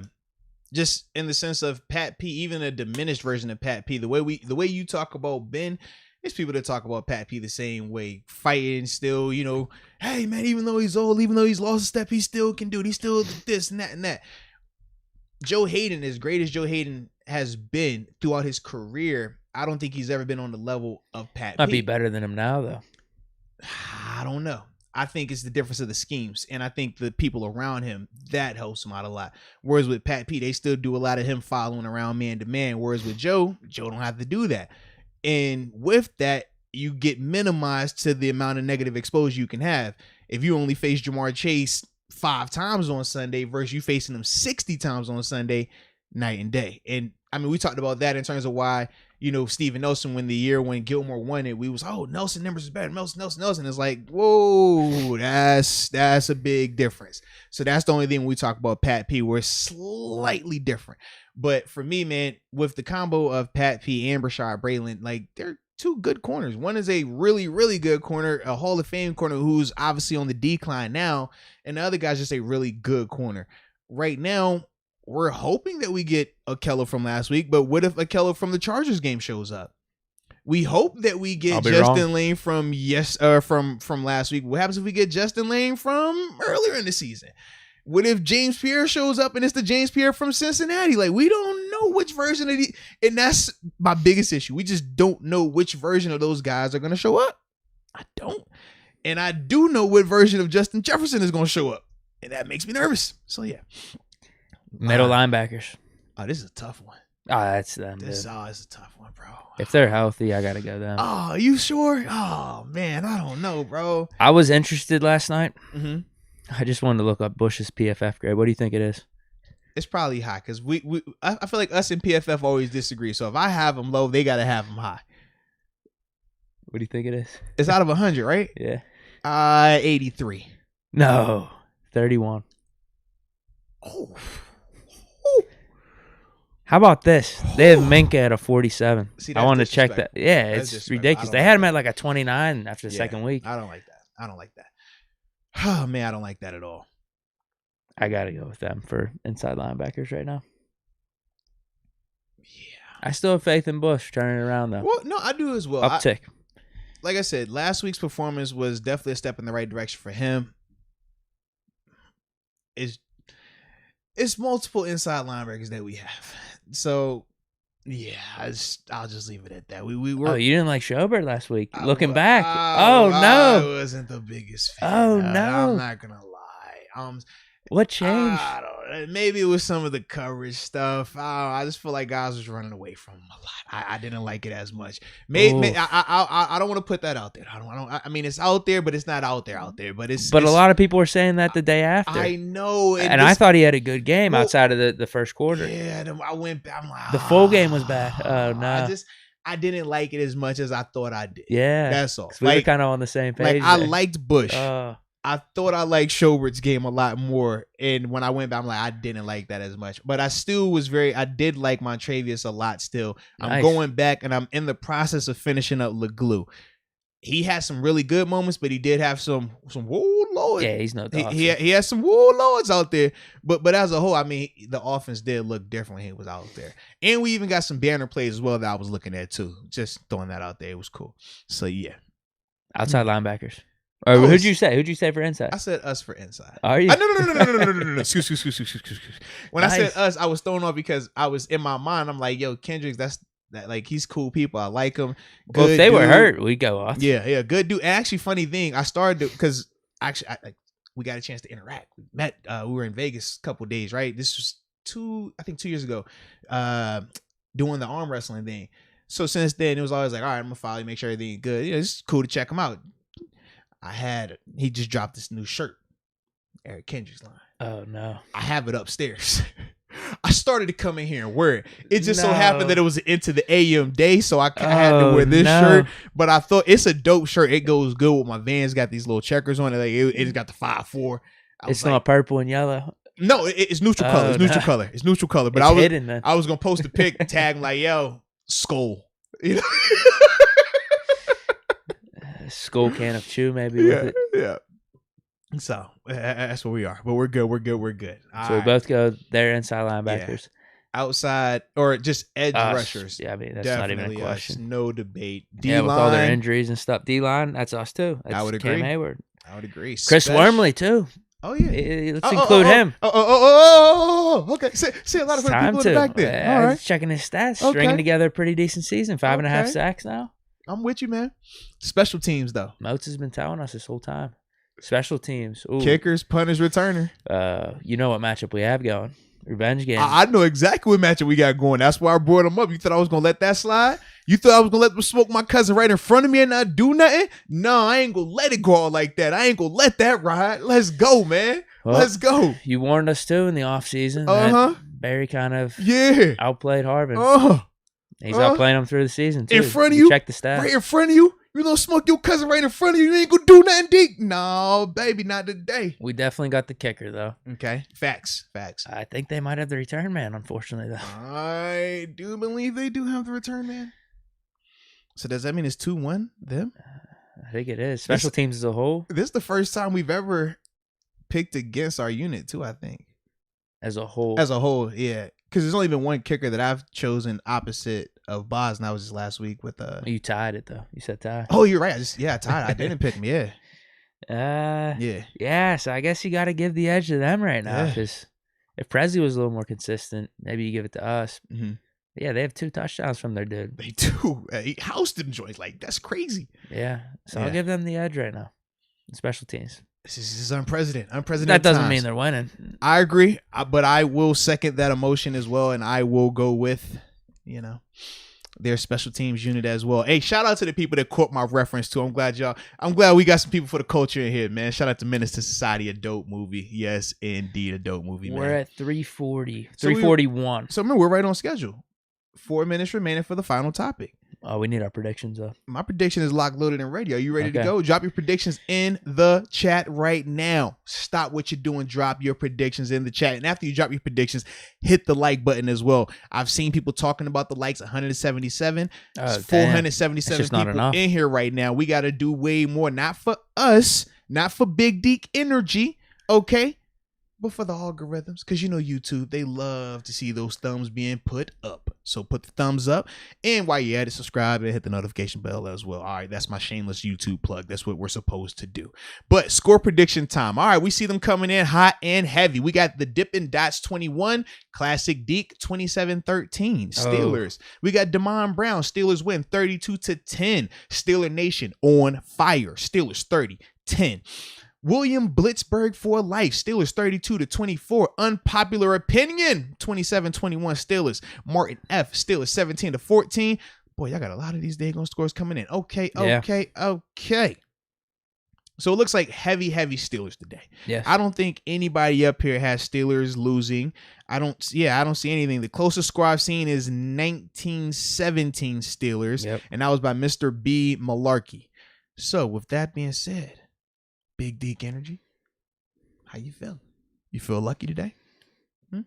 Just in the sense of Pat P, even a diminished version of Pat P. The way you talk about Ben, there's people that talk about Pat P the same way, fighting still, hey man, even though he's old, even though he's lost a step, he still can do it. He's still this and that and that. Joe Hayden, as great as Joe Hayden has been throughout his career, I don't think he's ever been on the level of Pat P. Might be better than him now, though. I don't know. I think it's the difference of the schemes, and I think the people around him, that helps him out a lot. Whereas with Pat P, they still do a lot of him following around man to man. Whereas with Joe don't have to do that. And with that, you get minimized to the amount of negative exposure you can have. If you only face Jamar Chase 5 times on Sunday versus you facing him 60 times on Sunday, night and day. And I mean, we talked about that in terms of why, Steven Nelson, when Gilmore won it, we was, Nelson numbers is better. Nelson. It's like, whoa, that's a big difference. So that's the only thing when we talk about Pat P, we're slightly different. But for me, man, with the combo of Pat P and Rashad Braylon, like, they're 2 good corners. One is a really, really good corner, a Hall of Fame corner who's obviously on the decline now, and the other guy's just a really good corner. Right now, we're hoping that we get Okello from last week, but what if Okello from the Chargers game shows up? We hope that we get Justin Lane from last week. What happens if we get Justin Lane from earlier in the season? What if James Pierre shows up and it's the James Pierre from Cincinnati? Like, we don't know which version of and that's my biggest issue. We just don't know which version of those guys are going to show up. I don't. And I do know what version of Justin Jefferson is going to show up. And that makes me nervous. So, yeah. Middle linebackers. Oh, this is a tough one. Oh, that's them. It's a tough one, bro. If they're healthy, I got to go them. Oh, you sure? Oh, man, I don't know, bro. I was interested last night. Mm-hmm. I just wanted to look up Bush's PFF grade. What do you think it is? It's probably high because I feel like us and PFF always disagree. So if I have them low, they got to have them high. What do you think it is? It's out of 100, right? Yeah. 83. No, 31. Oh. How about this? They have Minka at a 47. See, I wanted to check that. Yeah, That's it's ridiculous. They had him at like a 29 after the second week. I don't like that. Oh, man, I don't like that at all. I got to go with them for inside linebackers right now. Yeah. I still have faith in Bush turning it around, though. Well, no, I do as well. Uptick. Like I said, last week's performance was definitely a step in the right direction for him. It's multiple inside linebackers that we have. So, yeah, I'll just leave it at that. We were. Oh, you didn't like Schobert last week. Looking back. Oh, no. I wasn't the biggest fan. Oh, no. I'm not going to lie. What changed? I don't know. Maybe it was some of the coverage stuff. I just feel like guys was running away from him a lot. I didn't like it as much. I don't want to put that out there. I mean, it's out there, but it's not out there. But it's. But a lot of people were saying that the day after. I know, and I thought he had a good game outside of the first quarter. Yeah, I went back. I'm like, the full game was bad. Oh no. I didn't like it as much as I thought I did. Yeah, that's all. We were kind of on the same page. I liked Bush. I thought I liked Schobert's game a lot more, and when I went back, I'm like, I didn't like that as much. But I still I did like Montrevious a lot still. I'm going back, and I'm in the process of finishing up LeGlue. He had some really good moments, but he did have some woo lords. Yeah, he's no dog. He has some woo lords out there. But as a whole, I mean, the offense did look different when he was out there. And we even got some banner plays as well that I was looking at too. Just throwing that out there. It was cool. So, yeah. Outside linebackers. Or who'd you say? Who'd you say for inside? I said us for inside. Are you? No. Excuse. When I said us, I was thrown off because I was in my mind. I'm like, yo, Kendricks, that like he's cool people. I like him. Good well, if they dude. were hurt, we'd go off. Yeah, good dude. Actually, funny thing, I started because we got a chance to interact. We met. We were in Vegas a couple of days, right? This was 2 years ago, doing the arm wrestling thing. So since then, it was always like, all right, I'm gonna follow you, make sure everything's good. It's cool to check him out. He just dropped this new shirt, Eric Kendricks line. Oh no. I have it upstairs. I started to come in here and wear it. It just so happened that it was into the AM day, so I had to wear this shirt. But I thought it's a dope shirt. It goes good with my Vans. Got these little checkers on it. Like it's got the 5-4. It's not purple and yellow. No, it's neutral color. It's neutral color. It's neutral color. But I was gonna post a pic, tag like, yo, Skull. You know? Skull can of chew maybe with it. Yeah. So that's where we are. But we're good. So we'll both go there inside linebackers. Yeah. Outside or just edge rushers. Yeah, I mean that's definitely not even a question. No debate. D-line, with all their injuries and stuff. D-line, that's us too. That's I would Cam agree. Hayward. I would agree. Chris Wormley too. Oh yeah. Let's include him. Okay. See a lot of people in the back there. All right. Checking his stats. Stringing together a pretty decent season. 5.5 sacks now. I'm with you, man. Special teams, though. Moats has been telling us this whole time. Special teams. Ooh. Kickers, punters, returner. You know what matchup we have going? Revenge game. I know exactly what matchup we got going. That's why I brought him up. You thought I was going to let that slide? You thought I was going to let them smoke my cousin right in front of me and not do nothing? No, I ain't going to let it go all like that. I ain't going to let that ride. Let's go, man. Well, let's go. You warned us too in the offseason. Barry kind of outplayed Harvin. He's outplaying him through the season too. In front of you? Check the stats. Right in front of you? You gonna smoke your cousin right in front of you? You ain't gonna do nothing, Deke. No, baby, not today. We definitely got the kicker though. Okay, facts. I think they might have the return man, unfortunately though. I do believe they do have the return man. So does that mean it's 2-1 them? I think it is. Special teams as a whole. This is the first time we've ever picked against our unit too, I think. As a whole, yeah. Because there's only been one kicker that I've chosen opposite of Boz, and that was just last week with You tied it though. You said tie. Oh, you're right. I tied. I didn't pick him. Yeah. Yeah. So I guess you got to give the edge to them right now, because if Prezi was a little more consistent, maybe you give it to us. Mm-hmm. Yeah, they have 2 touchdowns from their dude. They do. He housed them joints. Like, that's crazy. Yeah. So I'll give them the edge right now. Special teams. This is unprecedented. That doesn't mean they're winning. I agree, but I will second that emotion as well, and I will go with, their special teams unit as well. Hey, shout out to the people that caught my reference too. I'm glad we got some people for the culture in here, man. Shout out to Menace to Society, a dope movie. Yes, indeed, a dope movie, man. We're at 340, 341. So remember, we're right on schedule. 4 minutes remaining for the final topic. Oh, we need our predictions though. My prediction is locked, loaded, and ready. Are you ready to go? Drop your predictions in the chat right now. Stop what you're doing. Drop your predictions in the chat. And after you drop your predictions, hit the like button as well. I've seen people talking about the likes, 177. 477 people in here right now. We got to do way more. Not for us. Not for Big Deke Energy. Okay? But for the algorithms, because YouTube, they love to see those thumbs being put up. So put the thumbs up, and while you're at it, subscribe and hit the notification bell as well. All right, that's my shameless YouTube plug. That's what we're supposed to do. But score prediction time. All right, we see them coming in hot and heavy. We got the Dippin' Dots 21, Classic Deke 27-13, Steelers. We got Damon Brown, Steelers win 32-10. Steeler Nation on fire. Steelers 30-10. William Blitzberg for life. Steelers 32-24. Unpopular opinion. 27-21 Steelers. Martin F. Steelers 17-14. Boy, y'all got a lot of these daggone scores coming in. Okay. So it looks like heavy Steelers today. Yes. I don't think anybody up here has Steelers losing. I don't see anything. The closest score I've seen is 1917 Steelers. And that was by Mr. B. Malarkey. So with that being said, Big Deke Energy, how you feeling? You feel lucky today? Oh,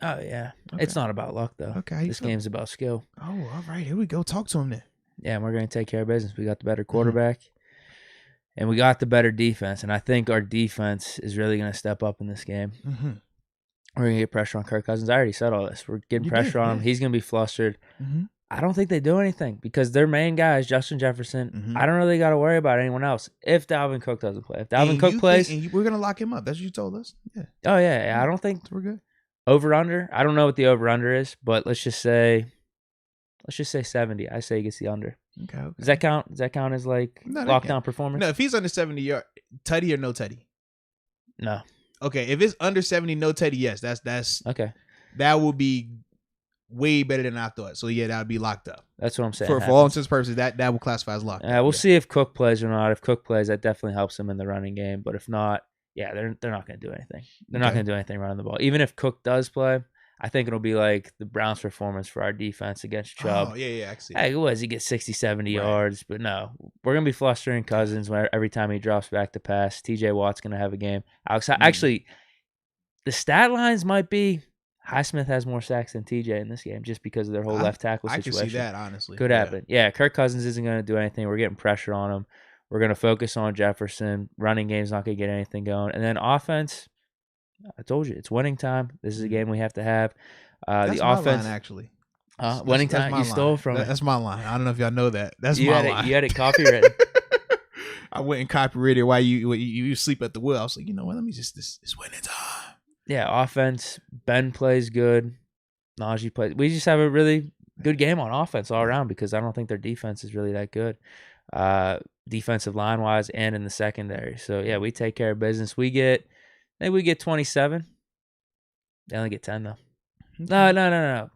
yeah. Okay. It's not about luck, though. Okay. This game's about skill. Oh, all right. Here we go. Talk to him then. Yeah, and we're going to take care of business. We got the better quarterback, and we got the better defense, and I think our defense is really going to step up in this game. Mm-hmm. We're going to get pressure on Kirk Cousins. I already said all this. We're getting pressure on him. He's going to be flustered. Mm-hmm. I don't think they do anything because their main guy is Justin Jefferson. Mm-hmm. I don't really got to worry about anyone else if Dalvin Cook doesn't play. If Dalvin Cook plays, we're gonna lock him up. That's what you told us. Yeah. Oh yeah. I don't think we're good. Over under. I don't know what the over under is, but let's just say 70. I say he gets the under. Okay. Does that count? Does that count as like lockdown performance? No, if he's under 70 yard, Teddy or no Teddy? No. Okay, if it's under 70, no Teddy. Yes, that's okay. That will be way better than I thought. So yeah, that would be locked up. That's what I'm saying. For all intents and purposes, that will classify as locked up. We'll see if Cook plays or not. If Cook plays, that definitely helps him in the running game. But if not, yeah, they're not going to do anything. They're not going to do anything running the ball. Even if Cook does play, I think it'll be like the Browns' performance for our defense against Chubb. Oh, yeah, I see. Hey, what does he get 60, 70 yards? But no, we're going to be flustering Cousins every time he drops back to pass. TJ Watt's going to have a game. Actually, the stat lines might be Highsmith has more sacks than TJ in this game just because of their whole left tackle situation. I can see that, honestly. Could happen. Yeah, Kirk Cousins isn't going to do anything. We're getting pressure on him. We're going to focus on Jefferson. Running game's not going to get anything going. And then offense, I told you, it's winning time. This is a game we have to have. That's the my offense, line, actually. Winning time, you stole from it. That's my line. I don't know if y'all know that. That's my line. You had it copywritten. I went and copyrighted while you sleep at the wheel. I was like, you know what? Let me just, it's winning time. Yeah, offense. Ben plays good. Najee plays. We just have a really good game on offense all around because I don't think their defense is really that good. Defensive line wise and in the secondary. So yeah, we take care of business. We get 27. They only get 10 though. Okay. No.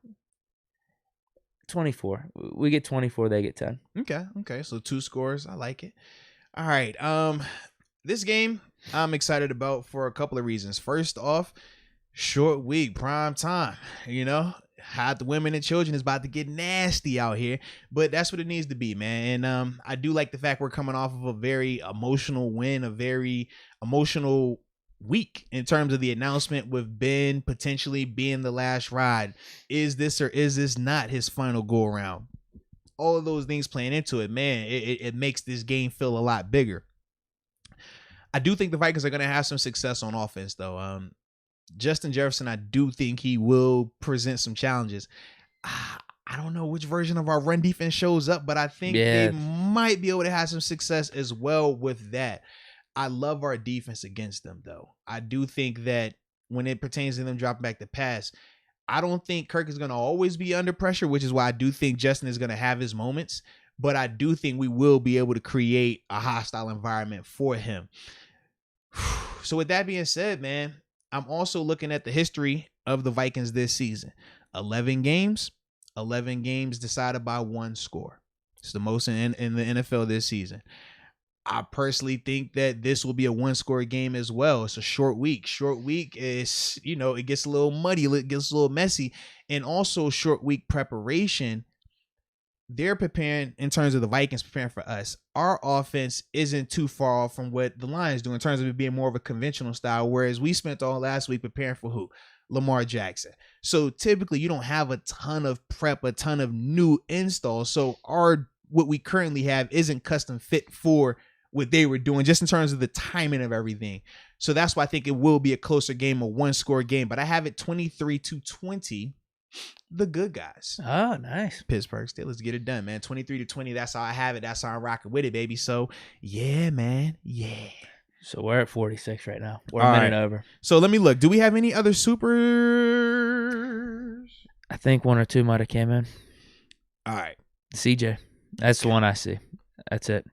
24. We get 24. They get 10. Okay. So 2 scores. I like it. All right. This game I'm excited about for a couple of reasons. First off, short week, prime time. Hot the women and children is about to get nasty out here, but that's what it needs to be, man. And I do like the fact we're coming off of a very emotional win, a very emotional week in terms of the announcement with Ben potentially being the last ride. Is this or is this not his final go around? All of those things playing into it, man, it makes this game feel a lot bigger. I do think the Vikings are going to have some success on offense, though. Justin Jefferson, I do think he will present some challenges. I don't know which version of our run defense shows up, but I think they might be able to have some success as well with that. I love our defense against them, though. I do think that when it pertains to them dropping back the pass, I don't think Kirk is going to always be under pressure, which is why I do think Justin is going to have his moments. But I do think we will be able to create a hostile environment for him. So with that being said, man, I'm also looking at the history of the Vikings this season. 11 games decided by 1 score. It's the most in the NFL this season. I personally think that this will be a 1-score game as well. It's a short week. Short week is, it gets a little muddy, it gets a little messy. And also short week preparation, they're preparing in terms of the Vikings preparing for us. Our offense isn't too far off from what the Lions do in terms of it being more of a conventional style, whereas we spent all last week preparing for who? Lamar Jackson. So typically you don't have a ton of prep, a ton of new installs. So what we currently have isn't custom fit for what they were doing just in terms of the timing of everything. So that's why I think it will be a closer game, a 1-score game, but I have it 23-20. The good guys. Oh, nice. Pittsburgh Steelers get it done, man. 23-20. That's how I have it. That's how I'm rocking with it, baby. So yeah, man. Yeah. So we're at 46 right now. We're a minute over. So let me look. Do we have any other supers? I think 1 or 2 might have came in. All right. CJ. That's the one I see. That's it.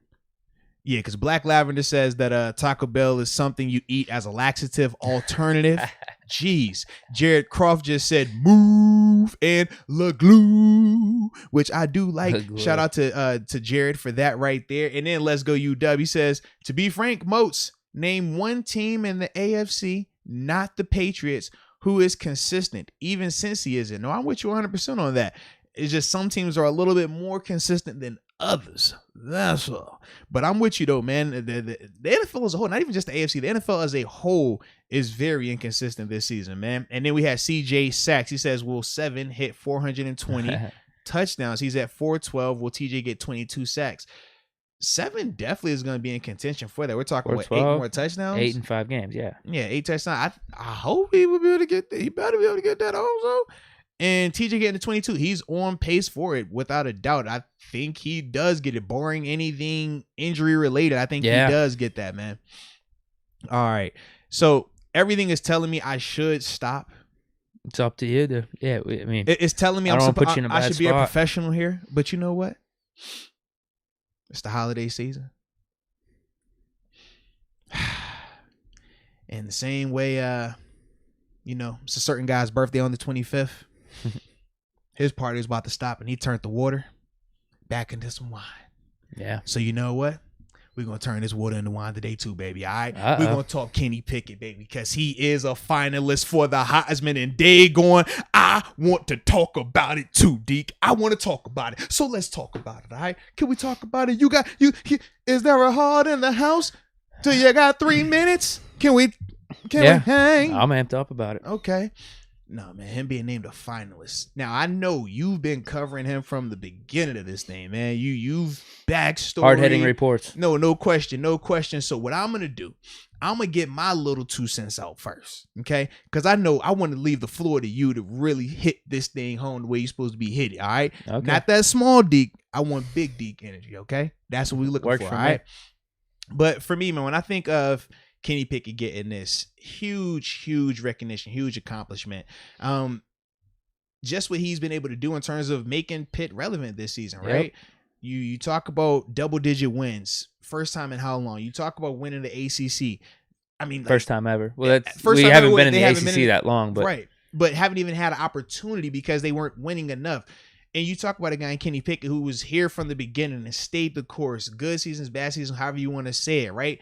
Yeah, because Black Lavender says that Taco Bell is something you eat as a laxative alternative. Jeez. Jared Croft just said move and la glue, which I do like. Shout out to Jared for that right there. And then Let's Go UW. He says, to be frank, Moats, name one team in the AFC, not the Patriots, who is consistent, even since he isn't. No, I'm with you 100% on that. It's just some teams are a little bit more consistent than others. That's all. But I'm with you though, man. The NFL as a whole, not even just the AFC, the NFL as a whole is very inconsistent this season, man. And then we had CJ Sachs. He says, will 7 hit 420 touchdowns? He's at 412. Will TJ get 22 sacks? 7 definitely is going to be in contention for that. We're talking about 8 more touchdowns. 8 in 5 games, yeah. Yeah, 8 touchdowns. I hope he will be able to get that. He better be able to get that also. And TJ getting to 22, he's on pace for it without a doubt. I think he does get it, barring anything injury related. I think he does get that, man. All right. So everything is telling me I should stop. It's up to you to, I mean, it's telling me I should be a professional here. But you know what? It's the holiday season. In the same way, it's a certain guy's birthday on the 25th. His party was about to stop, and he turned the water back into some wine. Yeah. So you know what? We're going to turn this water into wine today too, baby. All right? We're going to talk Kenny Pickett, baby, because he is a finalist for the Heisman, and I want to talk about it too, Deke. I want to talk about it. So let's talk about it, all right? Can we talk about it? Is there a heart in the house? Do you got 3 minutes? Can we hang? I'm amped up about it. Okay. No, man, him being named a finalist. Now, I know you've been covering him from the beginning of this thing, man. You've backstory. Hard-hitting reports. No question. So what I'm going to do, I'm going to get my little 2 cents out first, okay? Because I know I want to leave the floor to you to really hit this thing home the way you're supposed to be hit it, all right? Okay. Not that small Deke. I want big Deke energy, okay? That's what we're looking for, all right? But for me, man, when I think of Kenny Pickett getting this huge recognition, huge accomplishment. Just what he's been able to do in terms of making Pitt relevant this season, right? Yep. You talk about double-digit wins, first time in how long? You talk about winning the ACC. I mean, first time ever. Well, we haven't been in the ACC that long, but right. but haven't even had an opportunity because they weren't winning enough. And you talk about a guy in Kenny Pickett who was here from the beginning and stayed the course. Good seasons, bad seasons, however you want to say it, right?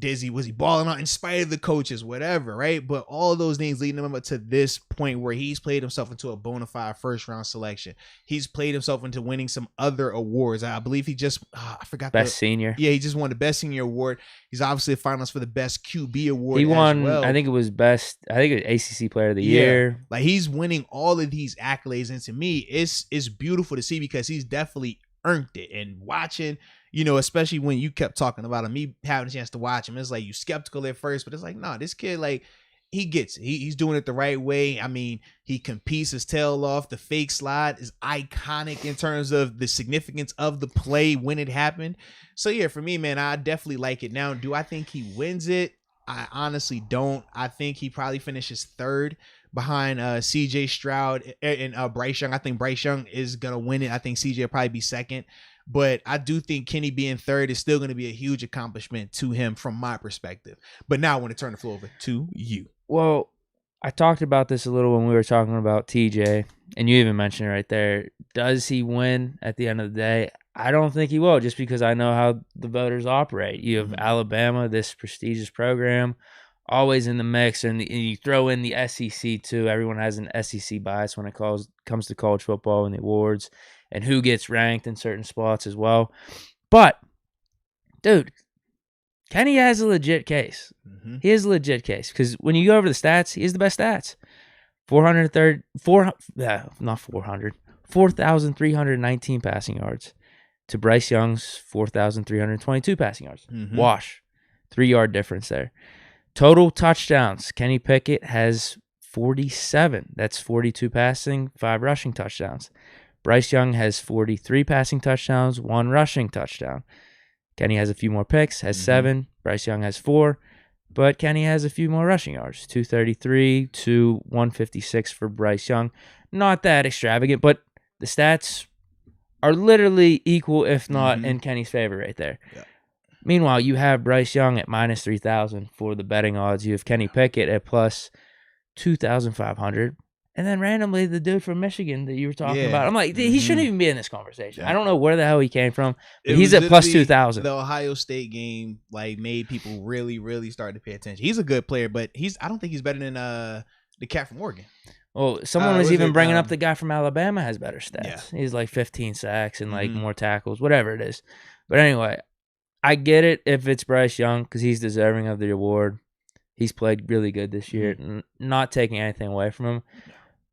Was he balling out in spite of the coaches, whatever, right? But all those things leading him up to this point where he's played himself into a bona fide first round selection. He's played himself into winning some other awards. I believe he just, I forgot. Best senior. Yeah, he just won the best senior award. He's obviously a finalist for the best QB award. He won, as well. I think it was ACC player of the year. Like he's winning all of these accolades. And to me, it's beautiful to see because he's definitely earned it. And watching, especially when you kept talking about him, me having a chance to watch him, it's like you skeptical at first, but it's like, nah, this kid, like, he gets it. He's doing it the right way. I mean, he competes his tail off. The fake slide is iconic in terms of the significance of the play when it happened. So yeah, for me, man, I definitely like it. Now, do I think he wins it? I honestly don't. I think he probably finishes third behind CJ Stroud and Bryce Young. I think Bryce Young is going to win it. I think CJ will probably be second. But I do think Kenny being third is still going to be a huge accomplishment to him from my perspective. But now I want to turn the floor over to you. Well, I talked about this a little when we were talking about TJ, and you even mentioned it right there. Does he win at the end of the day? I don't think he will, just because I know how the voters operate. You have Alabama, this prestigious program, always in the mix, and you throw in the SEC too. Everyone has an SEC bias when it comes to college football and the awards and who gets ranked in certain spots as well. But, dude, Kenny has a legit case. He has a legit case because when you go over the stats, he has the best stats. 4,319 passing yards to Bryce Young's 4,322 passing yards. Wash. 3-yard difference there. Total touchdowns. Kenny Pickett has 47. That's 42 passing, 5 rushing touchdowns. Bryce Young has 43 passing touchdowns, 1 rushing touchdown. Kenny has a few more picks, has 7. Bryce Young has 4. But Kenny has a few more rushing yards, 233 to 156 for Bryce Young. Not that extravagant, but the stats are literally equal, if not in Kenny's favor right there. Yeah. Meanwhile, you have Bryce Young at minus 3,000 for the betting odds. You have Kenny Pickett at plus 2,500. And then randomly, the dude from Michigan that you were talking about, I'm like, he shouldn't even be in this conversation. Yeah. I don't know where the hell he came from, but he's at plus 2,000. The Ohio State game made people really, really start to pay attention. He's a good player, but I don't think he's better than the cat from Oregon. Well, someone was even bringing up the guy from Alabama has better stats. Yeah. He's like 15 sacks and like more tackles, whatever it is. But anyway, I get it if it's Bryce Young because he's deserving of the award. He's played really good this year, not taking anything away from him.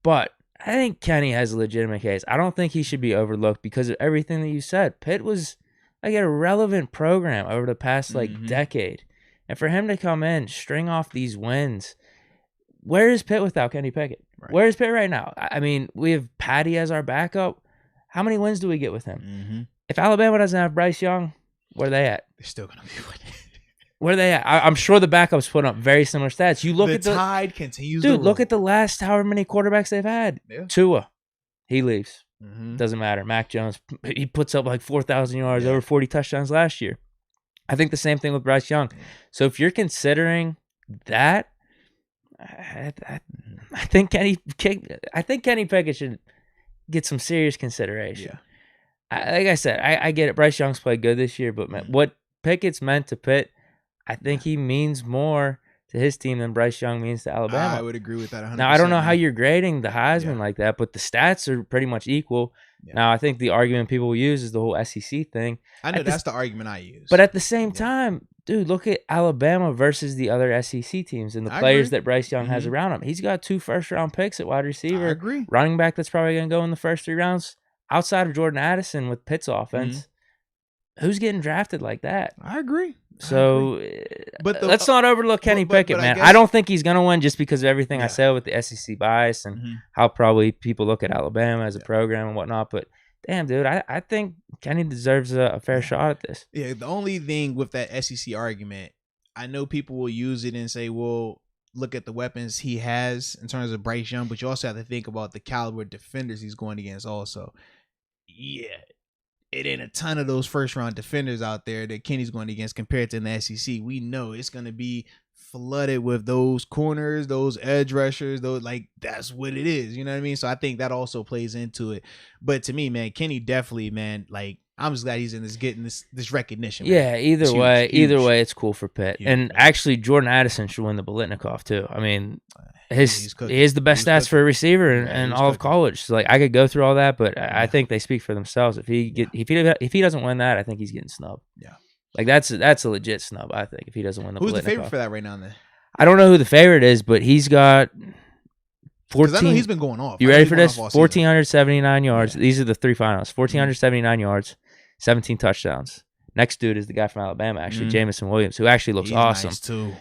But I think Kenny has a legitimate case. I don't think he should be overlooked because of everything that you said. Pitt was like a relevant program over the past decade. And for him to come in, string off these wins, where is Pitt without Kenny Pickett? Right. Where is Pitt right now? I mean, we have Patty as our backup. How many wins do we get with him? If Alabama doesn't have Bryce Young, where are they at? They're still going to be winning. Where are they at? I'm sure the backups put up very similar stats. You look at the tide continues. Dude, look at the last however many quarterbacks they've had. Yeah. Tua, he leaves. Doesn't matter. Mac Jones, he puts up like 4,000 yards, over 40 touchdowns last year. I think the same thing with Bryce Young. So if you're considering that, I think Kenny Pickett should get some serious consideration. Yeah. Like I said, I get it. Bryce Young's played good this year, but what Pickett's meant to Pitt, I think he means more to his team than Bryce Young means to Alabama. I would agree with that 100%. Now, I don't know how you're grading the Heisman like that, but the stats are pretty much equal. Yeah. Now, I think the argument people use is the whole SEC thing. I know that's the argument I use. But at the same time, dude, look at Alabama versus the other SEC teams and the players that Bryce Young has around him. He's got 2 first-round picks at wide receiver. I agree. Running back that's probably going to go in the first 3 rounds. Outside of Jordan Addison with Pitt's offense, who's getting drafted like that? I agree. So, but let's not overlook Kenny Pickett, man. I don't think he's going to win just because of everything I said with the SEC bias and how probably people look at Alabama as a program and whatnot. But damn, dude, I think Kenny deserves a fair shot at this. Yeah, the only thing with that SEC argument, I know people will use it and say, well, look at the weapons he has in terms of Bryce Young, but you also have to think about the caliber of defenders he's going against also. Yeah. it ain't a ton of those first round defenders out there that Kenny's going against compared to in the SEC. We know it's going to be flooded with those corners, those edge rushers, those, like, that's what it is. You know what I mean? So I think that also plays into it. But to me, man, Kenny definitely, man, like, I'm just glad he's in this, getting this recognition. Yeah, man. either way, it's cool for Pitt. Huge, and man. Actually, Jordan Addison should win the Bolitnikoff too. I mean, he has the best stats for a receiver in all of college. So, like, I could go through all that, but I think they speak for themselves. If he doesn't win that, I think he's getting snubbed. Yeah, like that's a legit snub. I think if he doesn't win the Bolitnikov. Who's the favorite for that right now? Then I don't know who the favorite is, but he's got 14. I know he's been going off. You ready for this? 1,479 yards. Yeah. These are the three finalists. 1,479 yards, 17 touchdowns. Next dude is the guy from Alabama, actually, Jamison Williams, who actually looks awesome. Nice too.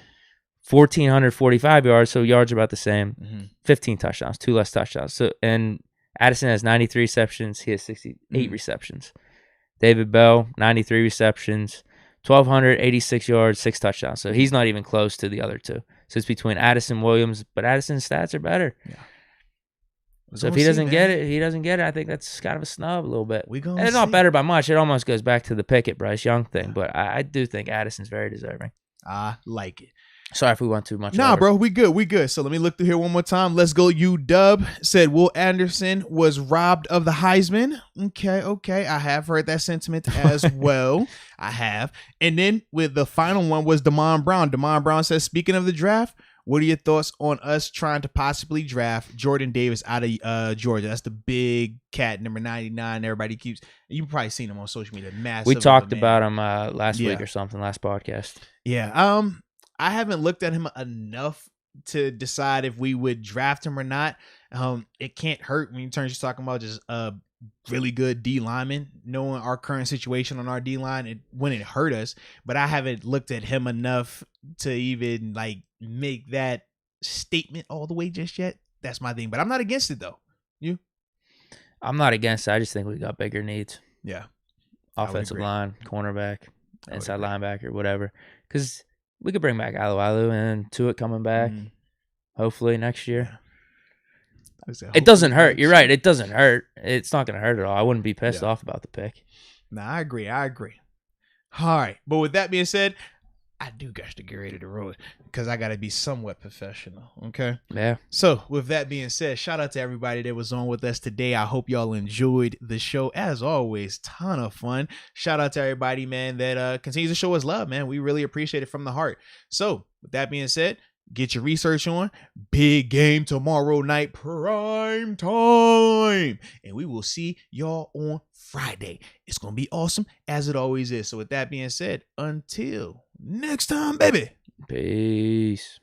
1,445 yards, so yards are about the same. 15 touchdowns, 2 less touchdowns. So, and Addison has 93 receptions. He has 68 receptions. David Bell, 93 receptions, 1,286 yards, 6 touchdowns. So he's not even close to the other two. So it's between Addison Williams, but Addison's stats are better. Yeah. So if he doesn't get it, I think that's kind of a snub a little bit. And it's not better by much. It almost goes back to the Pickett, Bryce Young thing. But I do think Addison's very deserving. I like it. Sorry if we went too much. Nah, over. Bro, we good. So let me look through here one more time. Let's go. UW said Will Anderson was robbed of the Heisman. Okay. I have heard that sentiment as well. I have. And then with the final one was Damon Brown. Damon Brown says, speaking of the draft, what are your thoughts on us trying to possibly draft Jordan Davis out of Georgia? That's the big cat, number 99. Everybody keeps. You've probably seen him on social media. Massive. We talked about him last week or something, last podcast. Yeah. I haven't looked at him enough to decide if we would draft him or not. It can't hurt when you turn just talking about just a really good D lineman, knowing our current situation on our D line, it wouldn't hurt us. But I haven't looked at him enough to even like make that statement all the way just yet. That's my thing. But I'm not against it though. You? I'm not against it. I just think we got bigger needs. Yeah. Offensive line, cornerback, inside linebacker, whatever. Because we could bring back Alu and Tuitt coming back, hopefully next year. It doesn't hurt. You're right. It doesn't hurt. It's not going to hurt at all. I wouldn't be pissed off about the pick. Nah, I agree. All right. But with that being said, I do got to get ready to roll it because I got to be somewhat professional. Okay. Yeah. So with that being said, shout out to everybody that was on with us today. I hope y'all enjoyed the show. As always, ton of fun. Shout out to everybody, man, that continues to show us love, man. We really appreciate it from the heart. So with that being said, get your research on. Big game tomorrow night, prime time. And we will see y'all on Friday. It's going to be awesome as it always is. So with that being said, until next time, baby. Peace.